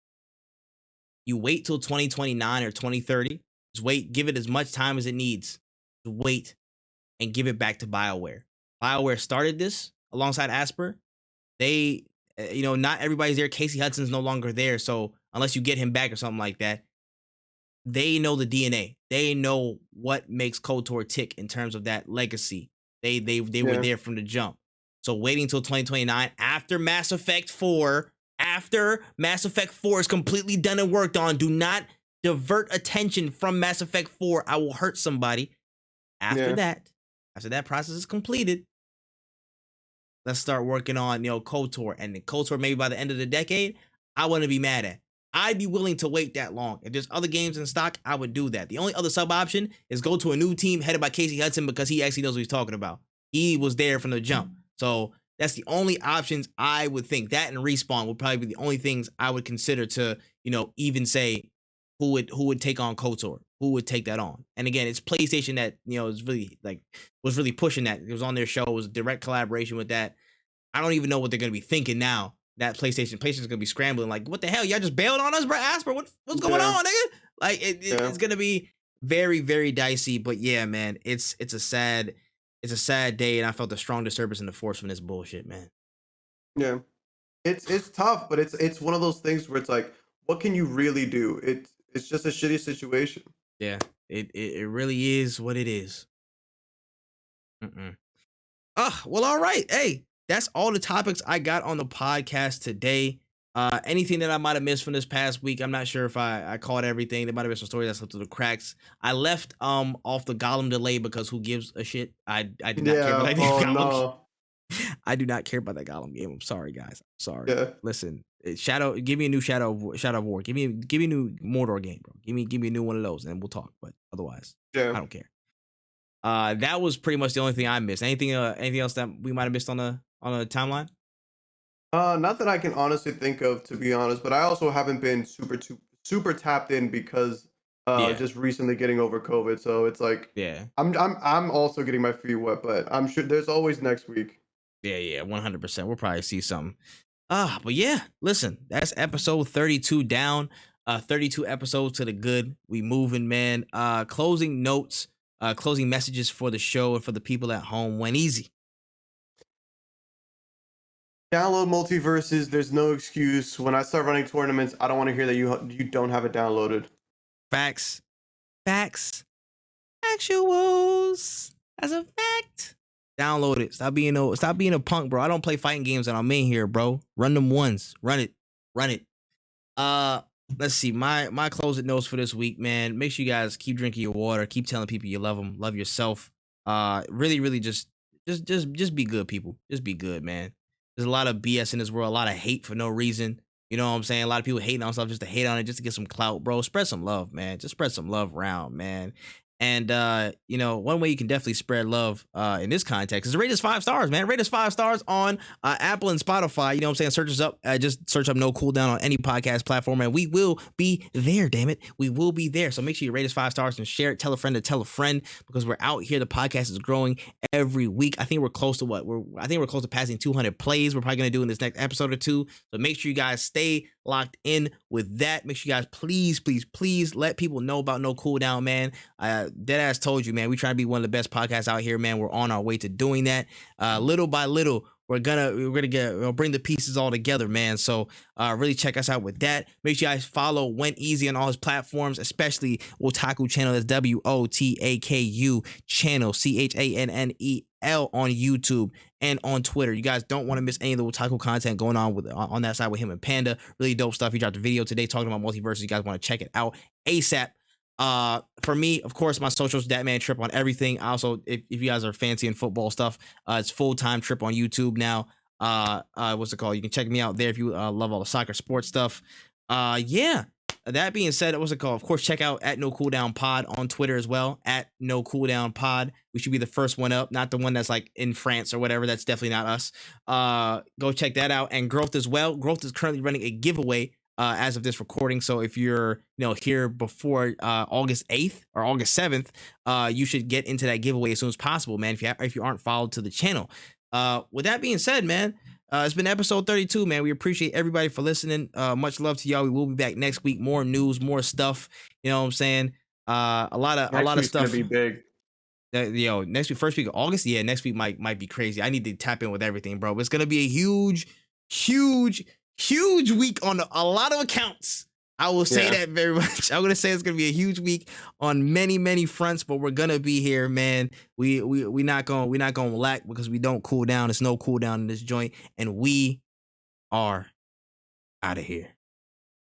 You wait till 2029 or 2030. Just wait, give it as much time as it needs. Just wait and give it back to BioWare. BioWare started this alongside Asper. They, not everybody's there. Casey Hudson's no longer there. So unless you get him back or something like that, they know the DNA. They know what makes KOTOR tick in terms of that legacy. They were Yeah, there from the jump. So waiting until 2029 after Mass Effect 4, after Mass Effect 4 is completely done and worked on, do not divert attention from Mass Effect 4. I will hurt somebody. After yeah, that, after that process is completed, let's start working on, KOTOR. And the KOTOR maybe by the end of the decade, I wouldn't be mad at. I'd be willing to wait that long. If there's other games in stock, I would do that. The only other sub option is go to a new team headed by Casey Hudson because he actually knows what he's talking about. He was there from the jump. So that's the only options I would think. That and Respawn would probably be the only things I would consider to, even say who would take on KOTOR, who would take that on. And again, it's PlayStation that, is really was really pushing that. It was on their show. It was direct collaboration with that. I don't even know what they're gonna be thinking now. That PlayStation's gonna be scrambling. Like, what the hell? Y'all just bailed on us, bro? Asper, what's going yeah, on, nigga? Like, yeah, it's gonna be very, very dicey. But yeah, man, it's a sad day, and I felt a strong disturbance in the force from this bullshit, man. yeah. It's tough, but it's one of those things where it's like, what can you really do? It's just a shitty situation. Yeah, it really is what it is. Mm-mm. Well, all right. Hey, that's all the topics I got on the podcast today. Anything that I might have missed from this past week, I'm not sure if I caught everything. There might have been some stories that slipped through the cracks. I left off the Gollum delay because who gives a shit? I did not care about Yeah. that Oh Gollum. no. I do not care about that Gollum game. I'm sorry, guys. I'm sorry. Yeah. Listen, Shadow, give me a new Shadow of War. Give me a new Mordor game, bro. Give me a new one of those, and we'll talk. But otherwise, Yeah. I don't care. That was pretty much the only thing I missed. Anything else that we might have missed on the timeline? Not that I can honestly think of, to be honest, but I also haven't been super tapped in because Yeah, just recently getting over COVID. So it's like yeah, I'm also getting my feet wet, but I'm sure there's always next week. yeah, 100%. We'll probably see something. But yeah, listen, that's episode 32 down. 32 episodes to the good. We moving, man. Closing notes, closing messages for the show and for the people at home. WenEazy. Download MultiVersus. There's no excuse. When I start running tournaments, I don't want to hear that you don't have it downloaded. Facts, actuals. As a fact. Download it. Stop being a punk, bro. I don't play fighting games and I'm in here, bro. Run them ones. Run it. Let's see. My closing notes for this week, man. Make sure you guys keep drinking your water. Keep telling people you love them. Love yourself. Really just be good, people. Just be good, man. There's a lot of BS in this world. A lot of hate for no reason. You know what I'm saying? A lot of people hating on stuff just to hate on it, just to get some clout, bro. Spread some love, man. Just spread some love around, man. And one way you can definitely spread love in this context is rate us 5 stars, man. Rate us 5 stars on Apple and Spotify. You know what I'm saying? Search us up. Just search up No Cooldown on any podcast platform, and we will be there. Damn it, we will be there. So make sure you rate us 5 stars and share it. Tell a friend to tell a friend because we're out here. The podcast is growing every week. I think we're close to we're close to passing 200 plays. We're probably gonna do in this next episode or two. So make sure you guys stay locked in with that. Make sure you guys please let people know about No Cooldown, man. Deadass told you, man, we try to be one of the best podcasts out here, man. We're on our way to doing that. Little by little, we're gonna bring the pieces all together, man. So really check us out with that. Make sure you guys follow WenEazy on all his platforms, especially Wotaku channel. That's WOTAKU channel, CHANNEL on YouTube and on Twitter. You guys don't want to miss any of the Wotaku content going on that side with him and Panda. Really dope stuff. He dropped a video today talking about MultiVersus. You guys want to check it out ASAP. For me, of course, my socials, ThatManTripp on everything. Also, if you guys are fancy in football stuff, it's full-time Tripp on YouTube now. What's it called? You can check me out there if you love all the soccer sports stuff. Yeah. That being said, what's it called? Of course, check out @NoCooldownPod on Twitter as well, @NoCooldownPod. We should be the first one up, not the one that's like in France or whatever. That's definitely not us. Go check that out. And Growth as well. Growth is currently running a giveaway as of this recording. So if you're here before August 8th or August 7th, you should get into that giveaway as soon as possible, man. If you aren't followed to the channel. With that being said, man, it's been episode 32, man. We appreciate everybody for listening. Much love to y'all. We will be back next week. More news, more stuff. You know what I'm saying? A lot of stuff. Gonna be big. Next week, first week of August. Yeah, next week might be crazy. I need to tap in with everything, bro. It's gonna be a huge week on a lot of accounts. I will say that very much. I'm gonna say it's gonna be a huge week on many fronts, but we're gonna be here, man. We not gonna lack because we don't cool down. There's no cool down in this joint, and we are out of here.